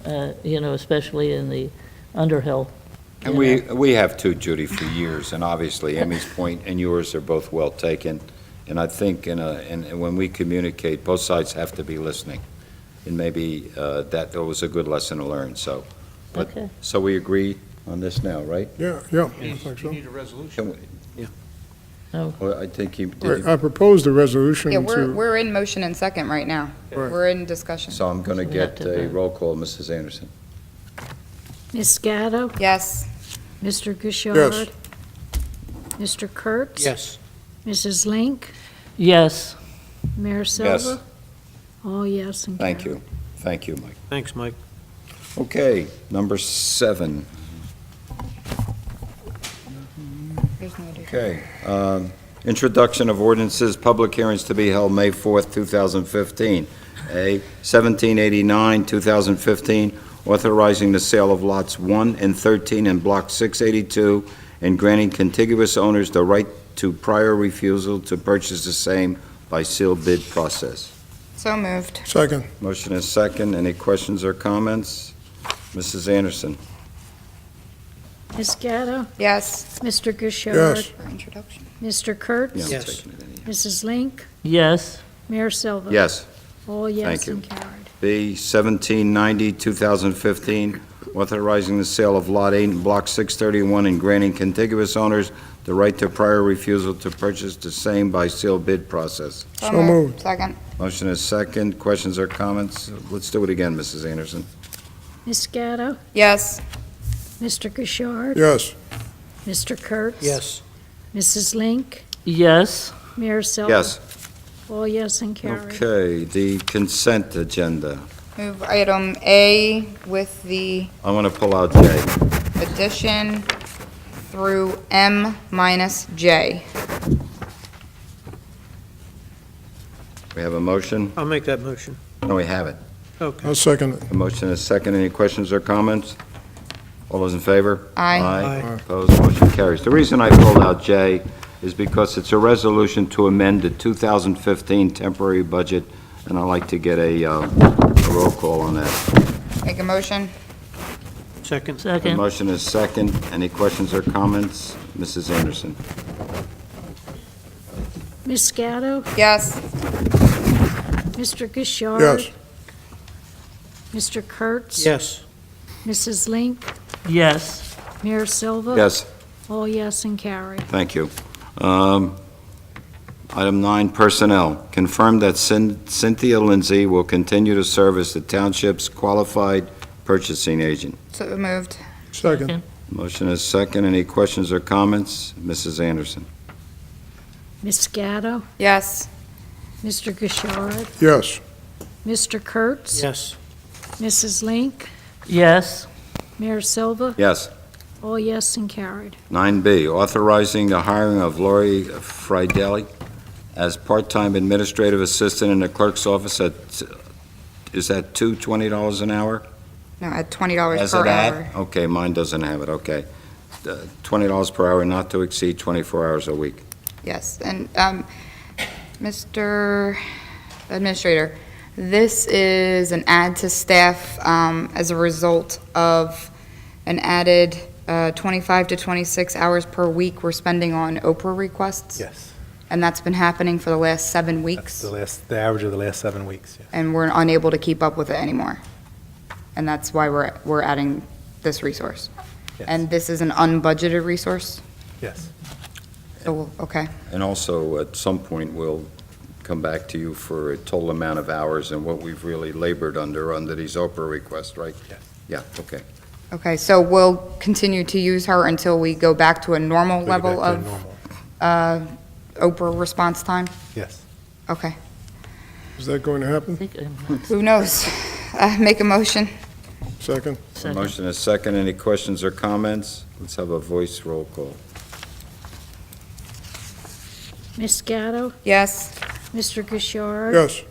especially in the Underhill. And we have too, Judy, for years, and obviously Amy's point and yours are both well taken. And I think and when we communicate, both sides have to be listening. And maybe that was a good lesson to learn, so. But, Okay. so we agree on this now, right? Yeah, I think so. You need a resolution. Can we- Oh. Well, I think you, Right, I proposed a resolution Yeah, to. we're in motion and second right now. Right. We're in discussion. so I'm going to So we have get to a vote. roll call, Mrs. Anderson. Ms. Gatto? Yes. Mr. Gishard? Yes. Mr. Kurtz? Yes. Mrs. Link? Yes. Mayor Yes. Silva? All yes and Thank carried. you. Thank you, Mike. Thanks, Mike. Okay, number 7. There's no difference. Okay. Introduction of ordinances, public hearings to be held May 4th, 2015. A, 1789, 2015, authorizing the sale of lots 1 and 13 in Block 682 and granting contiguous owners the right to prior refusal to purchase the same by sealed bid process. So So moved. Second. Motion is second. Any questions or comments? Mrs. Anderson? Ms. Gatto? Yes. Mr. Gouchard? Yes. For introduction. Mr. Kurtz? Yeah, I'm Yes. taking it anyhow. Mrs. Link? Yes. Mayor Silva? Yes. All yes Thank you. and carried. B, 1790, 2015, authorizing the sale of Lot 8 and Block 631 and granting contiguous owners the right to prior refusal to purchase the same by sealed bid process. So moved. Second. Motion is second. Questions or comments? Let's do it again, Mrs. Anderson. Ms. Gatto? Yes. Mr. Gouchard? Yes. Mr. Kurtz? Yes. Mrs. Link? Yes. Mayor Silva? Yes. All yes and carried. Okay, the consent agenda. Move item A with the I want to pull out J. addition through M minus J. We have a motion? I'll make that motion. No, we have it. Okay. I'll second it. The motion is second. Any questions or comments? All those in favor? Aye. Aye. Opposed? Motion carries. The reason I pulled out J is because it's a resolution to amend the 2015 temporary budget, and I'd like to get a roll call on that. Make a motion? Second. The Second. motion is second. Any questions or comments? Mrs. Anderson? Ms. Gatto? Yes. Mr. Gouchard? Yes. Mr. Kurtz? Yes. Mrs. Link? Yes. Mayor Silva? Yes. All yes and carried. Thank you. Item 9, personnel. Confirm that Cynthia Lindsay will continue to serve as the township's qualified purchasing agent. So moved. Second. Motion is second. Any questions or comments? Mrs. Anderson? Ms. Gatto? Yes. Mr. Gouchard? Yes. Mr. Kurtz? Yes. Mrs. Link? Yes. Mayor Silva? Yes. All yes and carried. 9B, authorizing the hiring of Lori Fridelli as part-time administrative assistant in the clerk's office at, is that $20 an hour? No, at $20 As per it at? hour. Okay, mine doesn't have it, okay. $20 per hour, not to exceed 24 hours a week. Yes, and Mr. Administrator, this is an add to staff as a result of an added 25 to 26 hours per week we're spending on Oprah requests. Yes. And that's been happening for the last 7 weeks, The average of the last 7 weeks, yes. and we're unable to keep up with it anymore. And that's why we're adding this resource. Yes. And this is an unbudgeted resource, Yes. so, okay. And also, at some point, we'll come back to you for a total amount of hours and what we've really labored under these Oprah requests, right? Yes. Yeah, okay. Okay, so we'll continue to use her until we go back to a normal We'll get level back to of Oprah response time? Yes. Okay. Is that going to happen? Who knows? Make a motion. Second. The motion is second. Any questions or comments? Let's have a voice roll call. Ms. Gatto? Yes. Mr. Gouchard? Yes.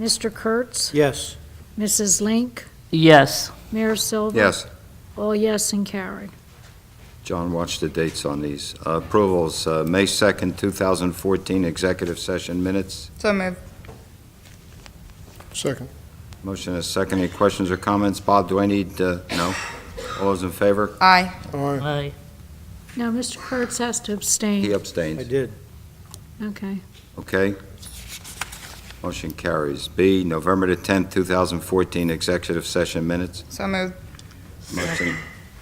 Mr. Kurtz? Yes. Mrs. Link? Yes. Mayor Silva? Yes. All yes and carried. John, watch the dates on these. Approvals, May 2nd, 2014, executive session minutes. So moved. Second. Motion is second. Any questions or comments? Bob, do I need, no? All those in favor? Aye. Aye. Aye. Now, Mr. Kurtz has to abstain. He I abstains. did. Okay. Okay. Motion carries. B, November the 10th, 2014, executive session minutes. So moved. Motion,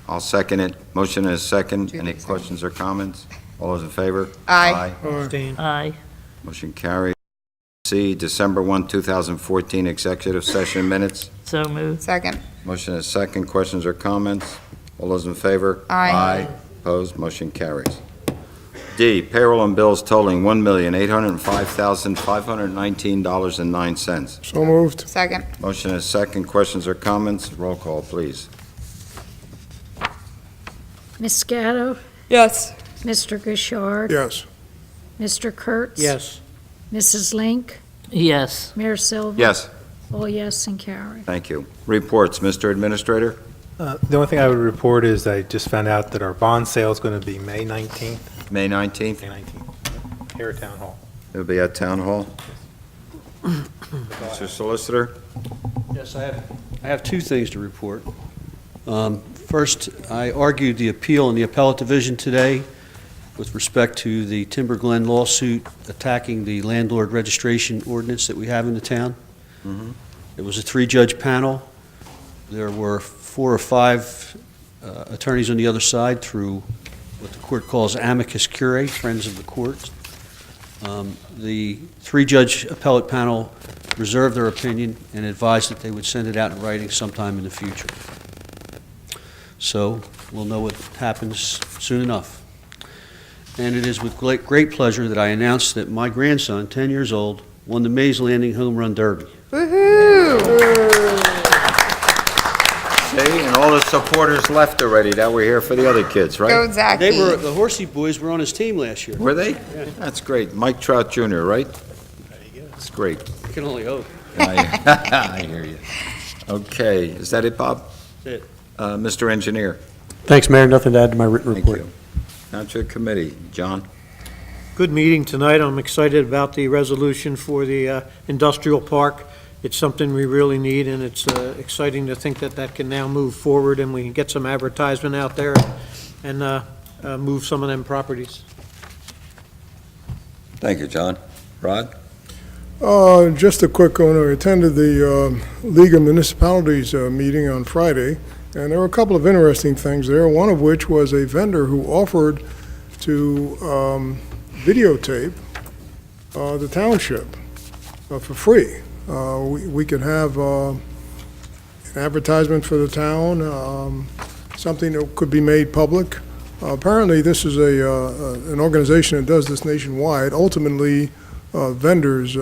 I'll second it. Motion is second. Any questions or comments? All those in favor? Aye. Abstain. Aye. Motion carries. C, December 1, 2014, executive session minutes. So moved. Second. Motion is second. Questions or comments? All those in favor? Aye. Opposed? Motion carries. D, payroll and bills totaling $1,805,519.09. So moved. Second. Motion is second. Questions or comments? Roll call, please. Ms. Gatto? Yes. Mr. Gouchard? Yes. Mr. Kurtz? Yes. Mrs. Link? Yes. Mayor Silva? Yes. All yes and carried. Thank you. Reports, Mr. Administrator? The only thing I would report is I just found out that our bond sale is going to be May 19th. May 19th? May 19th, here at Town Hall. It'll be at Town Hall. Mr. Solicitor? Yes, I have two things to report. First, I argued the appeal in the appellate division today with respect to the Timber Glen lawsuit attacking the landlord registration ordinance that we have in the town. It was a 3-judge panel. There were 4 or 5 attorneys on the other side through what the court calls amicus curiae, friends of the court. The 3-judge appellate panel reserved their opinion and advised that they would send it out in writing sometime in the future. So we'll know what happens soon enough. And it is with great pleasure that I announce that my grandson, 10 years old, won the Mays Landing Home Run Derby. Woohoo! See, and all the supporters left already that were here for the other kids, right? Go Zachy. The Horsey boys were on his team last year. Were they? That's great. Mike Trout Jr., right? That's great. I can only hope. I hear you. Okay, is that it, Bob? That's it. Mr. Engineer? Thanks, Mayor. Nothing to add to my written Thank report. you. Township Committee, John? Good meeting tonight. I'm excited about the resolution for the industrial park. It's something we really need, and it's exciting to think that that can now move forward and we can get some advertisement out there and move some of them properties. Thank you, John. Rod? Just a quick one. I attended the League of Municipalities meeting on Friday, and there were a couple of interesting things there, one of which was a vendor who offered to videotape the township for free. We could have an advertisement for the town, something that could be made public. Apparently, this is an organization that does this nationwide. Ultimately, vendors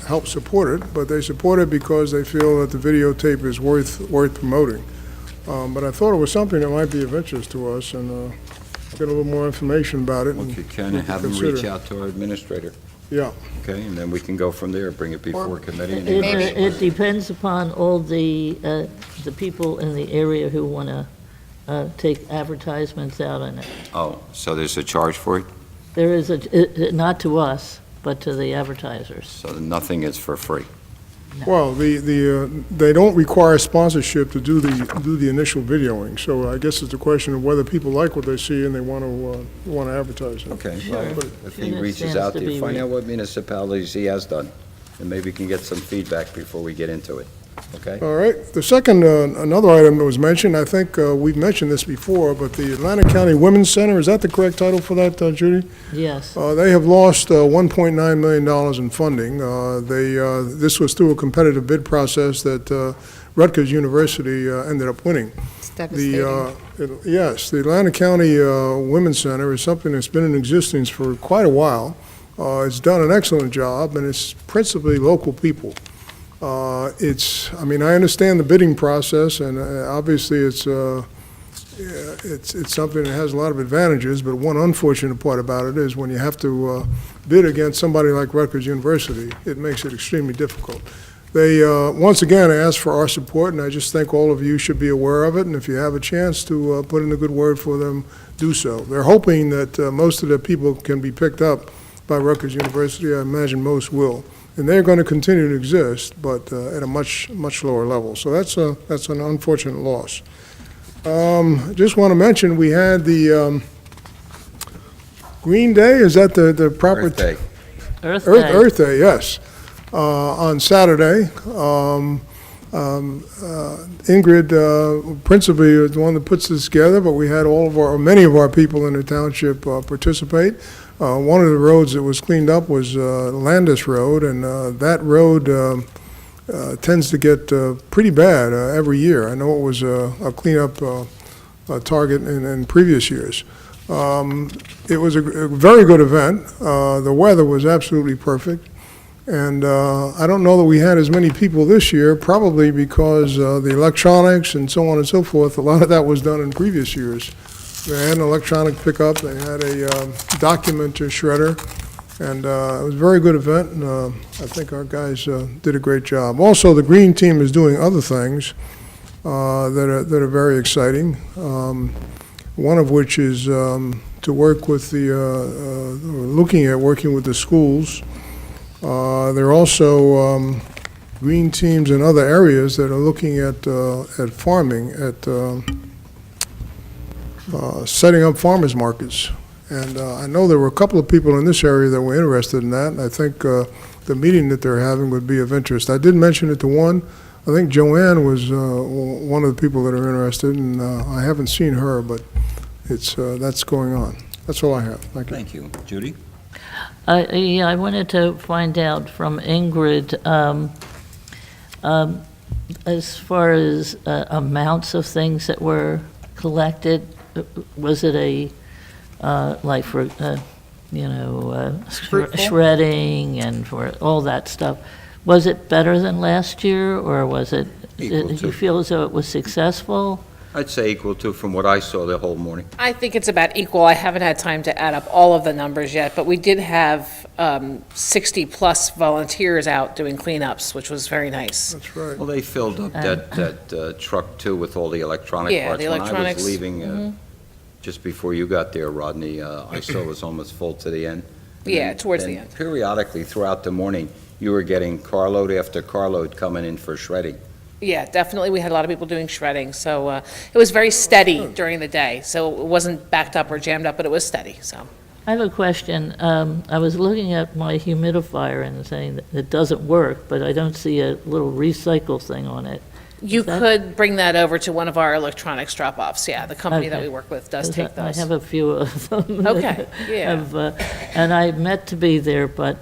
help support it, but they support it because they feel that the videotape is worth promoting. But I thought it was something that might be of interest to us, and get a little more information about it. If you can, have them reach out to our administrator. Yeah. Okay, and then we can go from there, bring it before committee. and It depends upon all the people in the area who want to take advertisements out on it. Oh, so there's a charge for it? There is not to us, but to the advertisers. So nothing is for free? Well, they don't require sponsorship to do the initial videoing, so I guess it's a question of whether people like what they see and they want to advertise it. Okay, Sure. well, if he And it reaches stands out to to you, be find re- out what municipalities he has done, and maybe we can get some feedback before we get into it, okay? All right. The second, another item that was mentioned, I think we've mentioned this before, but the Atlantic County Women's Center, is that the correct title for that, Judy? Yes. They have lost $1.9 million in funding. This was through a competitive bid process that Rutgers University ended up winning. It's devastating. Yes, the Atlantic County Women's Center is something that's been in existence for quite a while. It's done an excellent job, and it's principally local people. I understand the bidding process, and obviously it's something that has a lot of advantages, but one unfortunate part about it is when you have to bid against somebody like Rutgers University, it makes it extremely difficult. They, once again, asked for our support, and I just think all of you should be aware of it, and if you have a chance to put in a good word for them, do so. They're hoping that most of their people can be picked up by Rutgers University. I imagine most will. And they're going to continue to exist, but at a much lower level. So that's an unfortunate loss. Just want to mention, we had the Green Day, is that the proper? Earth Day. Earth Day, yes. On Saturday. Ingrid principally is the one that puts this together, but we had many of our people in the township participate. One of the roads that was cleaned up was Landis Road, and that road tends to get pretty bad every year. I know it was a cleanup target in previous years. It was a very good event. The weather was absolutely perfect. And I don't know that we had as many people this year, probably because the electronics and so on and so forth, a lot of that was done in previous years. They had an electronic pickup, they had a document shredder, and it was a very good event, and I think our guys did a great job. Also, the Green Team is doing other things that are very exciting, one of which is to work with looking at working with the schools There are also green teams in other areas that are looking at farming, at setting up farmers markets. And I know there were a couple of people in this area that were interested in that, and I think the meeting that they're having would be of interest. I did mention it to one. I think Joanne was one of the people that are interested, and I haven't seen her, but that's going on. That's all I have. Thank you. Thank you. Judy? Yeah, I wanted to find out from Ingrid, as far as amounts of things that were collected, was it like for, shredding and for all that stuff? Was it better than last year, or was it, did you feel as though it was successful? I'd say equal to from what I saw the whole morning. I think it's about equal. I haven't had time to add up all of the numbers yet, but we did have 60-plus volunteers out doing cleanups, which was very nice. That's right. Well, they filled up that truck too with all the electronic Yeah, parts. the electronics. When I was leaving, just before you got there, Rodney, I saw it was almost full to the end. Yeah, towards the And end. periodically throughout the morning, you were getting carload after carload coming in for shredding. Yeah, definitely. We had a lot of people doing shredding, so it was very steady during the day. So it wasn't backed up or jammed up, but it was steady, so. I have a question. I was looking at my humidifier and saying that it doesn't work, but I don't see a little recycle thing on it. You could bring that over to one of our electronics drop-offs, yeah. The company that Okay. we work with does take those. I have a few of them. Okay, yeah. And I meant to be there, but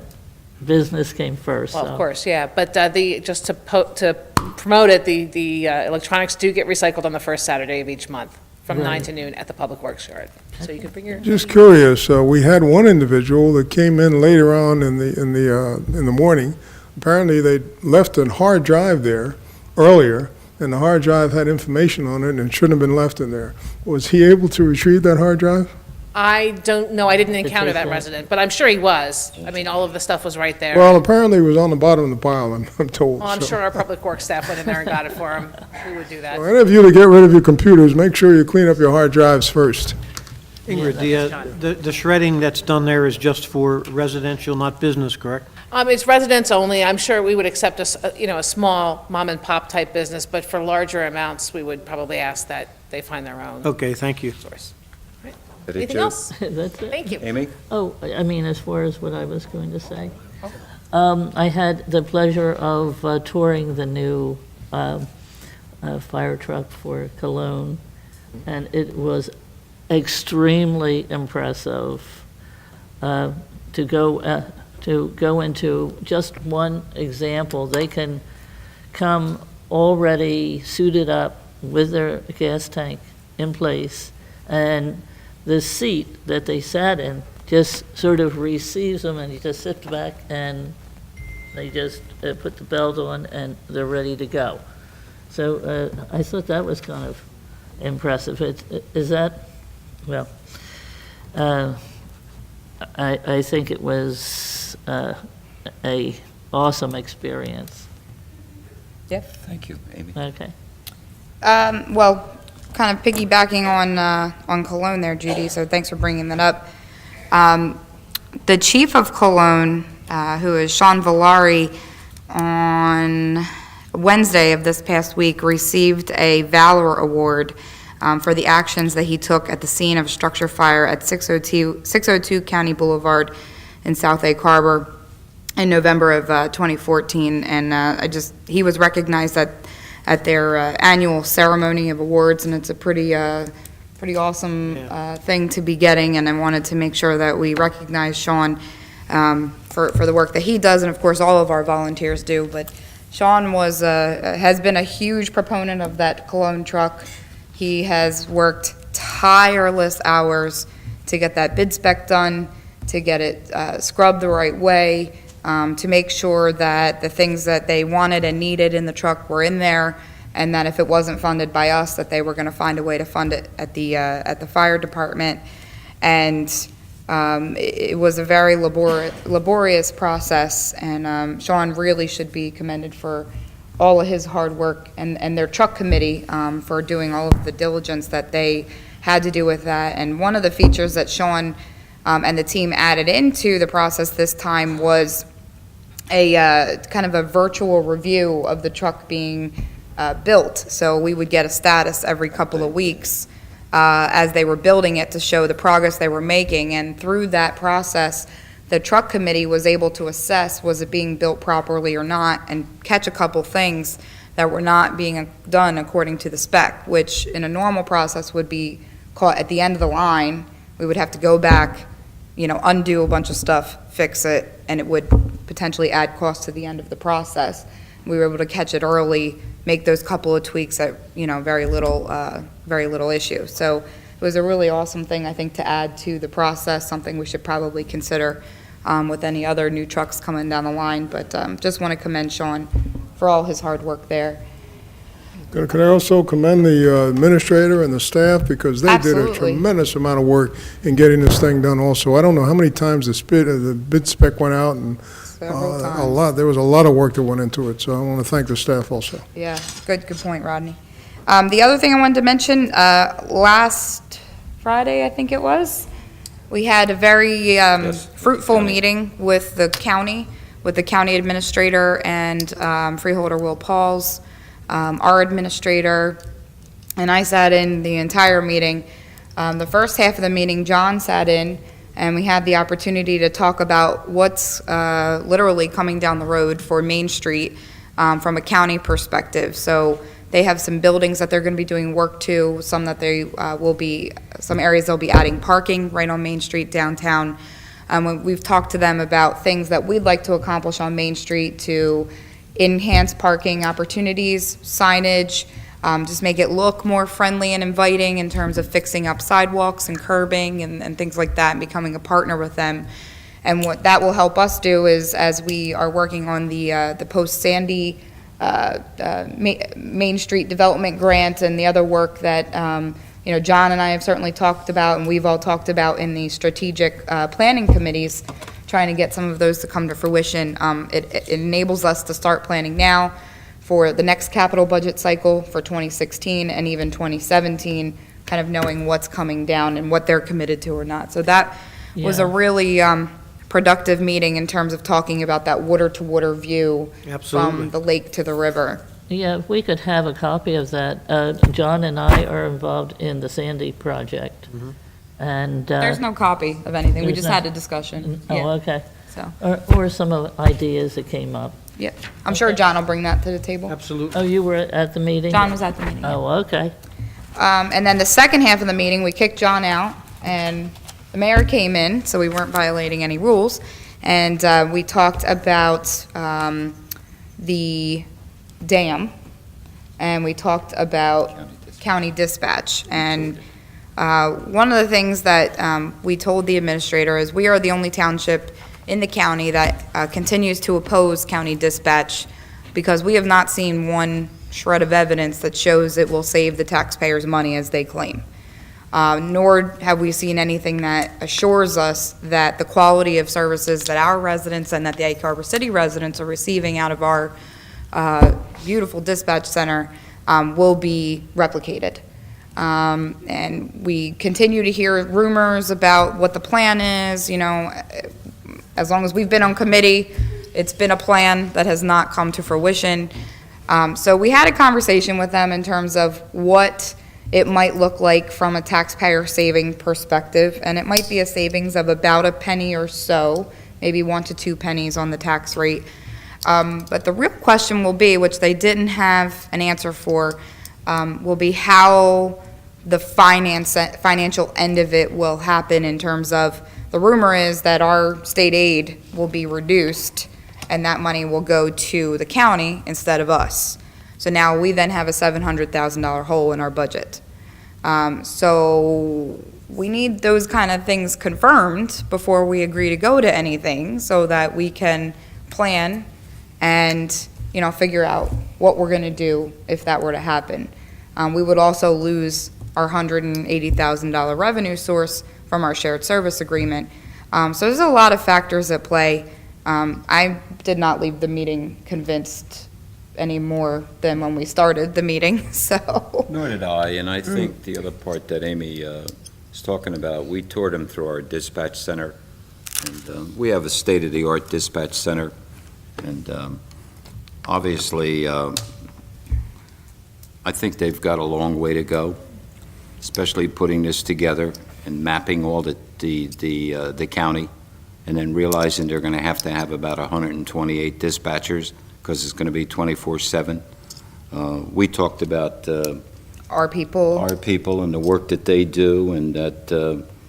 business came first. Well, so. of course, yeah, but just to promote it, the electronics do get recycled on the first Saturday of each month, from 9 Right. to noon at the Public Works Yard. So you can bring your... Just curious, we had one individual that came in later on in the morning. Apparently, they left a hard drive there earlier, and the hard drive had information on it and shouldn't have been left in there. Was he able to retrieve that hard drive? I don't know, I didn't encounter take that that. resident, but I'm sure he was. I mean, all of the stuff was right there. Well, apparently it was on the bottom of the pile, I'm told. Well, I'm so. sure our Public Works staff went in there and got it for him. Who would do that? So any of you to get rid of your computers, make sure you clean up your hard drives first. Ingrid, the shredding that's done there is just for residential, not business, correct? It's residents only. I'm sure we would accept a small mom-and-pop type business, but for larger amounts, we would probably ask that they find their own Okay, thank you. source. Right. Did it, Anything Joe? else? That's it. Thank you. Amy? Oh, I mean, as far as what I was going to say. I had the pleasure of touring the new fire truck for Cologne, and it was extremely impressive to go into just one example. They can come already suited up with their gas tank in place, and the seat that they sat in just sort of receives them, and you just sit back and they just put the belt on and they're ready to go. So I thought that was kind of impressive. Is that, well, I think it was a awesome experience. Yep. Thank you, Amy. Okay. Well, kind of piggybacking on Cologne there, Judy, so thanks for bringing that up. The chief of Cologne, who is Sean Villari, on Wednesday of this past week received a Valor Award for the actions that he took at the scene of a structure fire at 602 County Boulevard in South Egg Harbor in November of 2014. And he was recognized at their annual ceremony of awards, and it's a pretty awesome thing to be getting, and I wanted to make sure that we recognize Sean for the work that he does, and of course all of our volunteers do. But Sean has been a huge proponent of that Cologne truck. He has worked tireless hours to get that bid spec done, to get it scrubbed the right way, to make sure that the things that they wanted and needed in the truck were in there, and that if it wasn't funded by us, that they were going to find a way to fund it at the fire department. And it was a very laborious process, and Sean really should be commended for all of his hard work, and their truck committee for doing all of the diligence that they had to do with that. And one of the features that Sean and the team added into the process this time was kind of a virtual review of the truck being built. So we would get a status every couple of weeks as they were building it to show the progress they were making. And through that process, the truck committee was able to assess, was it being built properly or not, and catch a couple things that were not being done according to the spec, which in a normal process would be caught at the end of the line. We would have to go back, undo a bunch of stuff, fix it, and it would potentially add cost to the end of the process. We were able to catch it early, make those couple of tweaks at, very little issue. So it was a really awesome thing, I think, to add to the process, something we should probably consider with any other new trucks coming down the line. But just want to commend Sean for all his hard work there. Can I also commend the administrator and the staff, because they did a Absolutely. tremendous amount of work in getting this thing done also. I don't know how many times the bid spec went out, and Several times. a lot. There was a lot of work that went into it, so I want to thank the staff also. Yeah, good point, Rodney. The other thing I wanted to mention, last Friday, I think it was, we had a very fruitful meeting with the county administrator and freeholder Will Pauls, our administrator, and I sat in the entire meeting. The first half of the meeting, John sat in, and we had the opportunity to talk about what's literally coming down the road for Main Street from a county perspective. So they have some buildings that they're going to be doing work to, some that they some areas they'll be adding parking right on Main Street downtown. We've talked to them about things that we'd like to accomplish on Main Street to enhance parking opportunities, signage, just make it look more friendly and inviting in terms of fixing up sidewalks and curbing and things like that, and becoming a partner with them. And what that will help us do is, as we are working on the post-Sandy Main Street Development Grant and the other work that John and I have certainly talked about, and we've all talked about in the strategic planning committees, trying to get some of those to come to fruition. It enables us to start planning now for the next capital budget cycle for 2016 and even 2017, kind of knowing what's coming down and what they're committed to or not. So that was a really productive meeting in terms of talking about that water-to-water view from the lake to the river. Yeah, if we could have a copy of that. John and I are involved in the Sandy project. And There's no copy of anything. We there's just no- had a discussion. Oh, Yeah. okay. So, Or some of the ideas that came up. yeah. I'm sure John will bring that to the table. Absolutely. Oh, you were at the meeting? John was at the meeting. Oh, okay. And then the second half of the meeting, we kicked John out, and the mayor came in, so we weren't violating any rules. And we talked about the dam, and we talked about county dispatch. And one of the things that we told the administrator is we are the only township in the county that continues to oppose county dispatch, because we have not seen one shred of evidence that shows it will save the taxpayers money as they claim. Nor have we seen anything that assures us that the quality of services that our residents and that the Egg Harbor City residents are receiving out of our beautiful dispatch center will be replicated. And we continue to hear rumors about what the plan is. As long as we've been on committee, it's been a plan that has not come to fruition. So we had a conversation with them in terms of what it might look like from a taxpayer saving perspective, and it might be a savings of about a penny or so, maybe 1 to 2 pennies on the tax rate. But the real question will be, which they didn't have an answer for, will be how the financial end of it will happen, in terms of, the rumor is that our state aid will be reduced and that money will go to the county instead of us. So now we then have a $700,000 hole in our budget. So we need those kind of things confirmed before we agree to go to anything, so that we can plan and, figure out what we're going to do if that were to happen. We would also lose our $180,000 revenue source from our shared service agreement. So there's a lot of factors at play. I did not leave the meeting convinced any more than when we started the meeting, so. Nor did I, and I think the other part that Amy is talking about, we toured them through our dispatch center, and we have a state-of-the-art dispatch center And obviously, I think they've got a long way to go, especially putting this together and mapping all the county, and then realizing they're going to have about 128 dispatchers, because it's going to be 24/7. We talked about Our people. and the work that they do, and that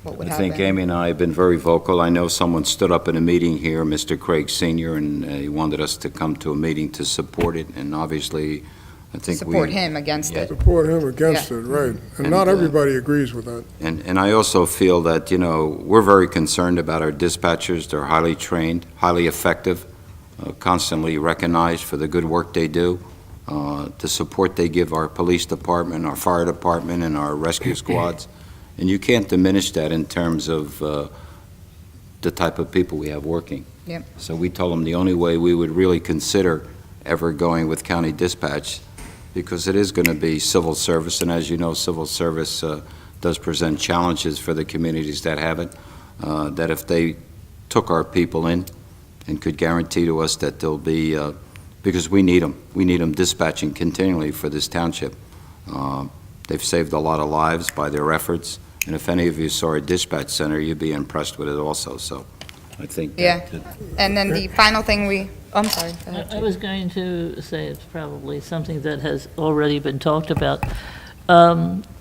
What would I think happen. Amy and I have been very vocal. I know someone stood up in a meeting here, Mr. Craig Senior, and he wanted us to come to a meeting to support it, and obviously, I think we... Support him against it. Support him against it, right. And not everybody agrees with that. And I also feel that, we're very concerned about our dispatchers. They're highly trained, highly effective, constantly recognized for the good work they do, the support they give our police department, our fire department, and our rescue squads. And you can't diminish that in terms of the type of people we have working. Yep. So we told them the only way we would really consider ever going with county dispatch, because it is going to be civil service, and as you know, civil service does present challenges for the communities that have it, that if they took our people in and could guarantee to us that they'll be, because we need them dispatching continually for this township. They've saved a lot of lives by their efforts, and if any of you saw a dispatch center, you'd be impressed with it also, so I think that... Yeah. And then the final thing I'm sorry. Go ahead, I Chief. was going to say it's probably something that has already been talked about.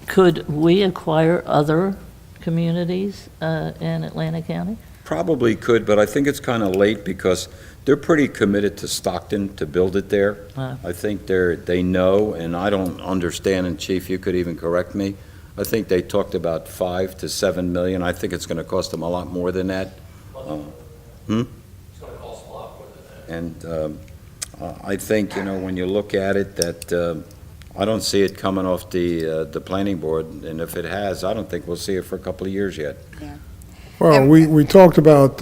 Could we acquire other communities in Atlantic County? Probably could, but I think it's kind of late because they're pretty committed to Stockton to build it there. I think they know, and I don't understand, and Chief, you could even correct me. I think they talked about 5 to 7 million. I think it's going to cost them a lot more than that. It's going to cost a lot more than that. And I think, when you look at it, that I don't see it coming off the planning board, and if it has, I don't think we'll see it for a couple of years yet. Well, we talked about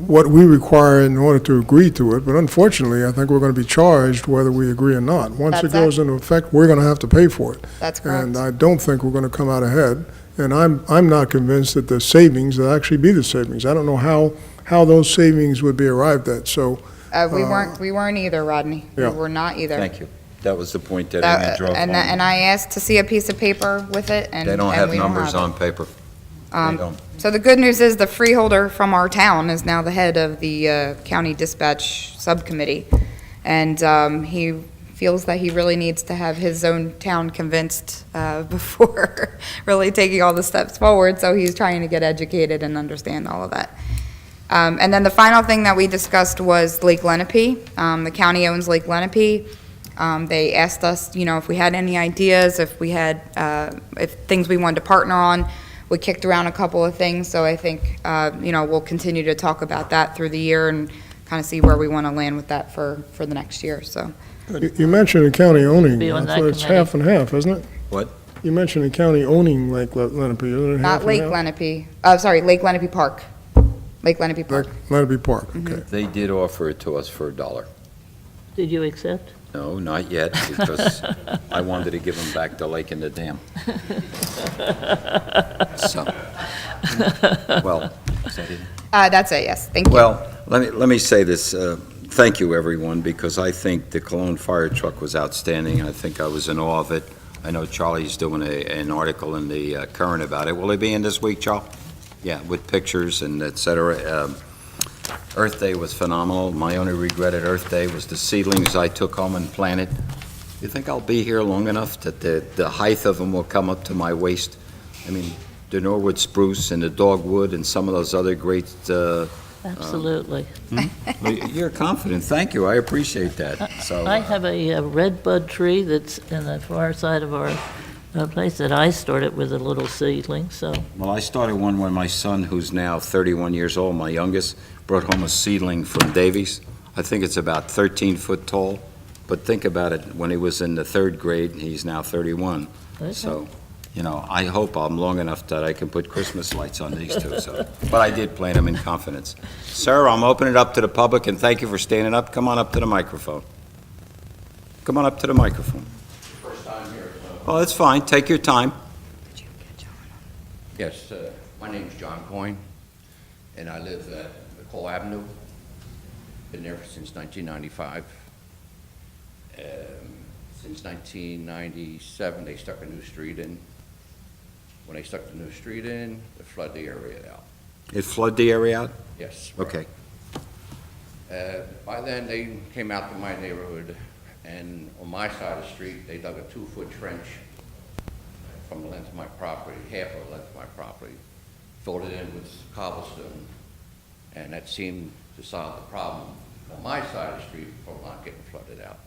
what we require in order to agree to it, but unfortunately, I think we're going to be charged whether we agree or not. Once it goes into effect, we're going to have to pay for it. That's correct. And I don't think we're going to come out ahead, and I'm not convinced that the savings will actually be the savings. I don't know how those savings would be arrived at, so... We weren't either, Rodney. Yeah. We were not either. Thank you. That was the point that Amy drove home. And I asked to see a piece of paper with it, and They don't have we numbers have it. on paper. They don't. So the good news is the freeholder from our town is now the head of the county dispatch subcommittee. And he feels that he really needs to have his own town convinced before really taking all the steps forward. So he's trying to get educated and understand all of that. And then the final thing that we discussed was Lake Lenape. The county owns Lake Lenape. They asked us, if we had any ideas, if we had, if things we wanted to partner on. We kicked around a couple of things, so I think, we'll continue to talk about that through the year and kind of see where we want to land with that for the next year, so. You mentioned the county owning, Be on that so it's committee. half and half, isn't it? What? You mentioned the county owning Lake Lenape, isn't it half Not and Lake half? Lenape, sorry, Lake Lenape Park. Lake Lenape Park. Lenape Park, okay. They did offer it to us for $1. Did you accept? No, not yet, because I wanted to give them back the lake and the dam. So, well, is that it? That's it, yes, thank you. Well, let me say this, thank you, everyone, because I think the Cologne fire truck was outstanding. I think I was in awe of it. I know Charlie's doing an article in the Current about it. Will it be in this week, Charlie? Yeah, with pictures and et cetera. Earth Day was phenomenal. My only regret at Earth Day was the seedlings I took home and planted. You think I'll be here long enough that the height of them will come up to my waist? I mean, the Norwood spruce and the dogwood and some of those other great... Absolutely. Well, you're confident. Thank you. I appreciate that. So I have a red bud tree that's in the far side of our place that I started with a little seedling, so. Well, I started one when my son, who's now 31 years old, my youngest, brought home a seedling from Davies. I think it's about 13 foot tall, but think about it, when he was in the 3rd grade, he's now 31. Okay. So, I hope I'm long enough that I can put Christmas lights on these two, so. But I did plant them in confidence. Sir, I'm opening it up to the public, and thank you for standing up. Come on up to the microphone. Come on up to the microphone. First time here, so. Oh, that's fine. Take your time. Yes, my name's John Coyne, and I live at McCall Avenue. Been there since 1995. Since 1997, they stuck a new street in. When they stuck the new street in, they flooded the area out. It flooded the area out? Yes. Okay. By then, they came out to my neighborhood, and on my side of the street, they dug a 2-foot trench from the length of my property, half of the length of my property, filled it in with cobblestone, and that seemed to solve the problem on my side of the street from not getting flooded out.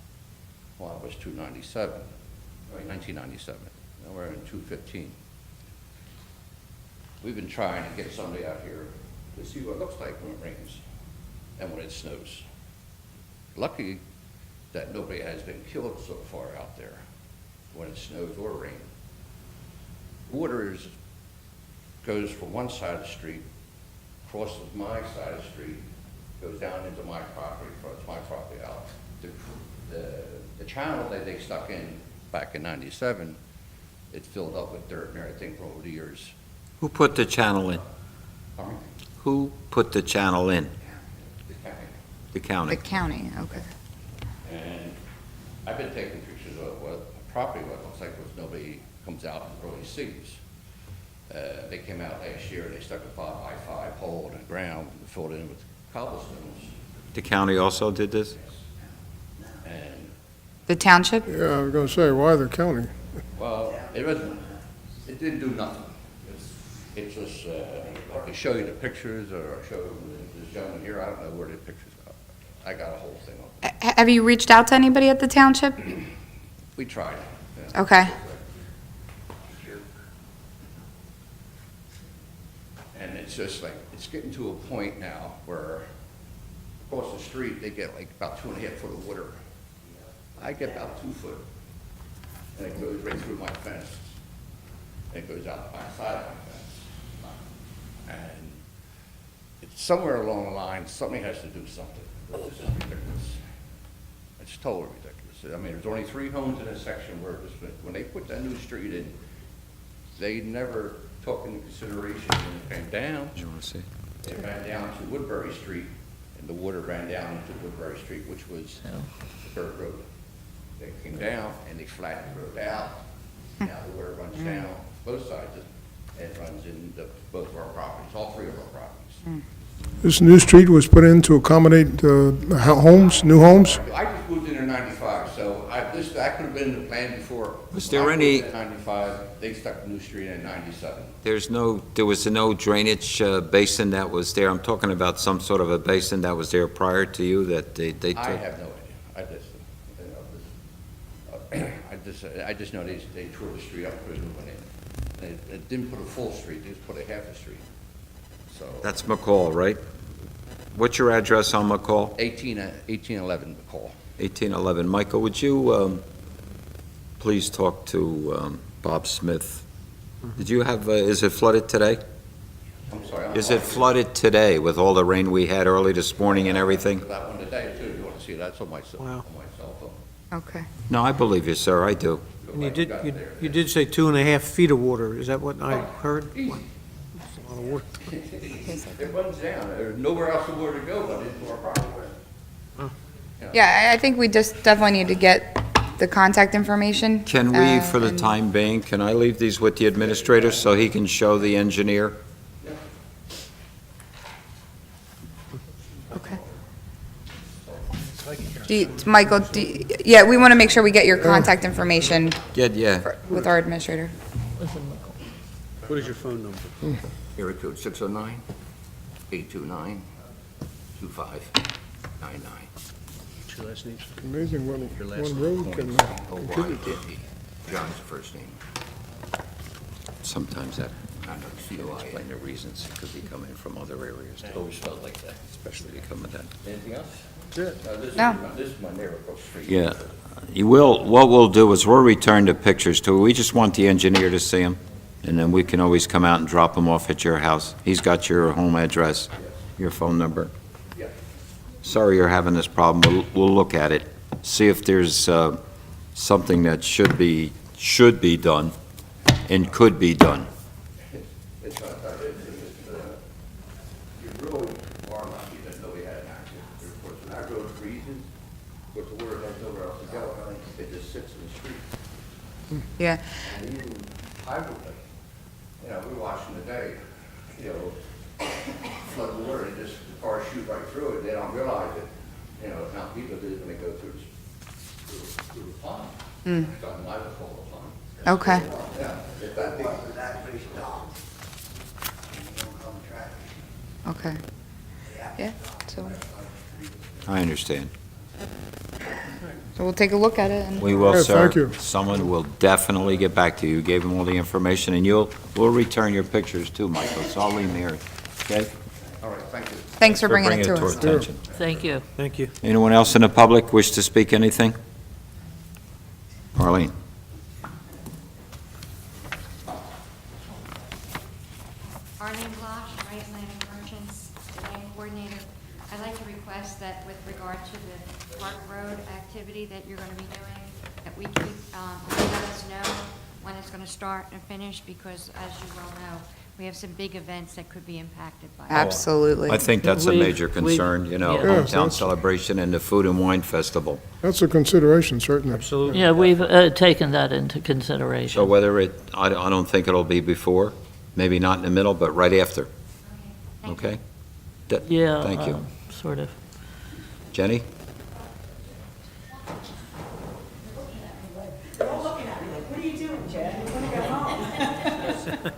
Well, it was 1997. Now we're in 2015. We've been trying to get somebody out here to see what it looks like when it rains and when it snows. Lucky that nobody has been killed so far out there when it snows or rains. Water goes from one side of the street, crosses my side of the street, goes down into my property, floods my property out. The channel that they stuck in back in '97, it filled up with dirt and everything for over the years. Who put the channel in? Pardon me? Who put the channel in? The county. The county. The county, okay. And I've been taking pictures of what a property looks like, which nobody comes out and really sees. They came out last year, they stuck a 5x5 hole in the ground and filled it in with cobblestones. The county also did this? And, The township? Yeah, I was gonna say, why the county? well, it didn't do nothing. It's just, I can show you the pictures, or I'll show this gentleman here, I don't know where the pictures are. I got a whole thing of them. Have you reached out to anybody at the township? We tried. Yeah. Okay. And it's just like, it's getting to a point now where across the street, they get like about 2.5 foot of water. I get about 2 foot. And it goes right through my fence. And it goes out my side of my fence. And it's somewhere along the line, somebody has to do something. This is ridiculous. It's totally ridiculous. I mean, there's only 3 homes in this section where when they put that new street in, they never took into consideration when it came down. You want to see? It ran down to Woodbury Street, and the water ran down into Woodbury Street, which was the dirt road. They came down and they flattened the road out. Now the water runs down both sides, and it runs into both of our properties, all 3 of our properties. This new street was put in to accommodate homes, new homes? I just moved in in '95, so that could have been the plan before. Was there I moved any- in '95, they stuck the new street in '97. There was no drainage basin that was there? I'm talking about some sort of a basin that was there prior to you that they took? I have no idea. I just know they tore the street up, put a new one in. It didn't put a full street, they just put a half a street. So. That's McCall, right? What's your address on McCall? 1811 McCall. 1811. Michael, would you please talk to Bob Smith? Did you have, is it flooded today? I'm sorry. Is it flooded today with all the rain we had early this morning and everything? That one today too, you want to see that? That's on my cell phone. Okay. No, I believe you, sir, I do. And you did say 2.5 feet of water, is that what I heard? Easy. That's a lot of water. It runs down, there's nowhere else for water to go but into our property. Yeah, I think we just definitely need to get the contact information. Can we, for the and- time being, can I leave these with the administrator so he can show the engineer? Okay. Michael, yeah, we want to make sure we get your contact information Yeah. with our administrator. What is your phone number? Area code 609-829-2599. What's your last name, sir? Amazing what Your last one road can contribute to. O-Y-N-E. John's the first name. Sometimes that, I know, you C-O-I-N. explain the reasons, it could be coming from other areas, It always felt like that. especially coming that. Anything else? That's No. This is my neighbor across the street. Yeah, what we'll do is we'll return the pictures to, we just want the engineer to see them, and then we can always come out and drop them off at your house. He's got your home address, your phone number. Yeah. Sorry you're having this problem, we'll look at it, see if there's something that should be done and could be done. It's not, you really are lucky that nobody had an accident. Of course, an Yeah. And even privately, you know, we're watching today, you know, flood water, and just the cars shoot right through it. They don't realize it, you know, how people do when they go through through the pond. Mm. It's on my call the pond. Okay. Yeah, if that big. Okay. Yeah, so I understand. we'll take a look at it and. We will, Yeah, sir. thank you. Someone will definitely get back to you. You gave them all the information, and we'll return your pictures too, Michael, so I'll leave them here, okay? All right, thank you. Thanks for bringing it to our us. attention. Thank you. Thank you. Anyone else in the public wish to speak anything? Arlene? Arlene Bloch, Right Atlantic Merchants, Land Coordinator. I'd like to request that with regard to the Park Road activity that you're going to be doing, that we keep, let us know when it's going to start and finish, because as you well know, we have some big events that could be impacted by it. Absolutely. I think that's a major concern, you know, Yeah. Yes, hometown that's- celebration and the Food and Wine Festival. That's a consideration, certainly. Absolutely. Yeah, we've taken that into consideration. So whether I don't think it'll be before, maybe not in the middle, but right after, okay? Yeah. Thank you. Sort of. Jenny? They're all looking at me like, what are you doing, Jen? You want to go home?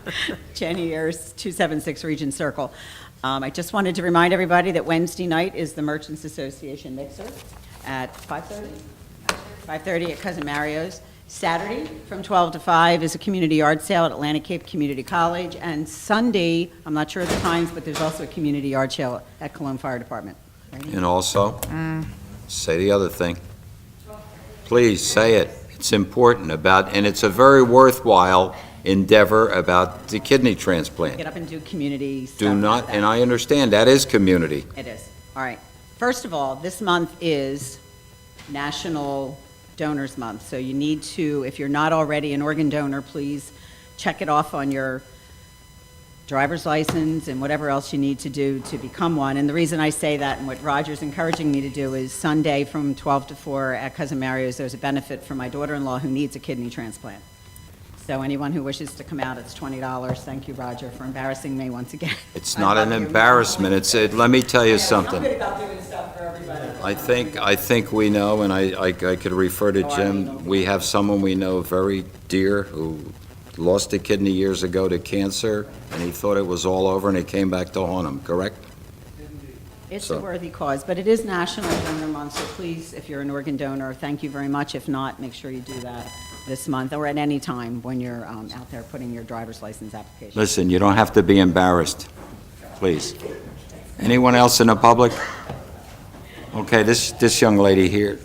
Jenny Ayers, 276 Regent Circle. I just wanted to remind everybody that Wednesday night is the Merchants Association Mixer at 5:30? 5:30 at Cousin Mario's. Saturday, from 12 to 5, is a community yard sale at Atlantic Cape Community College. And Sunday, I'm not sure of the times, but there's also a community yard sale at Cologne Fire Department. And also, say the other thing. Please, say it. It's important and it's a very worthwhile endeavor about the kidney transplant. Get up and do community stuff. Do not, and I understand, that is community. It is. All right. First of all, this month is National Donors Month, so you need to, if you're not already an organ donor, please check it off on your driver's license and whatever else you need to do to become one. And the reason I say that and what Roger's encouraging me to do is Sunday from 12 to 4 at Cousin Mario's, there's a benefit for my daughter-in-law who needs a kidney transplant. So anyone who wishes to come out, it's $20. Thank you, Roger, for embarrassing me once again. It's not an embarrassment. Let me tell you I'm something. good about doing stuff for everybody. I think we know, and I could refer to Jim, we have someone we know very dear who lost a kidney years ago to cancer, and he thought it was all over, and it came back to haunt him, correct? It's So- a worthy cause, but it is National Donor Month, so please, if you're an organ donor, thank you very much. If not, make sure you do that this month or at any time when you're out there putting your driver's license application. Listen, you don't have to be embarrassed, please. Anyone else in the public? Okay, this young lady here.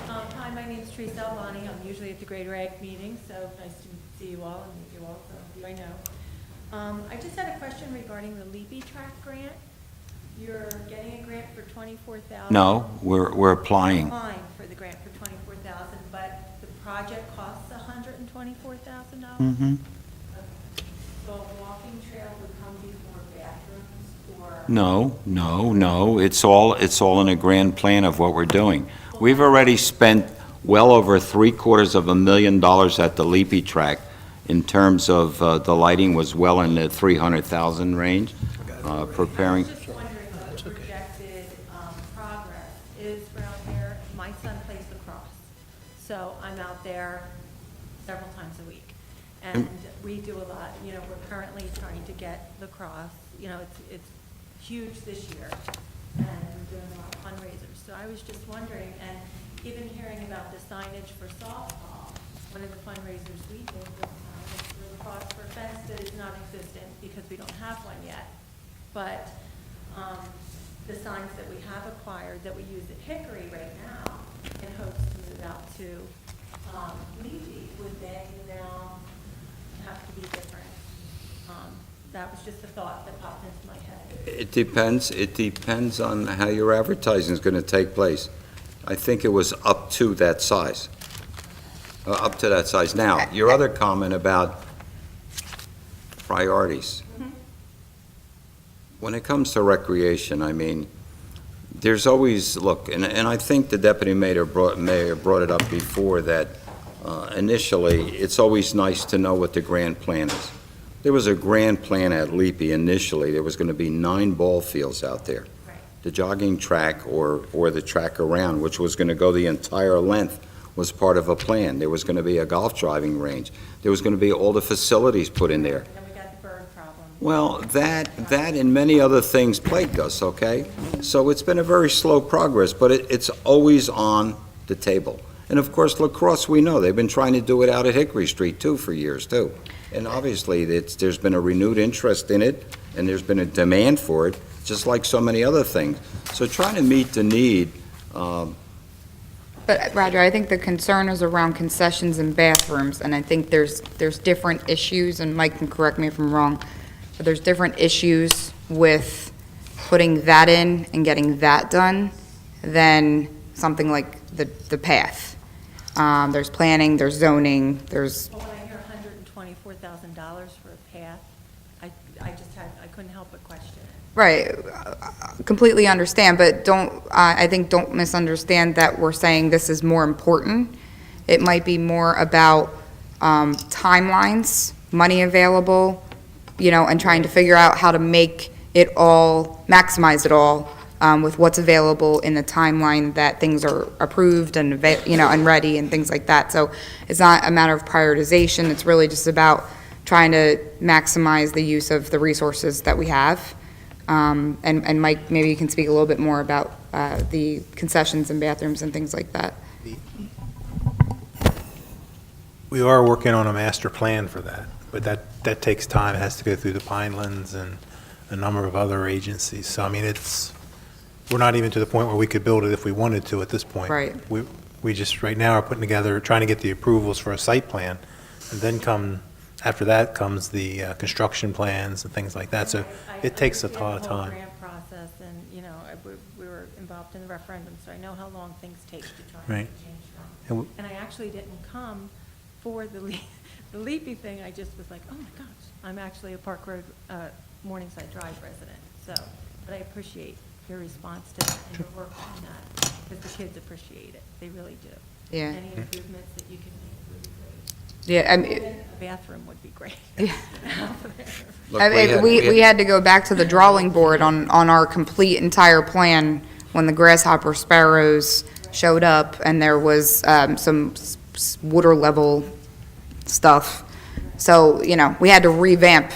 Hi, my name's Teresa Albani. I'm usually at the Greater Ag meeting, so nice to see you all and meet you all, some of you I know. I just had a question regarding the Leapy Track grant. You're getting a grant for $24,000. No, we're applying. Applying for the grant for $24,000, but the project costs $124,000? Mhm. So a walking trail would come before bathrooms or? No. It's all in a grand plan of what we're doing. We've already spent well over $750,000 at the Leapy Track. In terms of the lighting was well in the 300,000 range, preparing. I was just wondering what the projected progress is around there. My son plays lacrosse, so I'm out there several times a week. And we do a lot, we're currently trying to get lacrosse, it's huge this year, and we're doing a lot of fundraisers. So I was just wondering, and even hearing about the signage for softball, one of the fundraisers we did was for lacrosse for a fence that is non-existent because we don't have one yet. But the signs that we have acquired that we use at Hickory right now in hopes to move out to Levy, would they now have to be different? That was just a thought that popped into my head. It depends on how your advertising is going to take place. I think it was up to that size. Up to that size. Now, your other comment about priorities. When it comes to recreation, I mean, there's always, look, and I think the deputy mayor brought it up before, that initially, it's always nice to know what the grand plan is. There was a grand plan at Leapy initially. There was going to be 9 ball fields out there. The jogging track or the track around, which was going to go the entire length, was part of a plan. There was going to be a golf driving range. There was going to be all the facilities put in there. And we got the bird problem. Well, that and many other things plagued us, okay? So it's been a very slow progress, but it's always on the table. And of course, La Crosse, we know, they've been trying to do it out at Hickory Street too for years too. And obviously, there's been a renewed interest in it, and there's been a demand for it, just like so many other things. So trying to meet the need, But Roger, I think the concern is around concessions and bathrooms, and I think there's different issues, and Mike can correct me if I'm wrong, but there's different issues with putting that in and getting that done than something like the path. There's planning, there's zoning, there's, Well, when I hear $124,000 for a path, I couldn't help but question it. right, completely understand, but I think don't misunderstand that we're saying this is more important. It might be more about timelines, money available, and trying to figure out how to make it all, maximize it all with what's available in the timeline that things are approved and, and ready and things like that. So it's not a matter of prioritization, it's really just about trying to maximize the use of the resources that we have. And Mike, maybe you can speak a little bit more about the concessions and bathrooms and things like that. We are working on a master plan for that, but that takes time. It has to go through the Pinelands and a number of other agencies. So, I mean, we're not even to the point where we could build it if we wanted to at this point. Right. We just, right now, are putting together, trying to get the approvals for a site plan, and then after that comes the construction plans and things like that. So it takes a ton of I understand the whole time. grant process, and, we were involved in the referendum, so I know how long things take to try Right. and change And things. And I actually didn't come for the Leapy thing, I just was like, oh my gosh, I'm actually a Park Road, Morningside Drive resident, so, but I appreciate your response to that and your work on that, because the kids appreciate it, they really do. Yeah. Any improvements that you can make would be great. Yeah, I mean, Even a bathroom would be great. Look, we had to go back to the drawing board on our complete entire plan when the grasshopper sparrows showed up and there was some water level stuff. So, we had to revamp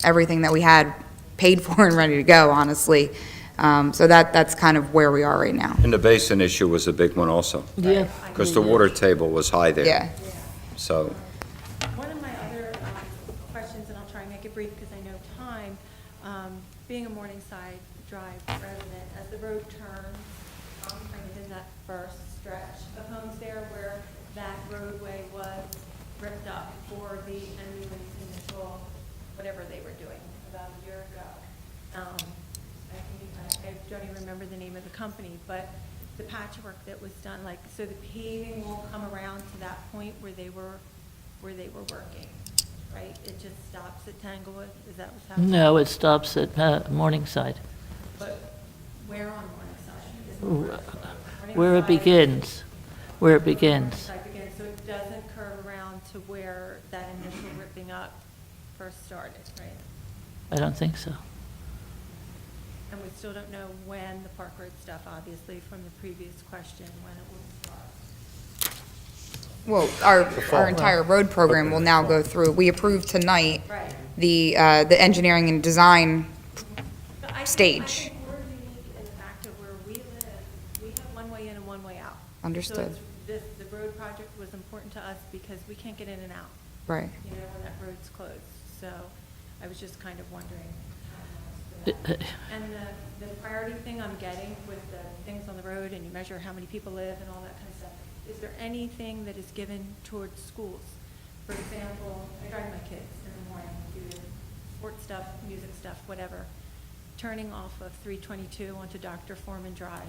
everything that we had paid for and ready to go, honestly. So that's kind of where we are right now. and the basin issue was a big one also, Yeah. because the water table was high there. Yeah. So, One of my other questions, and I'll try and make it brief because I know time, being a Morningside Drive resident, as the road turns, kind of in that first stretch of homes there where that roadway was ripped up for the MUN's initial, whatever they were doing about a year ago. I don't even remember the name of the company, but the patchwork that was done, so the paving will come around to that point where they were working, right? It just stops at Tanglewood, is that what's happening? No, it stops at Morningside, But where on Morningside? where it begins, where it begins. Morningside begins, so it doesn't curve around to where that initial ripping up first started, right? I don't think so. And we still don't know when the Park Road stuff, obviously, from the previous question, when it will start. Well, our entire road program will now go through, we approved tonight Right. the engineering and design But I stage. think we're unique in the fact of where we live, we have one way in and one way out. Understood. So the road project was important to us because we can't get in and out. Right. When that road's closed. So I was just kind of wondering. And the priority thing I'm getting with the things on the road, and you measure how many people live and all that kind of stuff, is there anything that is given towards schools? For example, I drive my kids in the morning, do sports stuff, music stuff, whatever. Turning off of 322 onto Dr. Foreman Drive.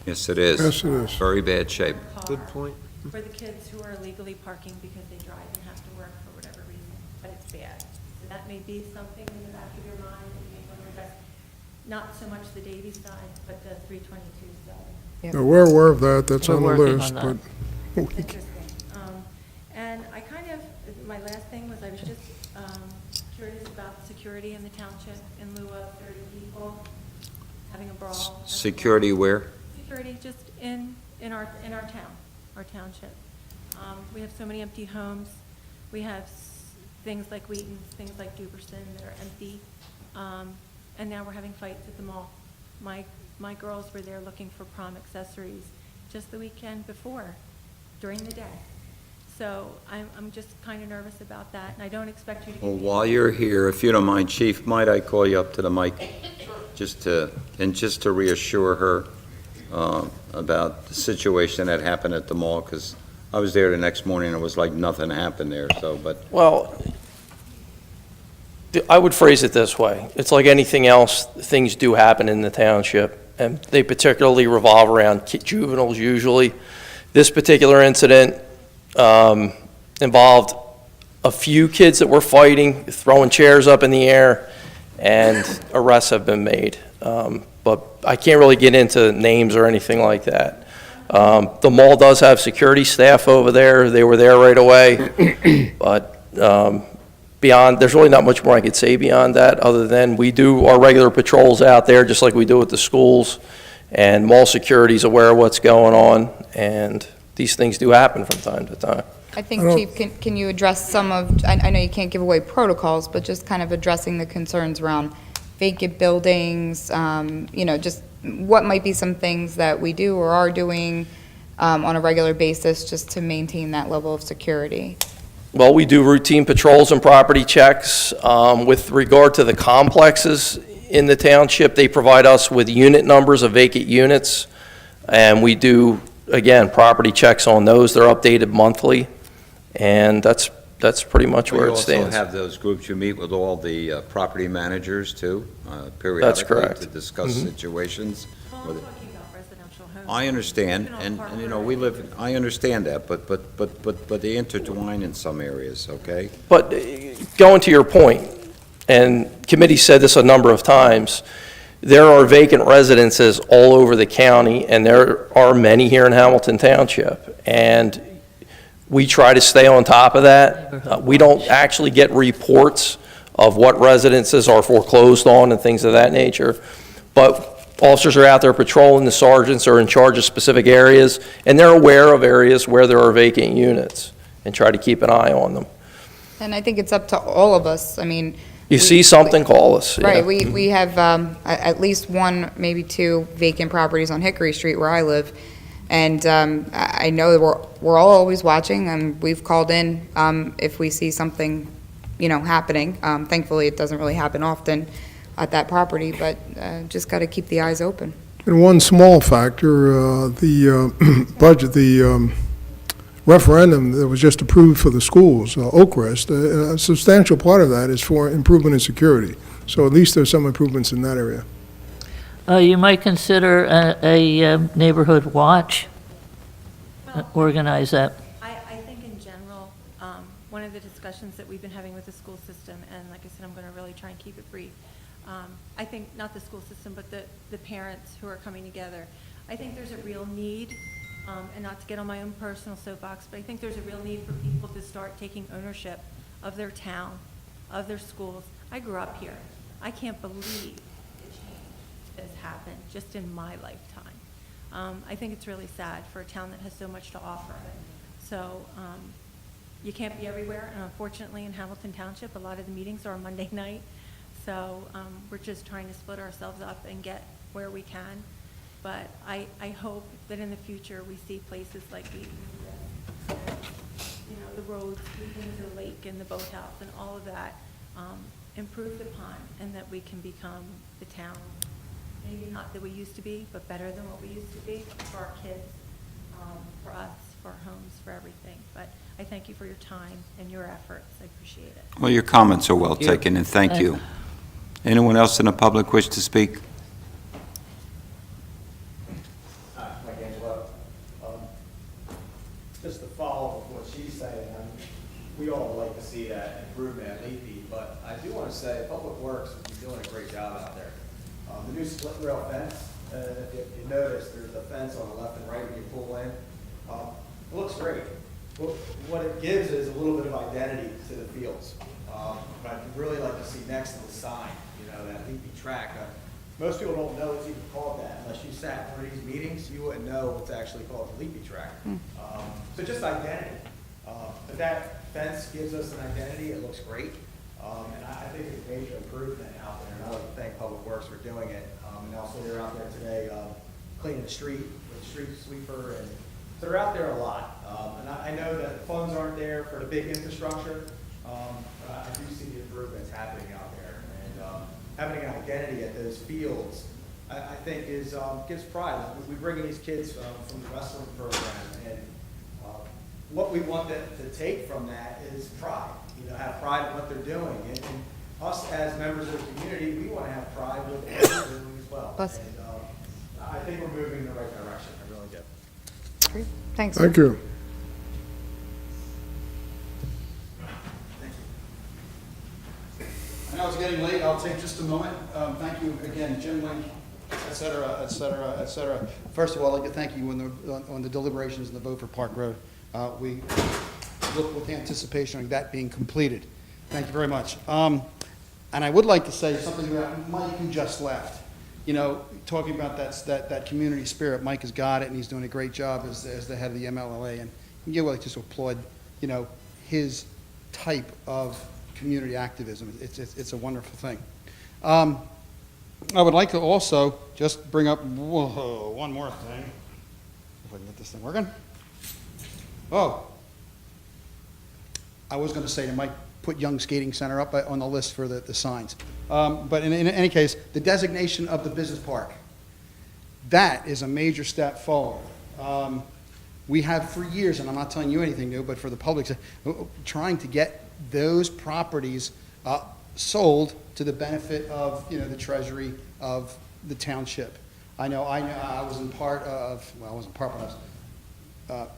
yes, it is. Yes, it is. Very bad shape. Good point. For the kids who are illegally parking because they drive and have to work for whatever reason, but it's bad. So that may be something in the back of your mind that you may want to address. not so much the Davy side, but the 322 side. Now, we're aware of that, that's We're on the working list, on but Interesting. And I kind of, my last thing was I was just curious about security in the township in lieu of 30 people having a brawl. Security where? Security just in our town, our township. We have so many empty homes. We have things like Wheaton's, things like Duberson that are empty. And now we're having fights at the mall. My girls were there looking for prom accessories just the weekend before, during the day. So I'm just kind of nervous about that, and I don't expect you to. Well, while you're here, if you don't mind, Chief, might I call you up to the mic? Just to reassure her about the situation that happened at the mall, because I was there the next morning, and it was like nothing happened there, so, but. Well, I would phrase it this way. It's like anything else, things do happen in the township, and they particularly revolve around juveniles usually. This particular incident involved a few kids that were fighting, throwing chairs up in the air, and arrests have been made. But I can't really get into names or anything like that. The mall does have security staff over there. They were there right away. But beyond, there's really not much more I could say beyond that, other than we do our regular patrols out there, just like we do at the schools. And mall security's aware of what's going on, and these things do happen from time to time. I think, Chief, can you address some of, I know you can't give away protocols, but just kind of addressing the concerns around vacant buildings, just what might be some things that we do or are doing on a regular basis just to maintain that level of security? Well, we do routine patrols and property checks. With regard to the complexes in the township, they provide us with unit numbers of vacant units, and we do, again, property checks on those. They're updated monthly, and that's pretty much where it stands. You also have those groups, you meet with all the property managers too, periodically? That's correct. To discuss situations? Well, I'm talking about residential homes. I understand, and we live, I understand that, but they intertwine in some areas, okay? But going to your point, and committee said this a number of times, there are vacant residences all over the county, and there are many here in Hamilton Township. And we try to stay on top of that. We don't actually get reports of what residences are foreclosed on and things of that nature. But officers are out there patrolling, the sergeants are in charge of specific areas, and they're aware of areas where there are vacant units and try to keep an eye on them. And I think it's up to all of us. I mean, You see something, call us. yeah. right, we have at least one, maybe two vacant properties on Hickory Street where I live. And I know that we're all always watching, and we've called in if we see something, happening. Thankfully, it doesn't really happen often at that property, but just got to keep the eyes open. And one small factor, the budget, the referendum that was just approved for the schools, Oakrest, a substantial part of that is for improvement in security. So at least there's some improvements in that area. You might consider a neighborhood watch, organize that. I think in general, one of the discussions that we've been having with the school system, and like I said, I'm going to really try and keep it brief. I think not the school system, but the parents who are coming together. I think there's a real need, and not to get on my own personal soapbox, but I think there's a real need for people to start taking ownership of their town, of their schools. I grew up here. I can't believe has happened just in my lifetime. I think it's really sad for a town that has so much to offer. So you can't be everywhere, and unfortunately in Hamilton Township, a lot of the meetings are on Monday night. So we're just trying to split ourselves up and get where we can. But I hope that in the future we see places like the roads, the lake and the boathouse and all of that improved upon, and that we can become the town, maybe not that we used to be, but better than what we used to be for our kids, for us, for our homes, for everything. But I thank you for your time and your efforts. I appreciate it. Well, your comments are well taken, and thank you. Anyone else in the public wish to speak? Mike Angelo. Just to follow up what she's saying, we all would like to see that improvement at Leafy, but I do want to say Public Works has been doing a great job out there. The new split rail fence, if you notice, there's a fence on the left and right when you pull in. It looks great. What it gives is a little bit of identity to the fields. But I'd really like to see next to the sign, that leafy track. Most people don't know it's even called that. Unless you sat in one of these meetings, you wouldn't know it's actually called the leafy track. So just identity. But that fence gives us an identity. It looks great. And I think it's a major improvement out there. And I like to thank Public Works for doing it. And also they're out there today cleaning the street with the street sweeper. And so they're out there a lot. And I know that funds aren't there for the big infrastructure. But I do see the improvements happening out there. And having an identity at those fields, I think gives pride. We bring in these kids from the wrestling program. And what we want them to take from that is pride. Have pride in what they're doing. And us as members of the community, we want to have pride with what we're doing as well. And I think we're moving in the right direction. I really do. Great. Thanks. Thank you. I know it's getting late. I'll take just a moment. Thank you again, Jim Link, et cetera, et cetera, et cetera. First of all, I'd like to thank you on the deliberations and the vote for Park Road. We look with anticipation on that being completed. Thank you very much. And I would like to say something about Mike, who just left. Talking about that community spirit, Mike has got it, and he's doing a great job as the head of the MLLA. And you would like to applaud, his type of community activism. It's a wonderful thing. I would like to also just bring up one more thing. If I can get this thing working. Oh, I was going to say, they might put Young Skating Center up on the list for the signs. But in any case, the designation of the business park, that is a major step forward. We have for years, and I'm not telling you anything new, but for the public, trying to get those properties sold to the benefit of the treasury of the township. I know I wasn't part of, well, I wasn't part, but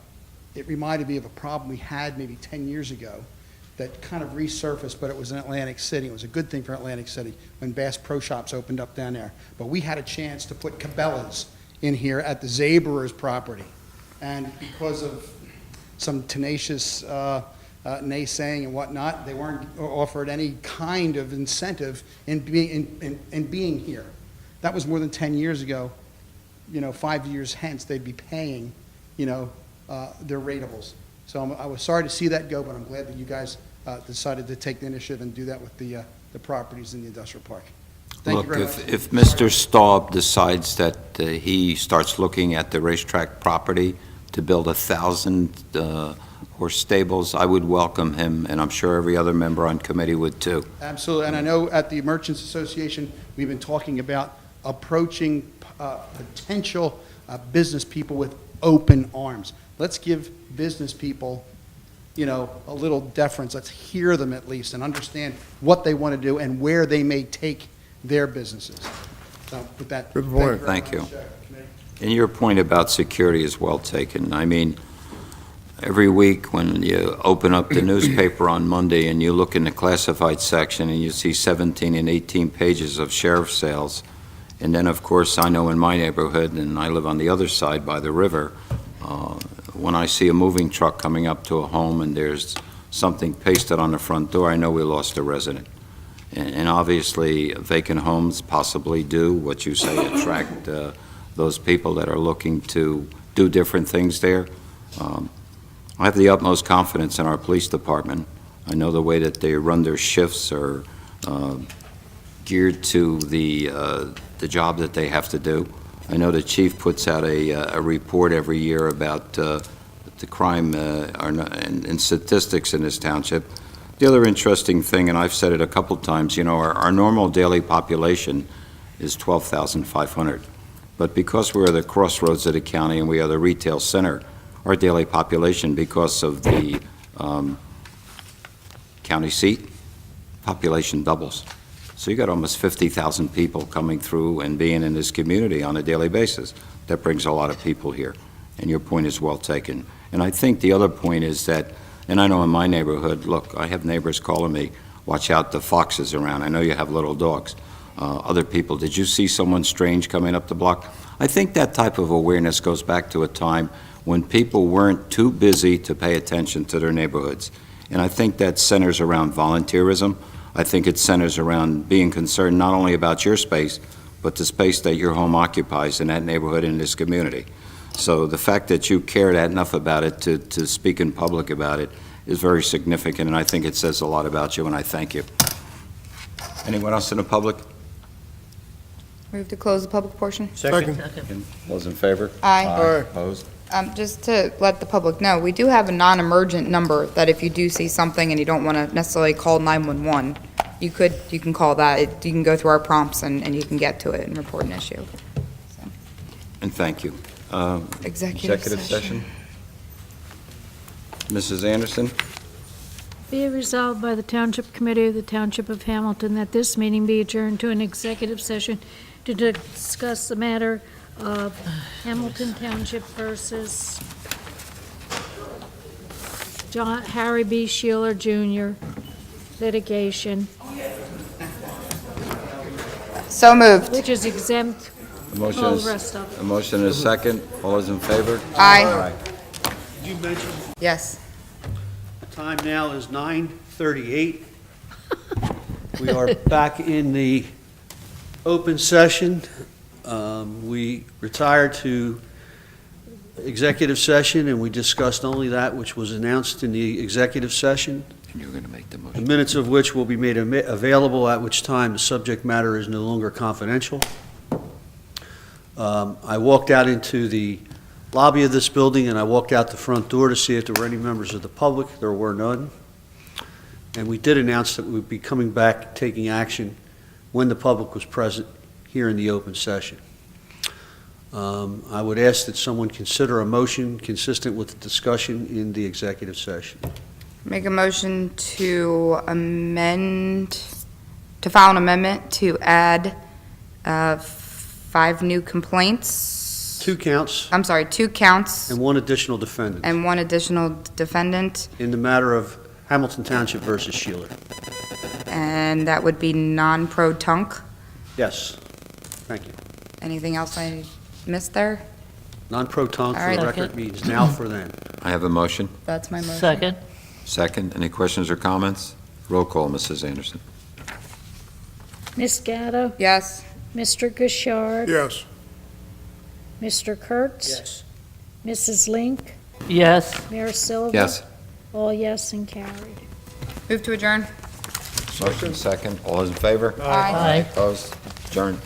it reminded me of a problem we had maybe 10 years ago that kind of resurfaced, but it was in Atlantic City. It was a good thing for Atlantic City when Bass Pro Shops opened up down there. But we had a chance to put Cabela's in here at the Zaberers property. And because of some tenacious naysaying and whatnot, they weren't offered any kind of incentive in being here. That was more than 10 years ago. 5 years hence, they'd be paying, their ratables. So I was sorry to see that go, but I'm glad that you guys decided to take the initiative and do that with the properties in the industrial park. Thank you very much. Look, if Mr. Staub decides that he starts looking at the racetrack property to build 1,000 horse stables, I would welcome him, and I'm sure every other member on committee would too. Absolutely, and I know at the Merchants Association, we've been talking about approaching potential business people with open arms. Let's give business people, a little deference. Let's hear them at least and understand what they want to do and where they may take their businesses. So with that, good point. Thank you. And your point about security is well taken. I mean, every week when you open up the newspaper on Monday and you look in the classified section and you see 17 and 18 pages of sheriff's sales, and then of course I know in my neighborhood, and I live on the other side by the river, when I see a moving truck coming up to a home and there's something pasted on the front door, I know we lost a resident. And obviously vacant homes possibly do what you say, attract those people that are looking to do different things there. I have the utmost confidence in our police department. I know the way that they run their shifts are geared to the job that they have to do. I know the chief puts out a report every year about the crime and statistics in this township. The other interesting thing, and I've said it a couple times, our normal daily population is 12,500. But because we're the crossroads of the county and we are the retail center, our daily population, because of the county seat, population doubles. So you got almost 50,000 people coming through and being in this community on a daily basis. That brings a lot of people here, and your point is well taken. And I think the other point is that, and I know in my neighborhood, look, I have neighbors calling me, watch out, the foxes around. I know you have little dogs. other people. Did you see someone strange coming up the block? I think that type of awareness goes back to a time when people weren't too busy to pay attention to their neighborhoods. And I think that centers around volunteerism. I think it centers around being concerned not only about your space, but the space that your home occupies in that neighborhood and this community. So the fact that you care that enough about it to speak in public about it is very significant, and I think it says a lot about you, and I thank you. Anyone else in the public? Move to close the public portion. Second. Those in favor? Aye. Opposed? Just to let the public know, we do have a non-emergent number that if you do see something and you don't want to necessarily call 911, you can call that. You can go through our prompts and you can get to it and report an issue. And thank you. Executive session? Mrs. Anderson? Be it resolved by the Township Committee of the Township of Hamilton that this meeting be adjourned to an executive session to discuss the matter of Hamilton Township versus Harry B. Sheeler Jr. litigation, So moved. which is exempt A motion all is- the rest of it. A motion is second. All those in favor? Aye. Did you mention Yes. the time now is 9:38? We are back in the open session. We retired to executive session, and we discussed only that which was announced in the executive session. And you're going to make the The motion. minutes of which will be made available, at which time the subject matter is no longer confidential. I walked out into the lobby of this building, and I walked out the front door to see if there were any members of the public. There were none. And we did announce that we would be coming back, taking action when the public was present here in the open session. I would ask that someone consider a motion consistent with the discussion in the executive session. Make a motion to file an amendment to add 5 new complaints. 2 counts I'm sorry, 2 counts and 1 additional defendant and 1 additional defendant, in the matter of Hamilton Township versus Sheeler. and that would be non-pro tunc. Yes. Thank you. Anything else I missed there? Non-pro tunc All for the right. record means now for then. I have a motion. That's my motion. Second? Second. Any questions or comments? Roll call, Mrs. Anderson. Ms. Gatto? Yes. Mr. Gouchard? Yes. Mr. Kurtz? Mrs. Link? Yes. Mayor Silva? Yes. All yes and carried. Move to adjourn. Motion second. All those in favor? Aye. Opposed? Adjourned.